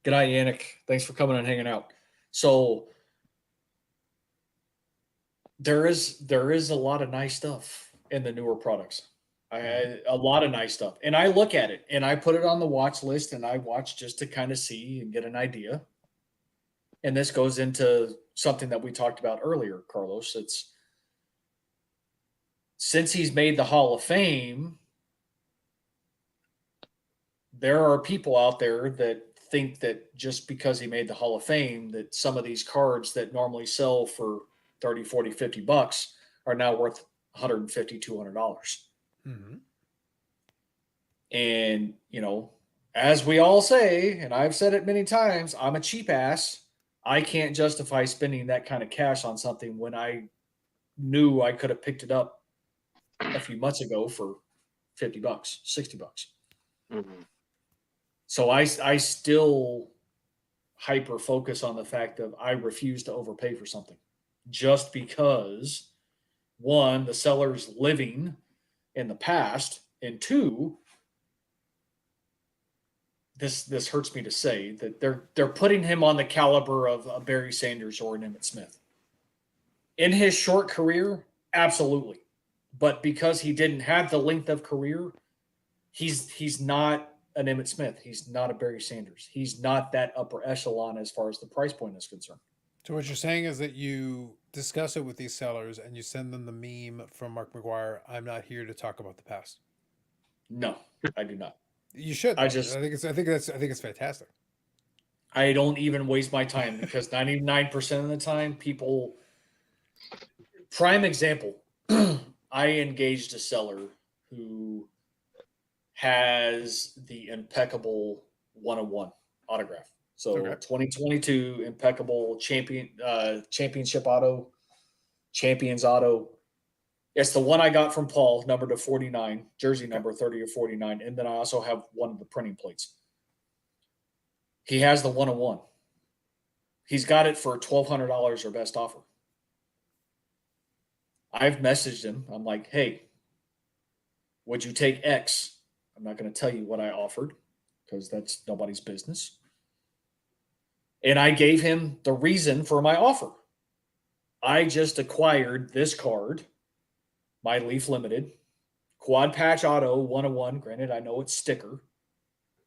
G'day, Yannick. Thanks for coming and hanging out. So there is a lot of nice stuff in the newer products. A lot of nice stuff. And I look at it and I put it on the watch list and I watch just to kind of see and get an idea. And this goes into something that we talked about earlier, Carlos. It's since he's made the Hall of Fame, there are people out there that think that just because he made the Hall of Fame, that some of these cards that normally sell for 30, 40, 50 bucks are now worth $150, $200. Mm-hmm. And, as we all say, and I've said it many times, I'm a cheap ass. I can't justify spending that kind of cash on something when I knew I could have picked it up a few months ago for 50 bucks, 60 bucks. Mm-hmm. So I still hyper focus on the fact that I refuse to overpay for something just because, one, the seller's living in the past, and two, this hurts me to say that they're putting him on the caliber of a Barry Sanders or an Emmitt Smith. In his short career, absolutely. But because he didn't have the length of career, he's not an Emmitt Smith. He's not a Barry Sanders. He's not that upper echelon as far as the price point is concerned. So what you're saying is that you discuss it with these sellers and you send them the meme from Mark McGuire. I'm not here to talk about the past. No, I do not. You should. Though. I think it's fantastic. I don't even waste my time because 99% of the time people. Prime example, I engaged a seller who has the impeccable 101 autograph. So Okay. 2022 impeccable championship auto, champions auto. It's the one I got from Paul, number to 49, jersey number 30 or 49. And then I also have one of the printing plates. He has the 101. He's got it for $1,200 or best offer. I've messaged him. I'm like, hey, would you take X? I'm not going to tell you what I offered because that's nobody's business. And I gave him the reason for my offer. I just acquired this card, my Leaf Limited, Quad Patch Auto 101. Granted, I know it's sticker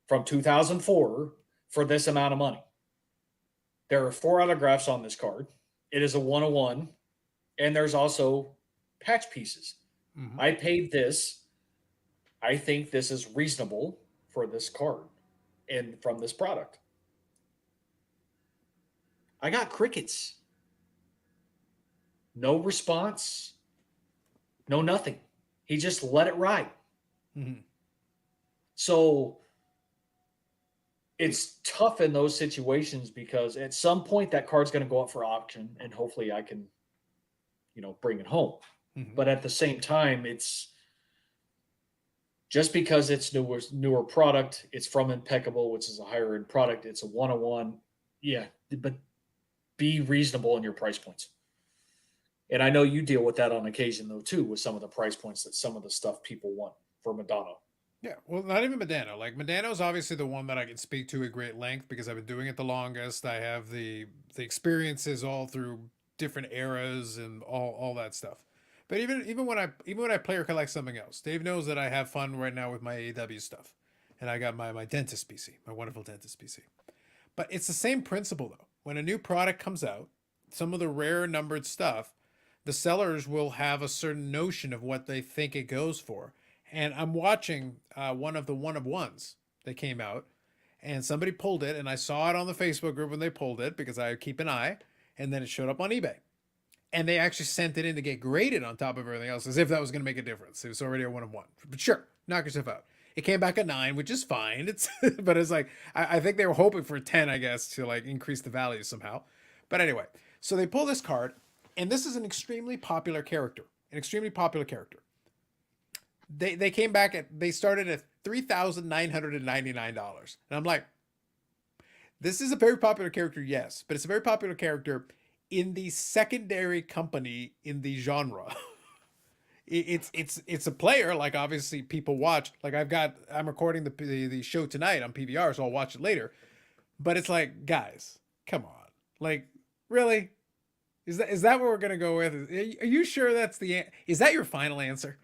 from 2004 for this amount of money. There are 4 autographs on this card. It is a 101, and there's also patch pieces. Mm-hmm. I paid this. I think this is reasonable for this card and from this product. I got crickets. No response. No, nothing. He just let it ride. Mhm. So it's tough in those situations because at some point that card's going to go up for auction, and hopefully I can, bring it home. Mhm. But at the same time, it's just because it's newer product, it's from Impeccable, which is a higher end product. It's a 101. Yeah, but be reasonable in your price points. And I know you deal with that on occasion though too, with some of the price points that some of the stuff people want for Madonna. Yeah, well, not even Medano. Like Medano is obviously the one that I can speak to at great length because I've been doing it the longest. I have the experiences all through different eras and all that stuff. But even when I play or collect something else, Dave knows that I have fun right now with my AEW stuff, and I got my dentist PC, my wonderful dentist PC. But it's the same principle though. When a new product comes out, some of the rare numbered stuff, the sellers will have a certain notion of what they think it goes for. And I'm watching one of the one of ones that came out, and somebody pulled it, and I saw it on the Facebook group when they pulled it because I keep an eye, and then it showed up on eBay. And they actually sent it in to get graded on top of everything else, as if that was going to make a difference. It was already a one of one. But sure, knock yourself out. It came back a 9, which is fine. It's but it's like I think they were hoping for a 10, I guess, to like increase the value somehow. But anyway, so they pull this card, and this is an extremely popular character. An extremely popular character. They came back they started at $3,999. And I'm like, this is a very popular character, yes, but it's a very popular character in the secondary company in the genre. It's a player, like obviously people watch. Like I'm recording the show tonight on PVR, so I'll watch it later. But it's like, guys, come on. Like, really? Is that what we're gonna go with? Are you sure that's is that your final answer?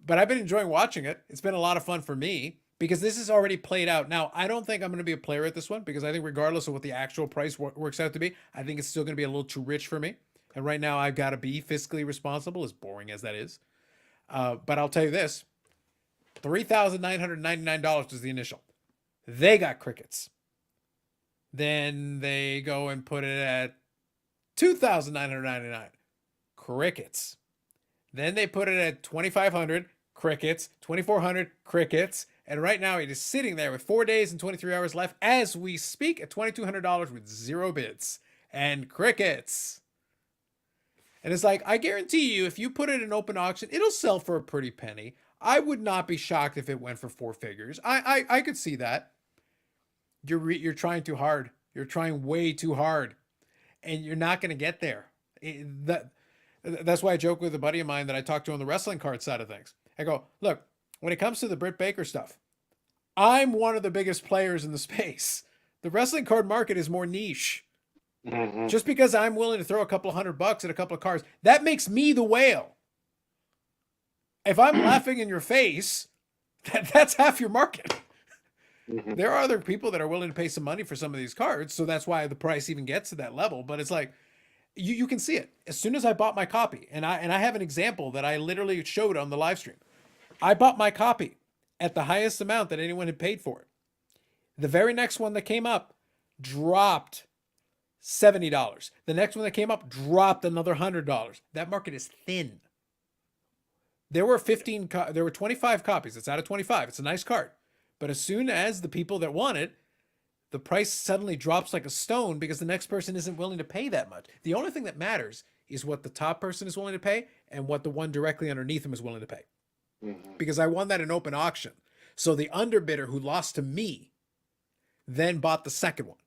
But I've been enjoying watching it. It's been a lot of fun for me because this is already played out. Now, I don't think I'm going to be a player at this one because I think regardless of what the actual price works out to be, I think it's still going to be a little too rich for me. And right now I've got to be fiscally responsible, as boring as that is. But I'll tell you this, $3,999 was the initial. They got crickets. Then they go and put it at $2,999. Crickets. Then they put it at 2,500, crickets, 2,400, crickets. And right now it is sitting there with 4 days and 23 hours left as we speak at $2,200 with 0 bids and crickets. And it's like, I guarantee you, if you put it in open auction, it'll sell for a pretty penny. I would not be shocked if it went for 4 figures. I could see that. You're trying too hard. You're trying way too hard. And you're not going to get there. That's why I joke with a buddy of mine that I talked to on the wrestling card side of things. I go, look, when it comes to the Britt Baker stuff, I'm one of the biggest players in the space. The wrestling card market is more niche. Mm-hmm. Just because I'm willing to throw a couple $100 at a couple of cards, that makes me the whale. If I'm laughing in your face, that's half your market. Mm-hmm. There are other people that are willing to pay some money for some of these cards, so that's why the price even gets to that level. But it's like, you can see it. As soon as I bought my copy, and I have an example that I literally showed on the live stream. I bought my copy at the highest amount that anyone had paid for it. The very next one that came up dropped $70. The next one that came up dropped another $100. That market is thin. There were 25 copies. It's out of 25. It's a nice card. But as soon as the people that want it, the price suddenly drops like a stone because the next person isn't willing to pay that much. The only thing that matters is what the top person is willing to pay and what the one directly underneath him is willing to pay. Mm-hmm. Because I won that in open auction. So the underbidder who lost to me then bought the second one.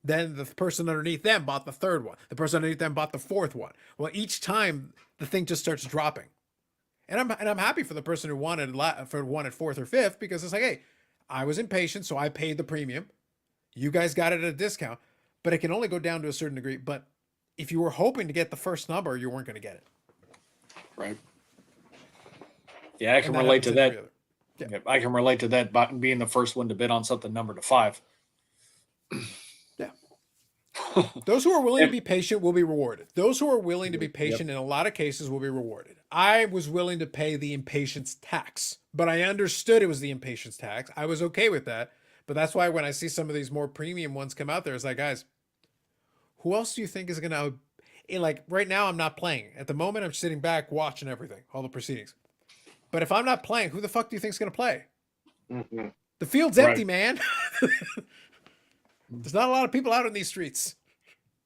Then the person underneath them bought the third one. The person underneath them bought the fourth one. Well, each time the thing just starts dropping. And I'm happy for the person who wanted fourth or fifth because it's like, hey, I was impatient, so I paid the premium. You guys got it at a discount, but it can only go down to a certain degree. But if you were hoping to get the first number, you weren't going to get it. Right. Yeah, I can relate to that. Yeah. I can relate to that being the first one to bid on something numbered to 5. Yeah. Those who are willing to be patient will be rewarded. Those who are willing to be patient in a lot of cases will be rewarded. I was willing to pay the impatience tax, but I understood it was the impatience tax. I was okay with that. But that's why when I see some of these more premium ones come out there, it's like, guys, who else do you think is going to... like right now, I'm not playing. At the moment, I'm sitting back watching everything, all the proceedings. But if I'm not playing, who the fuck do you think's going to play? Mhm. The field's Right. empty, man. There's not a lot of people out in these streets.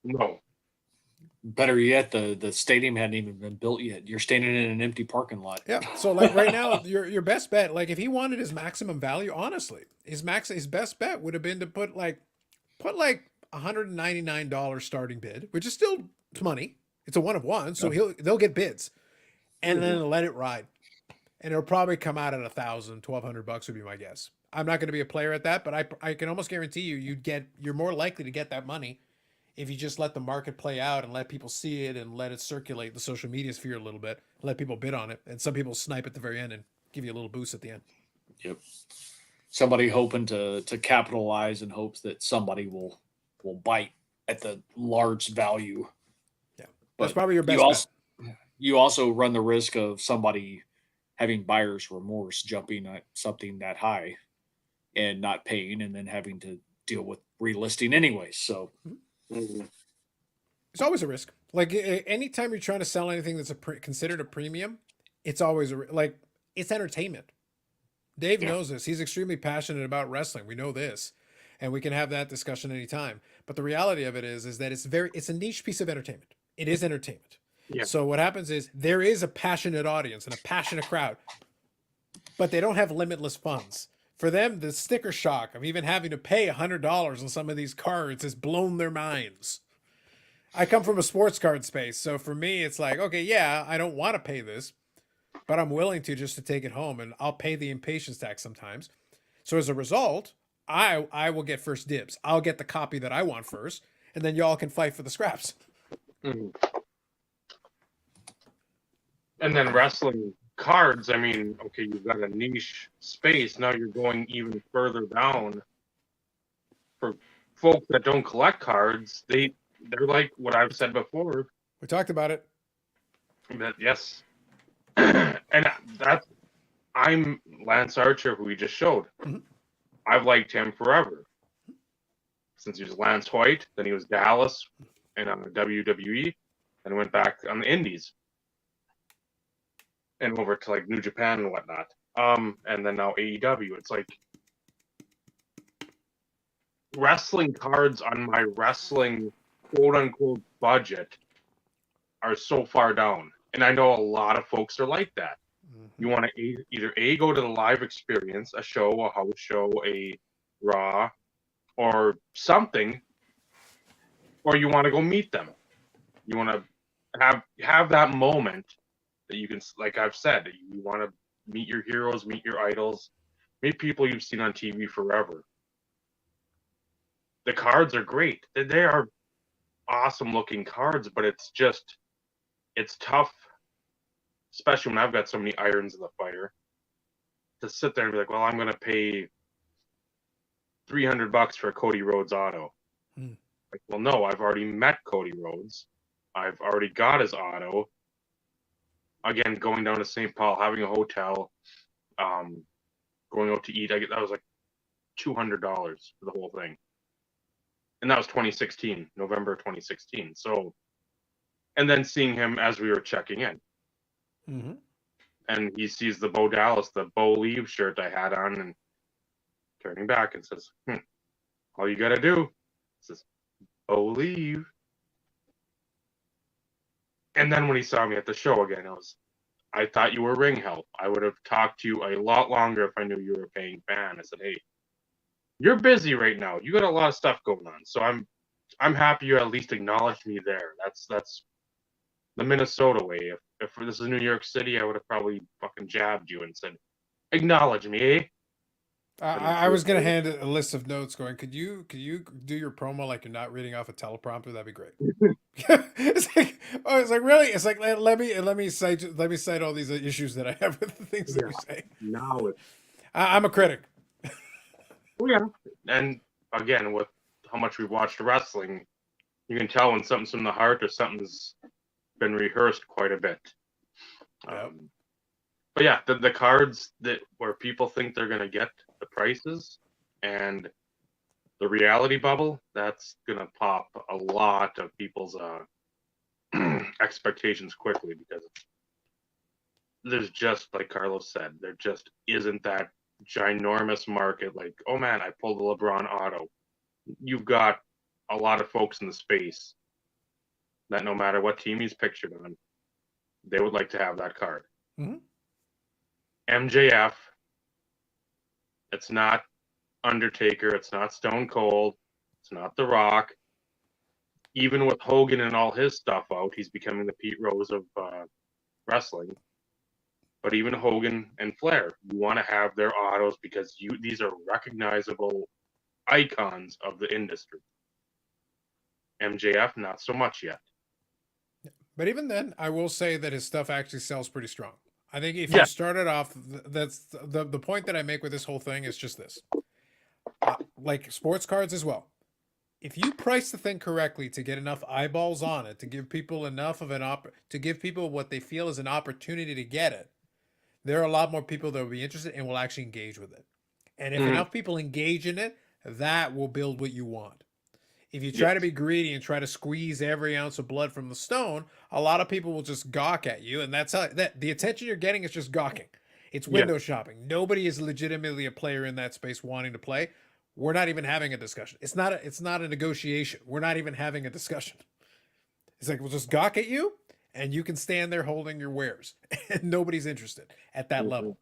No. Better yet, the stadium hadn't even been built yet. You're standing in an empty parking lot. Yeah. So like right now, your best bet, like if he wanted his maximum value, honestly, his best bet would have been to put like $199 starting bid, which is still money. It's a one of one, so they'll get bids, and then let it ride, and it'll probably come out at $1,200 would be my guess. I'm not going to be a player at that, but I can almost guarantee you're more likely to get that money if you just let the market play out and let people see it and let it circulate the social media sphere a little bit, let people bid on it, and some people snipe at the very end and give you a little boost at the end. Yep. Somebody hoping to capitalize in hopes that somebody will bite at the large value. Yeah, that's But probably your best bet. You also run the risk of somebody having buyer's remorse, jumping at something that high and not paying, and then having to deal with relisting anyway. So Mhm. It's always a risk. Like anytime you're trying to sell anything that's considered a premium, it's always like it's entertainment. Dave knows this. He's extremely passionate about wrestling. We know this, and we can have that discussion anytime. But the reality of it is that it's a niche piece of entertainment. It is entertainment. Yeah. So what happens is there is a passionate audience and a passionate crowd, but they don't have limitless funds. For them, the sticker shock of even having to pay $100 on some of these cards has blown their minds. I come from a sports card space, so for me, it's like, okay, yeah, I don't want to pay this, but I'm willing to just to take it home, and I'll pay the impatience tax sometimes. So as a result, I will get first dibs. I'll get the copy that I want first, and then y'all can fight for the scraps. Mhm. And then wrestling cards, I mean, okay, you've got a niche space. Now you're going even further down. For folks that don't collect cards, they're like what I've said before. We talked about it. That yes, and I'm Lance Archer, who we just showed. Mhm. I've liked him forever since he was Lance Hoyt. Then he was Dallas and on the WWE, and went back on the Indies and over to like New Japan and whatnot. And then now AEW. It's like wrestling cards on my wrestling quote unquote budget are so far down. And I know a lot of folks are like that. You want to either go to the live experience, a show, a house show, a Raw, or something, or you want to go meet them. You want to have that moment that you can, like I've said, you want to meet your heroes, meet your idols, meet people you've seen on TV forever. The cards are great. They are awesome looking cards, but it's tough, especially when I've got so many irons in the fire, to sit there and be like, well, I'm going to pay $300 for a Cody Rhodes auto. Like, well, no, I've already met Cody Rhodes. I've already got his auto. Again, going down to St. Paul, having a hotel, going out to eat. That was like $200 for the whole thing. And that was 2016, November 2016. So, and then seeing him as we were checking in. Mm-hmm. And he sees the Bo Dallas, the Bo Leave shirt I had on, and turning back and says, all you got to do is Bo Leave. And then when he saw me at the show again, I thought you were ring help. I would have talked to you a lot longer if I knew you were a paying fan. I said, hey, you're busy right now. You got a lot of stuff going on. So I'm happy you at least acknowledged me there. That's the Minnesota way. If this is New York City, I would have probably fucking jabbed you and said, acknowledge me, eh? I was gonna hand a list of notes going, could you do your promo like you're not reading off a teleprompter? That'd be great. It's like really? It's like let me cite all these issues that I have with the things that you say. Now it's I'm a critic. oh yeah. And again, with how much we've watched wrestling, you can tell when something's from the heart or something's been rehearsed quite a bit. Yep. But yeah, the cards that where people think they're gonna get the prices and the reality bubble, that's gonna pop a lot of people's expectations quickly because there's just, like Carlos said, there just isn't that ginormous market. Like, oh man, I pulled a LeBron auto. You've got a lot of folks in the space that no matter what team he's pictured on, they would like to have that card. Mhm. MJF, it's not Undertaker, it's not Stone Cold, it's not The Rock. Even with Hogan and all his stuff out, he's becoming the Pete Rose of wrestling. But even Hogan and Flair, you want to have their autos because these are recognizable icons of the industry. MJF, not so much yet. But even then, I will say that his stuff actually sells pretty strong. I think if Yeah. you started off, that's the point that I make with this whole thing is just this. Like sports cards as well. If you price the thing correctly to get enough eyeballs on it, to give people enough of to give people what they feel is an opportunity to get it, there are a lot more people that will be interested and will actually engage with it. And if enough people engage in it, that will build what you want. If you try to be greedy and try to squeeze every ounce of blood from the stone, a lot of people will just gawk at you, and that's how the attention you're getting is just gawking. It's window shopping. Nobody is legitimately a player in that space wanting to play. We're not even having a discussion. It's not a negotiation. We're not even having a discussion. It's like we'll just gawk at you, and you can stand there holding your wares, and nobody's interested at that level.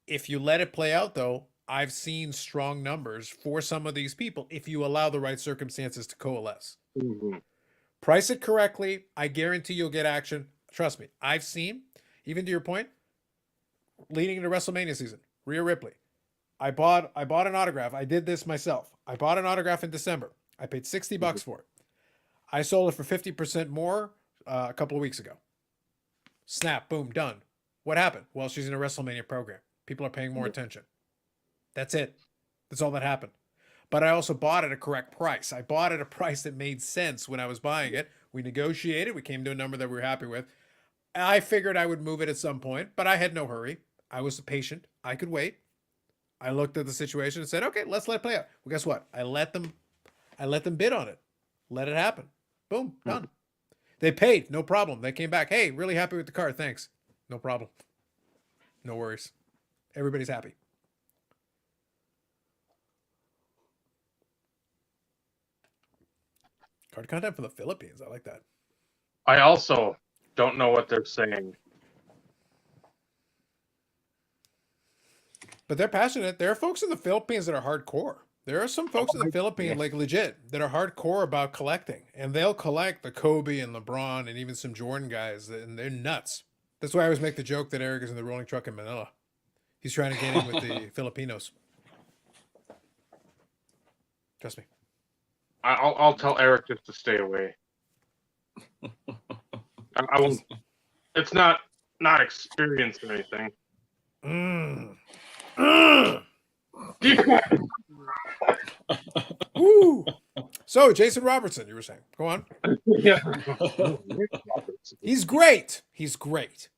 If you let it play out, though, I've seen strong numbers for some of these people if you allow the right circumstances to coalesce. Price it correctly. I guarantee you'll get action. Trust me. I've seen, even to your point, leading into WrestleMania season, Rhea Ripley. I bought an autograph. I did this myself. I bought an autograph in December. I paid $60 for it. I sold it for 50% more a couple of weeks ago. Snap, boom, done. What happened? Well, she's in a WrestleMania program. People are paying more attention. That's it. That's all that happened. But I also bought it at a correct price. I bought it at a price that made sense when I was buying it. We negotiated. We came to a number that we were happy with. I figured I would move it at some point, but I had no hurry. I was patient. I could wait. I looked at the situation and said, okay, let's let it play out. Well, guess what? I let them bid on it. Let it happen. Boom, done. They paid, no problem. They came back. Hey, really happy with the card. Thanks. No problem. No worries. Everybody's happy. Card content for the Philippines. I like that. I also don't know what they're saying. But they're passionate. There are folks in the Philippines that are hardcore. There are some folks in the Philippines, like legit, that are hardcore about collecting. And they'll collect the Kobe and LeBron and even some Jordan guys. And they're nuts. That's why I always make the joke that Eric is in the rolling truck in Manila. He's trying to get in with the Filipinos. Trust me. I'll tell Eric just to stay away. I won't. It's not experience or anything. Woo. So Jason Robertson, you were saying, go on. Yeah. He's great. He's great.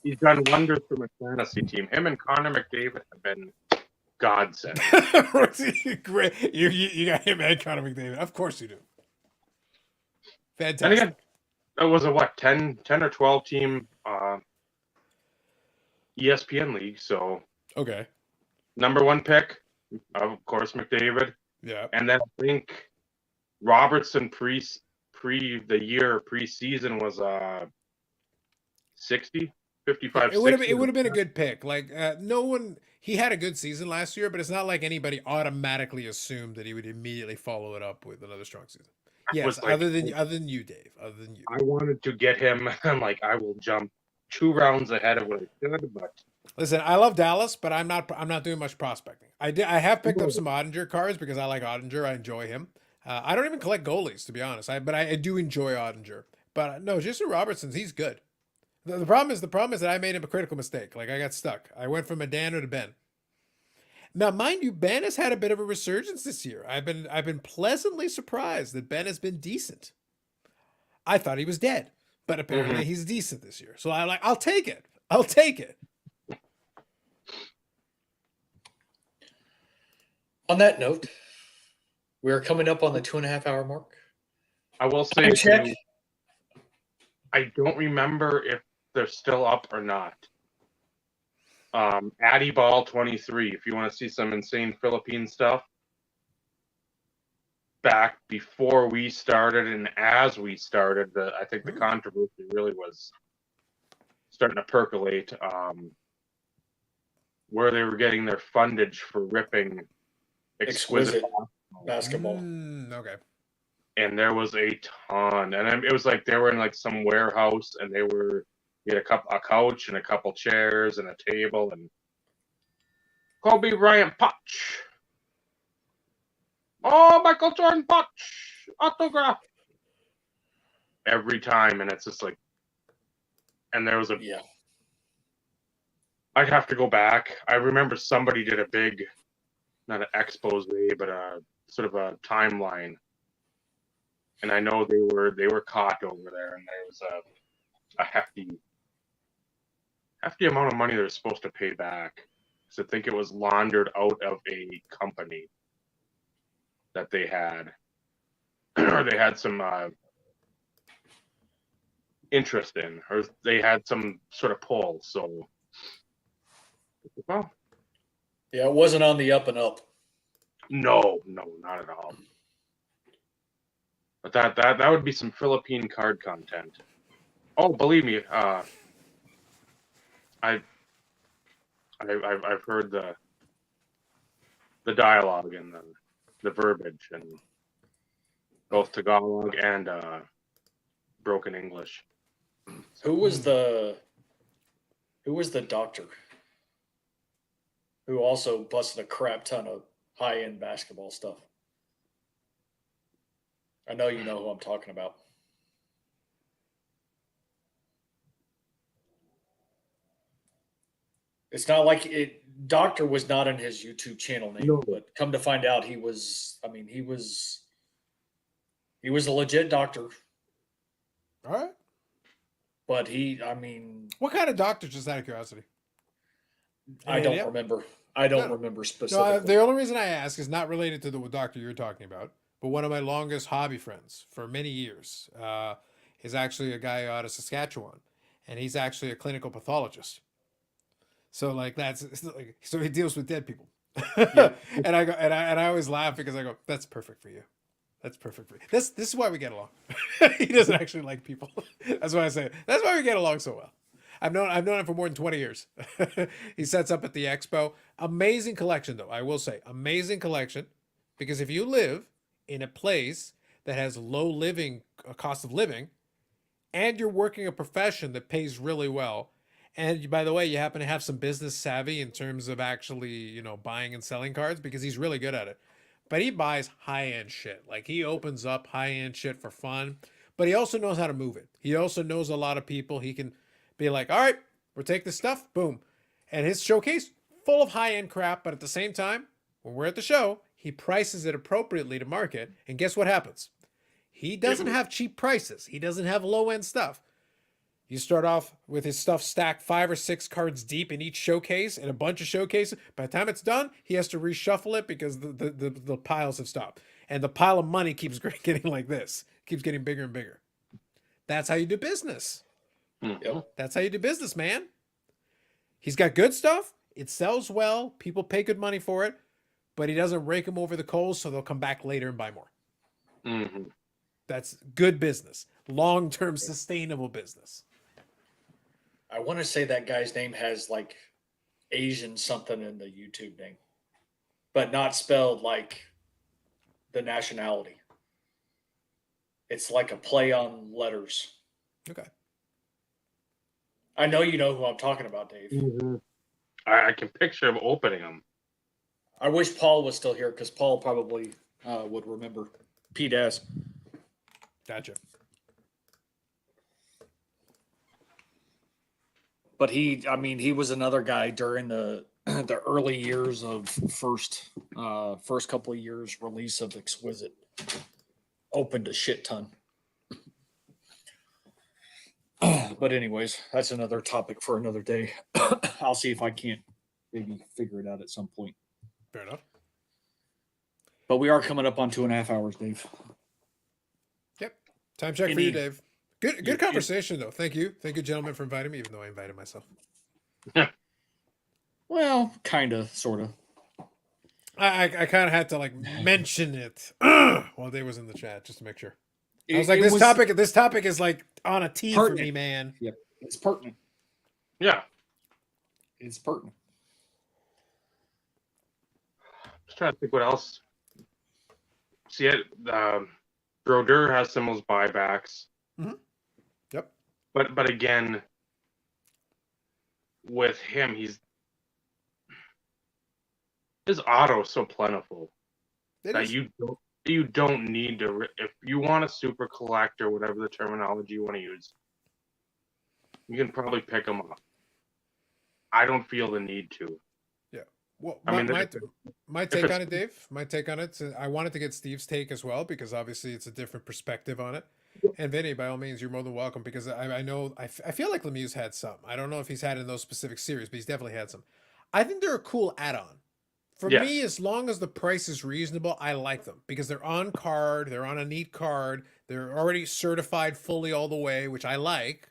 He's done wonders for my fantasy team. Him and Connor McDavid have been godsend. Great. You got him and Connor McDavid. Of course you do. Fantastic. And again, that was a 10 or 12 team ESPN league. So okay. Number one pick, of course, McDavid. Yeah. And then I think Robertson the year preseason was 60, 55, it would have been a good pick. Like no one, he had a good season last year, but it's not like anybody automatically assumed that he would immediately follow it up with another strong season. Yes, like, other than you, Dave. Other than you. I wanted to get him. I'm like, I will jump 2 rounds ahead of what I should, but listen, I love Dallas, but I'm not doing much prospecting. I have picked up some Ottinger cards because I like Ottinger. I enjoy him. I don't even collect goalies, to be honest. But I do enjoy Ottinger. But no, Jason Robertson's, he's good. The problem is that I made a critical mistake. Like I got stuck. I went from a Dano to Ben. Now, mind you, Ben has had a bit of a resurgence this year. I've been pleasantly surprised that Ben has been decent. I thought he was dead, but apparently he's decent this year. So I'm like, I'll take it. I'll take it. On that note, we are coming up on the 2.5 hour mark. I will say, check. I don't remember if they're still up or not. Addy Ball 23. If you want to see some insane Philippine stuff, back before we started and as we started, I think the controversy really was starting to percolate. Where they were getting their fundage for ripping exquisite basketball. Okay. And there was a ton, and it was like they were in like some warehouse, and you had a couch and a couple chairs and a table, and Kobe Bryant patch, oh Michael Jordan patch, autograph every time, and it's just like, and there was a Yeah. I'd have to go back. I remember somebody did a big, not an expose, but a sort of a timeline. And I know they were caught over there, and there was a hefty amount of money they're supposed to pay back. So I think it was laundered out of a company that they had, or they had some interest in, or they had some sort of pull. So, well, Yeah, it wasn't on the up and up. no, not at all. But that would be some Philippine card content. Oh, believe me, I've heard the dialogue and the verbiage, and both Tagalog and broken English. Who was the doctor who also busted a crap ton of high-end basketball stuff? I know you know who I'm talking about. It's not like it. Doctor was not in his YouTube channel name, No. but come to find out, he was. I mean, he was a legit doctor, All right. but I mean, What kind of doctor, just out of curiosity? I don't remember. I don't remember specifically. No, the only reason I ask is not related to the doctor you're talking about, but one of my longest hobby friends for many years is actually a guy out of Saskatchewan, and he's actually a clinical pathologist. So like so he deals with dead people. Yep. And I go and I always laugh because I go, that's perfect for you. That's perfect for you. This is why we get along. He doesn't actually like people. That's why I say it. That's why we get along so well. I've known him for more than 20 years. He sets up at the expo. Amazing collection, though. I will say, amazing collection, because if you live in a place that has low cost of living, and you're working a profession that pays really well, and by the way, you happen to have some business savvy in terms of actually, buying and selling cards, because he's really good at it. But he buys high-end shit. Like, he opens up high-end shit for fun, but he also knows how to move it. He also knows a lot of people. He can be like, all right, we'll take this stuff, boom. And his showcase, full of high-end crap, but at the same time, when we're at the show, he prices it appropriately to market, and guess what happens? He doesn't have cheap prices. He doesn't have low-end stuff. You start off with his stuff stacked 5 or 6 cards deep in each showcase, and a bunch of showcases. By the time it's done, he has to reshuffle it because the piles have stopped. And the pile of money keeps getting like this. Keeps getting bigger and bigger. That's how you do business. Yep. That's how you do business, man. He's got good stuff. It sells well. People pay good money for it. But he doesn't rake them over the coals, so they'll come back later and buy more. Mm-hmm. That's good business. Long-term sustainable business. I want to say that guy's name has like Asian something in the YouTube name, but not spelled like the nationality. It's like a play on letters. Okay. I know you know who I'm talking about, Dave. Mm-hmm. I can picture him opening them. I wish Paul was still here because Paul probably would remember Pete S. Gotcha. But he was another guy during the early years of first couple of years release of Exquisite. Opened a shit ton. But anyways, that's another topic for another day. I'll see if I can't maybe figure it out at some point. Fair enough. But we are coming up on 2.5 hours, Dave. Yep. Time check for you, Dave. Good conversation though. Thank you, gentlemen, for inviting me. Even though I invited myself. Well, kind of, sort of. I kind of had to like mention it while Dave was in the chat just to make sure. I was like, this topic is like on a tee for me, man. Yep, it's pertinent. Yeah. It's pertinent. Just trying to think what else. See it. Brodeur has some of those buybacks. Mm-hmm. Yep. But again, with him, his auto is so plentiful that you don't need to. If you want a super collector, whatever the terminology you want to use, you can probably pick them up. I don't feel the need to. Yeah. Well, I mean, my take on it, Dave. My take on it. I wanted to get Steve's take as well because obviously it's a different perspective on it. And Vinny, by all means, you're more than welcome because I feel like Lemieux's had some. I don't know if he's had in those specific series, but he's definitely had some. I think they're a cool add-on. For me, as long as the price is reasonable, I like them because they're on card, they're on a neat card, they're already certified fully all the way, which I like.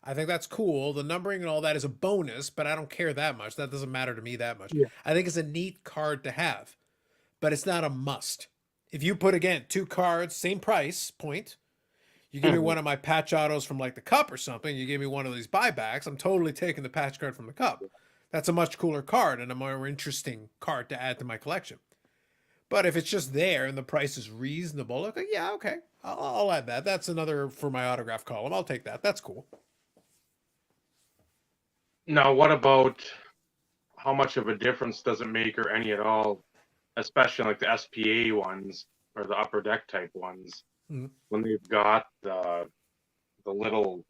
I think that's cool. The numbering and all that is a bonus, but I don't care that much. That doesn't matter to me that much. Yeah. I think it's a neat card to have, but it's not a must. If you put, again, 2 cards, same price point, you give me one of my patch autos from like the Cup or something, you give me one of these buybacks, I'm totally taking the patch card from the Cup. That's a much cooler card and a more interesting card to add to my collection. But if it's just there and the price is reasonable, okay, yeah, okay, I'll add that. That's another for my autograph column. I'll take that. That's cool. Now, what about how much of a difference does it make, or any at all, especially like the SPA ones or the upper deck type ones, when they've got the little.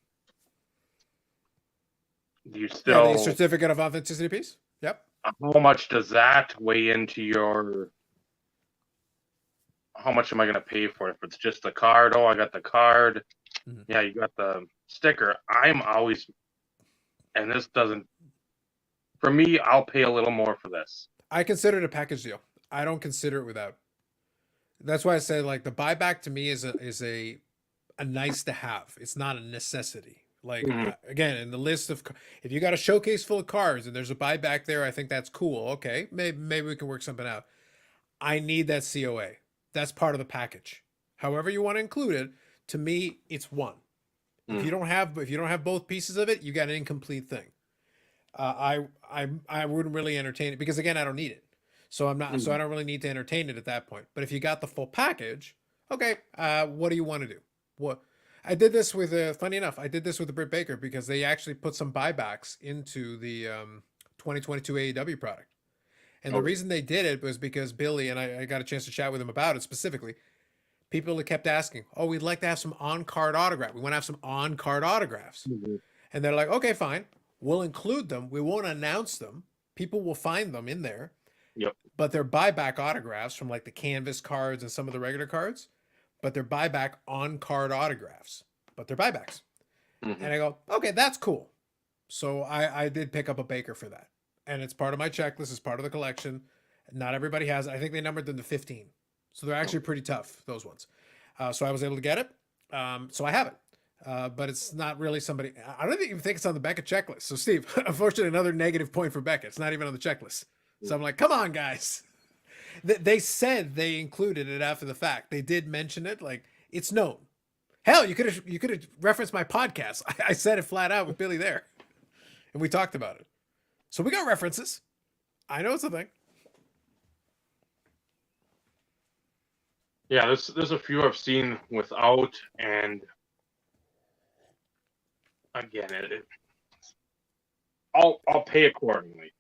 Do you still the certificate of authenticity piece? Yep. How much does that weigh into your? How much am I going to pay for it? If it's just the card, I got the card. Yeah, you got the sticker. I'm always, and this doesn't. For me, I'll pay a little more for this. I consider it a package deal. I don't consider it without. That's why I said like the buyback to me is a nice to have. It's not a necessity. Like again, in the list of, if you got a showcase full of cards and there's a buyback there, I think that's cool. Okay, maybe we can work something out. I need that COA. That's part of the package. However you want to include it, to me, it's one. If you don't have both pieces of it, you got an incomplete thing. I wouldn't really entertain it because again, I don't need it. So I'm not. So I don't really need to entertain it at that point. But if you got the full package, okay. What do you want to do? What I did this with. Funny enough, I did this with the Britt Baker because they actually put some buybacks into the 2022 AEW product. And the reason they did it was because Billy and I got a chance to chat with him about it specifically. People kept asking, "Oh, we'd like to have some on-card autograph. We want to have some on-card autographs." And they're like, "Okay, fine. We'll include them. We won't announce them. People will find them in there." Yep. But they're buyback autographs from like the canvas cards and some of the regular cards. But they're buyback on-card autographs. But they're buybacks. And I go, okay, that's cool. So I did pick up a Baker for that. And it's part of my checklist. It's part of the collection. Not everybody has it. I think they numbered them to 15. So they're actually pretty tough, those ones. So I was able to get it. So I have it. But it's not really somebody. I don't even think it's on the Beckett checklist. So Steve, unfortunately, another negative point for Beckett. It's not even on the checklist. So I'm like, come on, guys. They said they included it after the fact. They did mention it. Like, it's known. Hell, you could have referenced my podcast. I said it flat out with Billy there, and we talked about it. So we got references. I know it's a thing. Yeah, there's a few I've seen without, and again, I'll pay accordingly.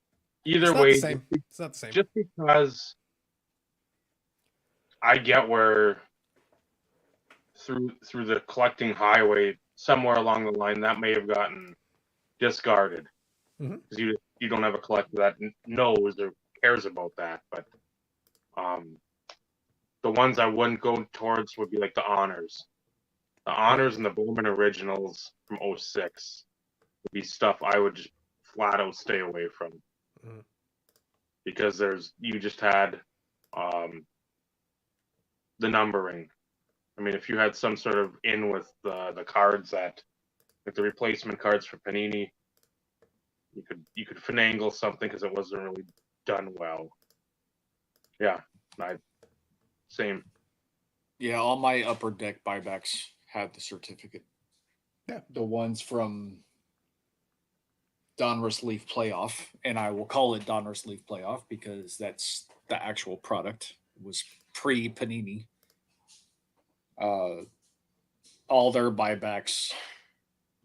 Either way, it's not the same. Just because I get where through the collecting highway somewhere along the line that may have gotten discarded because you don't have a collector that knows or cares about that. But the ones I wouldn't go towards would be like the honors. The honors and the Bowman originals from 06 would be stuff I would just flat out stay away from. Because you just had the numbering I mean, if you had some sort of in with the cards that, like the replacement cards for Panini, you could finagle something because it wasn't really done well. Yeah, same. Yeah, all my upper deck buybacks have the certificate. Yeah. The ones from Donruss Leaf Playoff, and I will call it Donruss Leaf Playoff because that's the actual product. It was pre Panini. All their buybacks,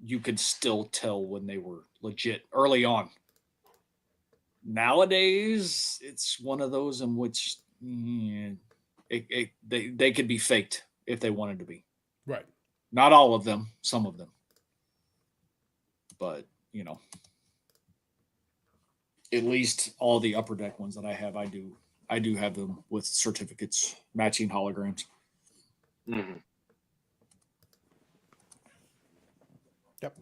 you could still tell when they were legit early on. Nowadays, it's one of those in which they could be faked if they wanted to be. Right. Not all of them, some of them. But, at least all the upper deck ones that I have, I do have them with certificates, matching holograms. Mm-hmm. Yep.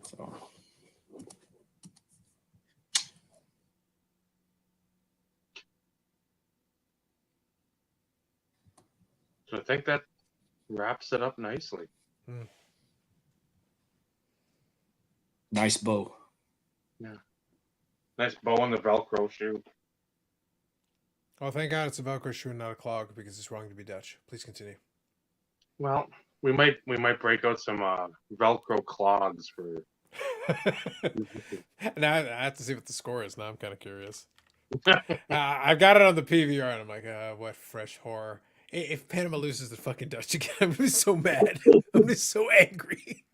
So I think that wraps it up nicely. Nice bow. Yeah. Nice bow on the Velcro shoe. Well, thank God it's a Velcro shoe and not a clog because it's wrong to be Dutch. Please continue. Well, we might break out some Velcro clogs for. Now I have to see what the score is. Now I'm kind of curious. I've got it on the PVR, and I'm like, what fresh horror. If Panama loses the fucking Dutch again, I'm gonna be so mad. I'm gonna be so angry.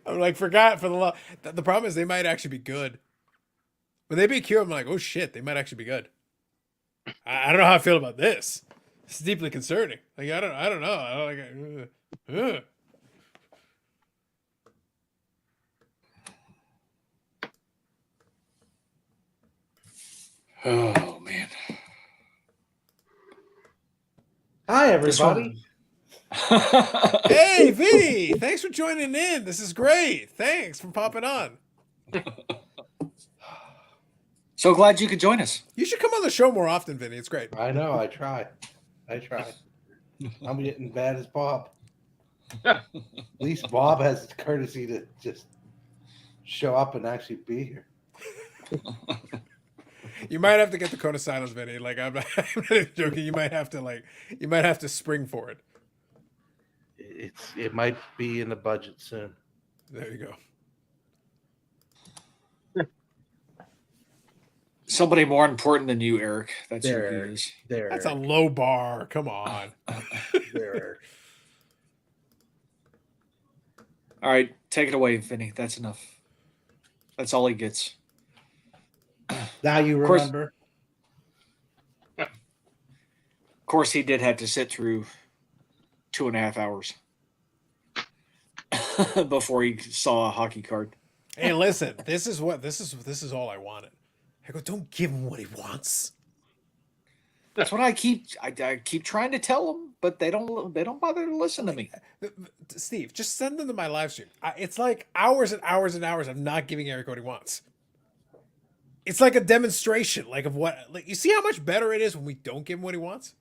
I'm like, forgot for the law. The problem is they might actually be good. When they beat Q, I'm like, oh shit, they might actually be good. I don't know how I feel about this. It's deeply concerning. Like I don't know. I don't like. Oh, man. Hi, everybody. Hey, V! Thanks for joining in. This is great. Thanks for popping on. So glad you could join us. You should come on the show more often, Vinny. It's great. I know. I try. I'm getting bad as Bob. At least Bob has the courtesy to just show up and actually be here. You might have to get the cone of silence, Vinny. Like I'm not even joking. You might have to spring for it. It might be in the budget soon. There you go. Somebody more important than you, Eric. That's who There, he is. there. That's a low bar. Come on. There. All right, take it away, Vinny. That's enough. That's all he gets. Now you remember. Of course, he did have to sit through 2.5 hours before he saw a hockey card. Hey, listen. This is all I wanted. I go, don't give him what he wants. That's what I keep trying to tell them, but they don't bother to listen to me. Steve, just send them to my live stream. It's like hours and hours and hours of not giving Eric what he wants. It's like a demonstration, of what. Like, you see how much better it is when we don't give him what he wants.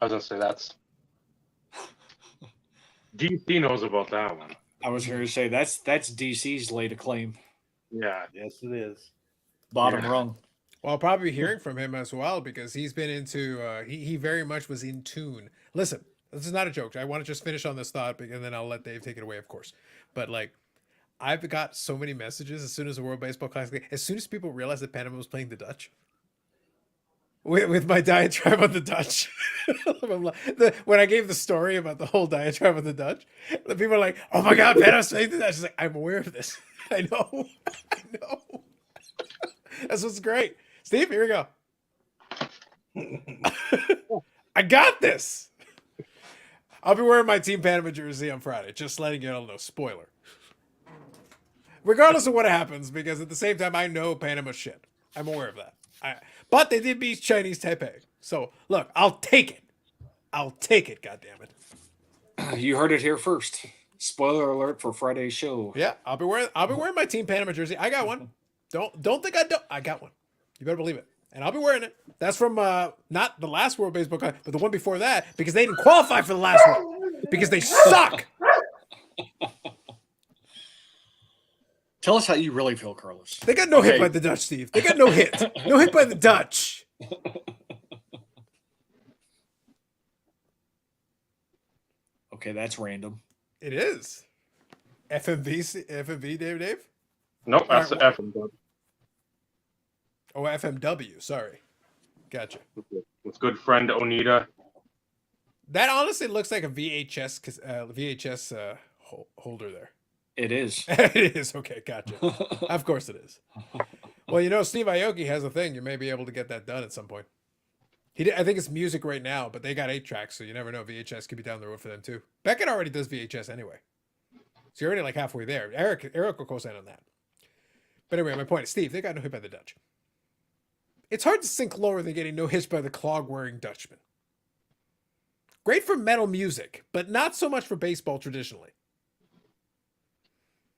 I was gonna say that's. DC knows about that one. I was going to say that's DC's lay to claim. Yeah. Yes, it is. Bottom Yeah. rung. Well, I'll probably be hearing from him as well because he's been into. He very much was in tune. Listen, this is not a joke. I want to just finish on this thought, and then I'll let Dave take it away, of course. But I've got so many messages as soon as the World Baseball Classic, as soon as people realized that Panama was playing the Dutch. With my diatribe on the Dutch. When I gave the story about the whole diatribe on the Dutch, the people are like, oh my God, Panama's playing the Dutch. It's like, I'm aware of this. I know. That's what's great. Steve, here we go. I got this. I'll be wearing my Team Panama jersey on Friday. Just letting you all know. Spoiler. Regardless of what happens, because at the same time, I know Panama shit. I'm aware of that. But they did beat Chinese Taipei. So, look, I'll take it. I'll take it, goddammit. You heard it here first. Spoiler alert for Friday's show. Yeah, I'll be wearing my Team Panama jersey. I got one. Don't think I don't. I got one. You better believe it. and I'll be wearing it. That's from not the last World Baseball Classic, but the one before that, because they didn't qualify for the last one because they suck. Tell us how you really feel, Carlos. They got no hit by the Dutch, Steve. They got no hit. No hit by the Dutch. Okay, that's random. It is. FMV, Dave? Nope, that's All the right, FM. Oh, FMW. Sorry. Gotcha. With good friend Onita. That honestly looks like a VHS holder there. It is. It is. Okay, gotcha. Of course it is. Well, you know, Steve Aoki has a thing. You may be able to get that done at some point. I think it's music right now, but they got 8 tracks, so you never know. VHS could be down the road for them too. Beckett already does VHS anyway. So you're already like halfway there. Eric will co-sign on that. But anyway, my point is, Steve, they got no hit by the Dutch. It's hard to sink lower than getting no hits by the clog-wearing Dutchman. Great for metal music, but not so much for baseball traditionally.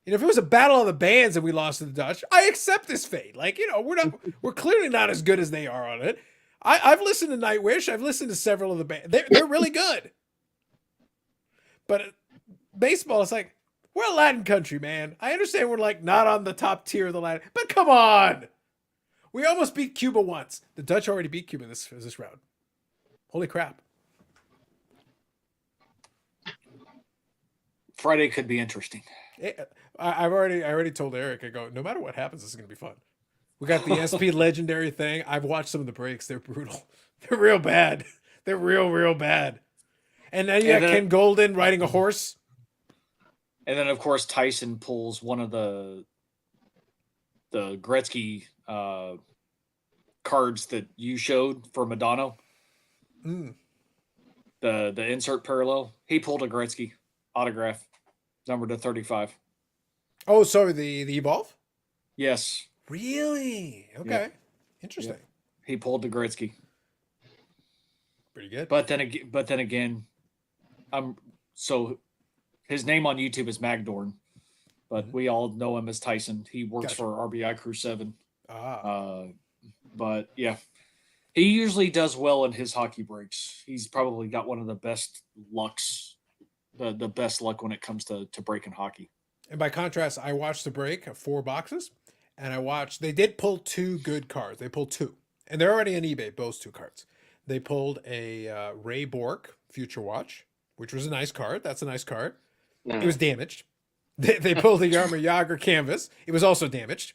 You know, if it was a battle of the bands and we lost to the Dutch, I accept this fate. Like, you know, we're clearly not as good as they are on it. I've listened to Nightwish. I've listened to several of the bands. They're really good. But baseball is like, we're a Latin country, man. I understand we're like not on the top tier of the Latin, but come on. We almost beat Cuba once. The Dutch already beat Cuba this round. Holy crap. Friday could be interesting. I already told Eric, I go, no matter what happens, this is going to be fun. We got the SP legendary thing. I've watched some of the breaks. They're brutal. They're real bad. They're real bad. And then you got Ken Golden riding a horse. And then, of course, Tyson pulls one of the Gretzky cards that you showed for Madonna. Mm. The insert parallel. He pulled a Gretzky autograph, numbered to 35. Oh, sorry, the Evolve? Yes. Really? Okay. Yep. Interesting. Yep. He pulled the Gretzky. Pretty good. But then again, so his name on YouTube is Magdorn, but we all know him as Tyson. He works for RBI Crew 7. But yeah, he usually does well in his hockey breaks. He's probably got one of the best lucks, the best luck when it comes to breaking hockey. And by contrast, I watched the break of 4 boxes, and they did pull 2 good cards. They pulled 2, and they're already on eBay, those 2 cards. They pulled a Ray Bork Future Watch, which was a nice card. That's a nice card. It was damaged. They pulled the Yarmer Yager canvas. It was also damaged.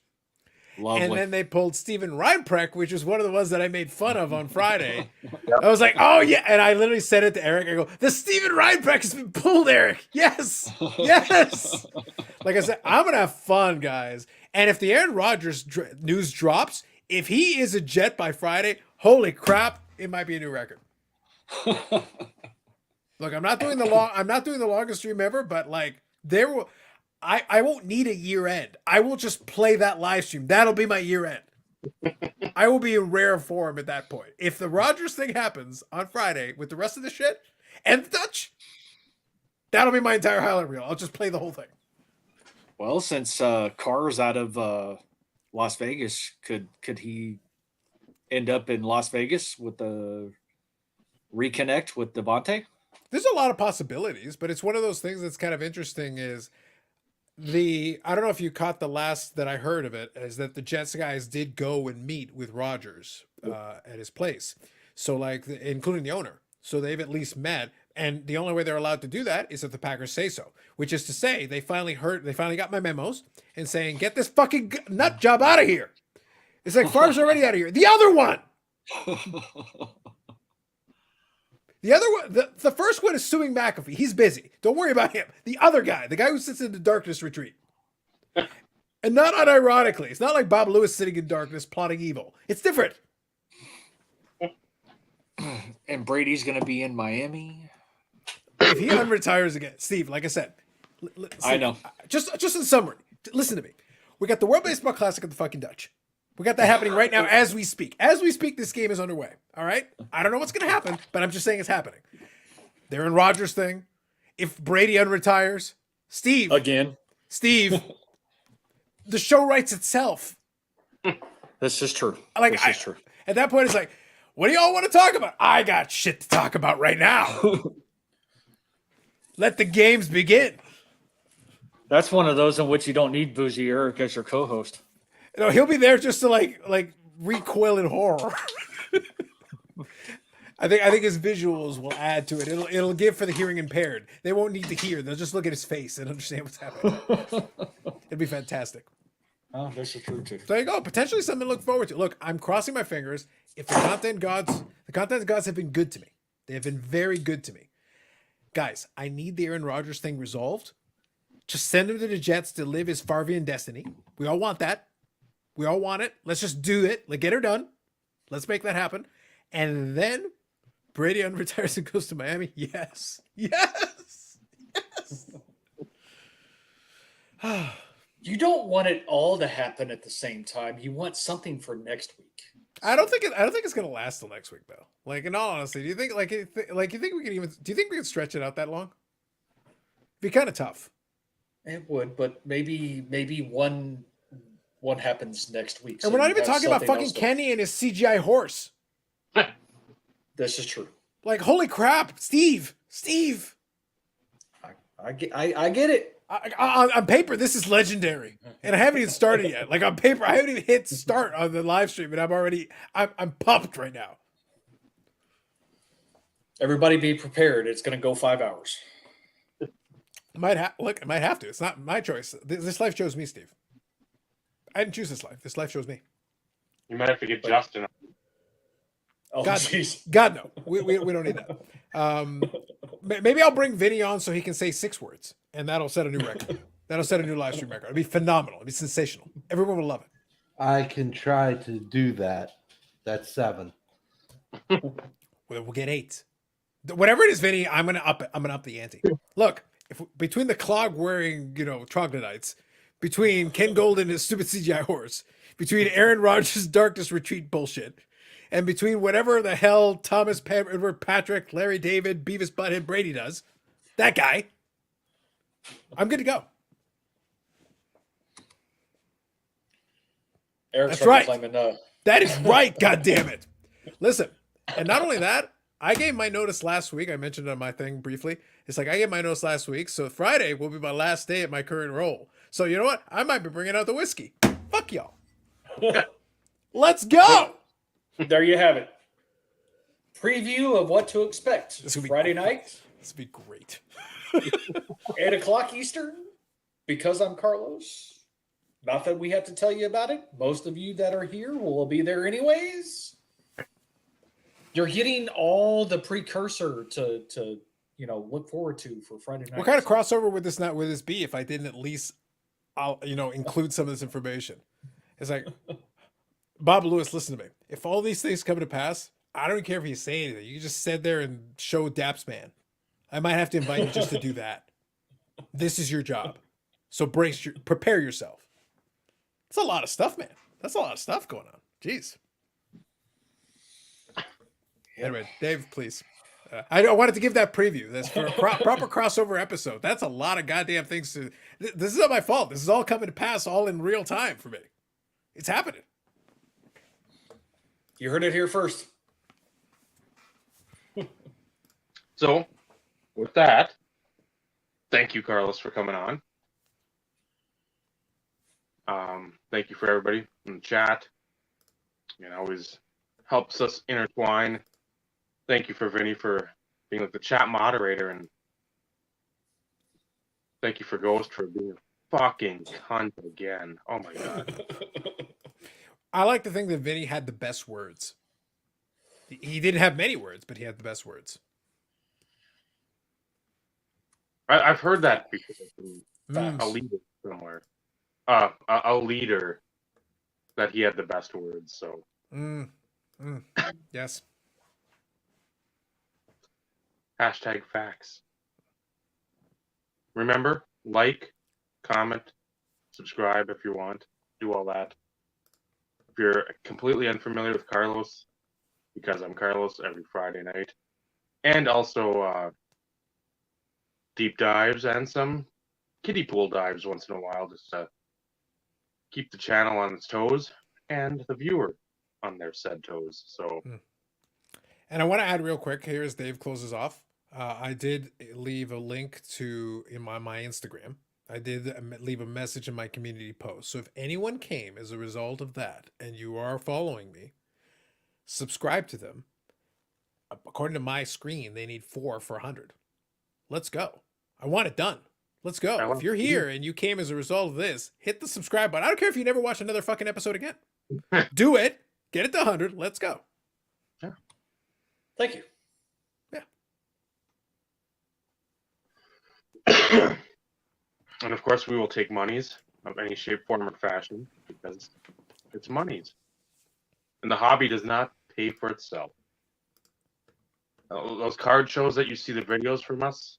Lovely. And then they pulled Steven Reinprecht, which was one of the ones that I made fun of on Friday. I was like, oh, yeah. And I literally said it to Eric. I go, the Steven Reinprecht has been pulled, Eric. Yes. Yes. Like I said, I'm going to have fun, guys. And if the Aaron Rodgers news drops, if he is a Jet by Friday, holy crap, it might be a new record. Look, I'm not doing the longest stream ever, but like I won't need a year end. I will just play that live stream. That'll be my year end. I will be in rare form at that point. If the Rodgers thing happens on Friday with the rest of the shit and the Dutch, that'll be my entire highlight reel. I'll just play the whole thing. Well, since Carr's out of Las Vegas, could he end up in Las Vegas with the reconnect with Devontae? There's a lot of possibilities, but it's one of those things that's kind of interesting is I don't know if you caught the last that I heard of it, is that the Jets guys did go and meet with Rodgers at his place. So like, including the owner. So they've at least met. And the only way they're allowed to do that is if the Packers say so, which is to say they finally got my memos and saying, get this fucking nut job out of here. It's like, Favre's already out of here. The other one. The other one, the first one is suing McAfee. He's busy. Don't worry about him. The other guy, the guy who sits in the darkness retreat. And not unironically. It's not like Bob Lewis sitting in darkness plotting evil. It's different. And Brady's going to be in Miami. If he unretires again, Steve, like I said, I know. Just in summary, listen to me. We got the World Baseball Classic of the fucking Dutch. We got that happening right now as we speak. As we speak, this game is underway. All right? I don't know what's going to happen, but I'm just saying it's happening. They're in Rodgers thing. If Brady unretires, Steve, the show writes itself. This is true. Like, this is true. At that point, it's like, what do y'all want to talk about? I got shit to talk about right now. Let the games begin. That's one of those in which you don't need Bougie Eric as your co-host. You know, he'll be there just to like recoil in horror. I think his visuals will add to it. It'll give for the hearing impaired. They won't need to hear. They'll just look at his face and understand what's happening. It'd be fantastic. Oh, this is true too. So there you go. Potentially something to look forward to. Look, I'm crossing my fingers. If the content gods have been good to me. They have been very good to me. Guys, I need the Aaron Rodgers thing resolved. Just send him to the Jets to live his Farvian destiny. We all want that. We all want it. Let's just do it. Like, get her done. Let's make that happen. And then Brady unretires and goes to Miami. Yes. Yes. Yes. You don't want it all to happen at the same time. You want something for next week. I don't think it's gonna last till next week though. Like, in all honesty, do you think we can stretch it out that long? Be kind of tough. It would, but maybe one happens next week. And we're not even talking about fucking Kenny and his CGI horse. This is true. Like, holy crap, Steve. I get it. On paper, this is legendary, and I haven't even started yet. Like, on paper, I haven't even hit start on the live stream, and I'm pumped right now. Everybody be prepared. It's going to go 5 hours. It might have to. It's not my choice. This life chose me, Steve. I didn't choose this life. This life chose me. You might have to get Justin. Oh, jeez. God, no. We don't need that. Maybe I'll bring Vinny on so he can say 6 words, and that'll set a new record. That'll set a new live stream record. It'll be phenomenal. It'll be sensational. Everyone will love it. I can try to do that. That's 7. We'll get 8. Whatever it is, Vinny, I'm gonna up it. I'm gonna up the ante. Look, between the clog wearing, troglodytes, between Ken Golden and his stupid CGI horse, between Aaron Rodgers' Darkness Retreat bullshit, and between whatever the hell Thomas Edward Patrick, Larry David, Beavis Butthead Brady does, that guy, I'm good to go. Eric's That's right. Claiming, That is right. God damn it. Listen, and not only that, I gave my notice last week. I mentioned it on my thing briefly. It's like I gave my notice last week, so Friday will be my last day at my current role. So you know what? I might be bringing out the whiskey. Fuck y'all. Let's go. There you have it. Preview of what to expect. Friday night. This would be great. 8 o'clock Eastern. Because I'm Carlos. Not that we have to tell you about it. Most of you that are here will be there anyways. You're getting all the precursor to look forward to for Friday night. What kind of crossover would this be if I didn't at least include some of this information? It's like, Bob Lewis, listen to me. If all these things come to pass, I don't care if you say anything. You just sit there and show Daps Man. I might have to invite you just to do that. This is your job. So prepare yourself. It's a lot of stuff, man. That's a lot of stuff going on. Jeez. Anyway, Dave, please. I wanted to give that preview. That's for a proper crossover episode. That's a lot of goddamn things to. This is not my fault. This is all coming to pass all in real time for me. It's happening. You heard it here first. So, with that, thank you, Carlos, for coming on. Thank you for everybody in the chat. It always helps us intertwine. Thank you for Vinny for being like the chat moderator, and thank you for Ghost for being a fucking cunt again. Oh my god. I like to think that Vinny had the best words. He didn't have many words, but he had the best words. I've heard that before. A leader somewhere. A leader that he had the best words. So. Yes. Hashtag facts. Remember, like, comment, subscribe if you want. Do all that. If you're completely unfamiliar with Carlos, because I'm Carlos every Friday night. And also deep dives and some kiddie pool dives once in a while, just to keep the channel on its toes and the viewer on their said toes. So And I want to add real quick here as Dave closes off. I did leave a link in my Instagram. I did leave a message in my community post. So if anyone came as a result of that and you are following me, subscribe to them. According to my screen, they need 4 for 100. Let's go. I want it done. Let's go. If you're here and you came as a result of this, hit the subscribe button. I don't care if you never watch another fucking episode again. Do it. Get it to 100. Let's go. Yeah. Thank you. Yeah. And of course, we will take monies of any shape, form, or fashion because it's monies. And the hobby does not pay for itself. Those card shows that you see the videos from us,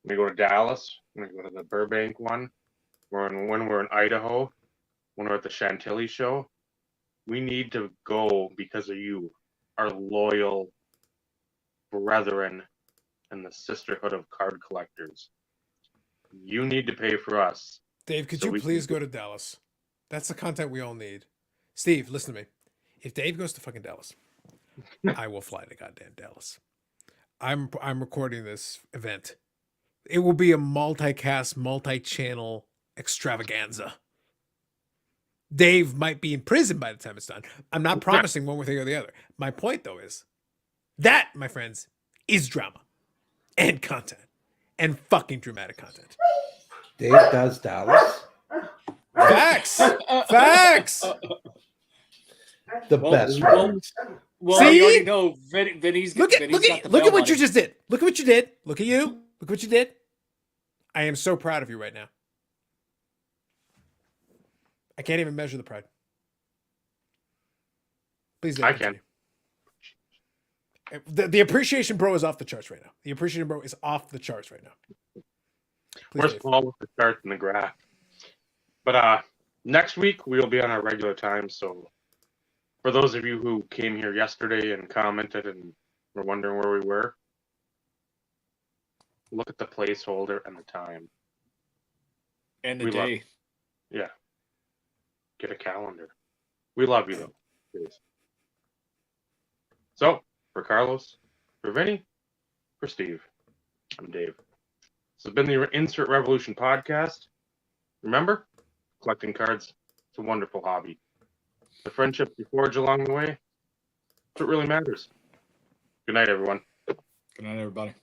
when we go to Dallas, when we go to the Burbank one, when we're in Idaho, when we're at the Chantilly show, we need to go because of you, our loyal brethren and the sisterhood of card collectors. You need to pay for us. Dave, could you please go to Dallas? That's the content we all need. Steve, listen to me. If Dave goes to fucking Dallas, I will fly to goddamn Dallas. I'm recording this event. It will be a multicast, multi-channel extravaganza. Dave might be in prison by the time it's done. I'm not promising one thing or the other. My point, though, is that, my friends, is drama and content and fucking dramatic content. Dave does Dallas. Facts. Facts. The best. Well, See? you already know Vinny's Look at what you just did. Look at what you did. Look at you. Look what you did. I am so proud of you right now. I can't even measure the pride. Please, Dave, I can. The appreciation bro is off the charts right now. The appreciation bro is off the charts right now. Please, We're Dave. small with the chart and the graph. But next week we'll be on our regular time. So for those of you who came here yesterday and commented and were wondering where we were, look at the placeholder and the time. And the We love day. Yeah. Get a calendar. We love you though. Please. So for Carlos, for Vinny, for Steve, I'm Dave. This has been the Insert Revolution podcast. Remember, collecting cards, it's a wonderful hobby. The friendships you forge along the way, that's what really matters. Good night, everyone. Good night, everybody.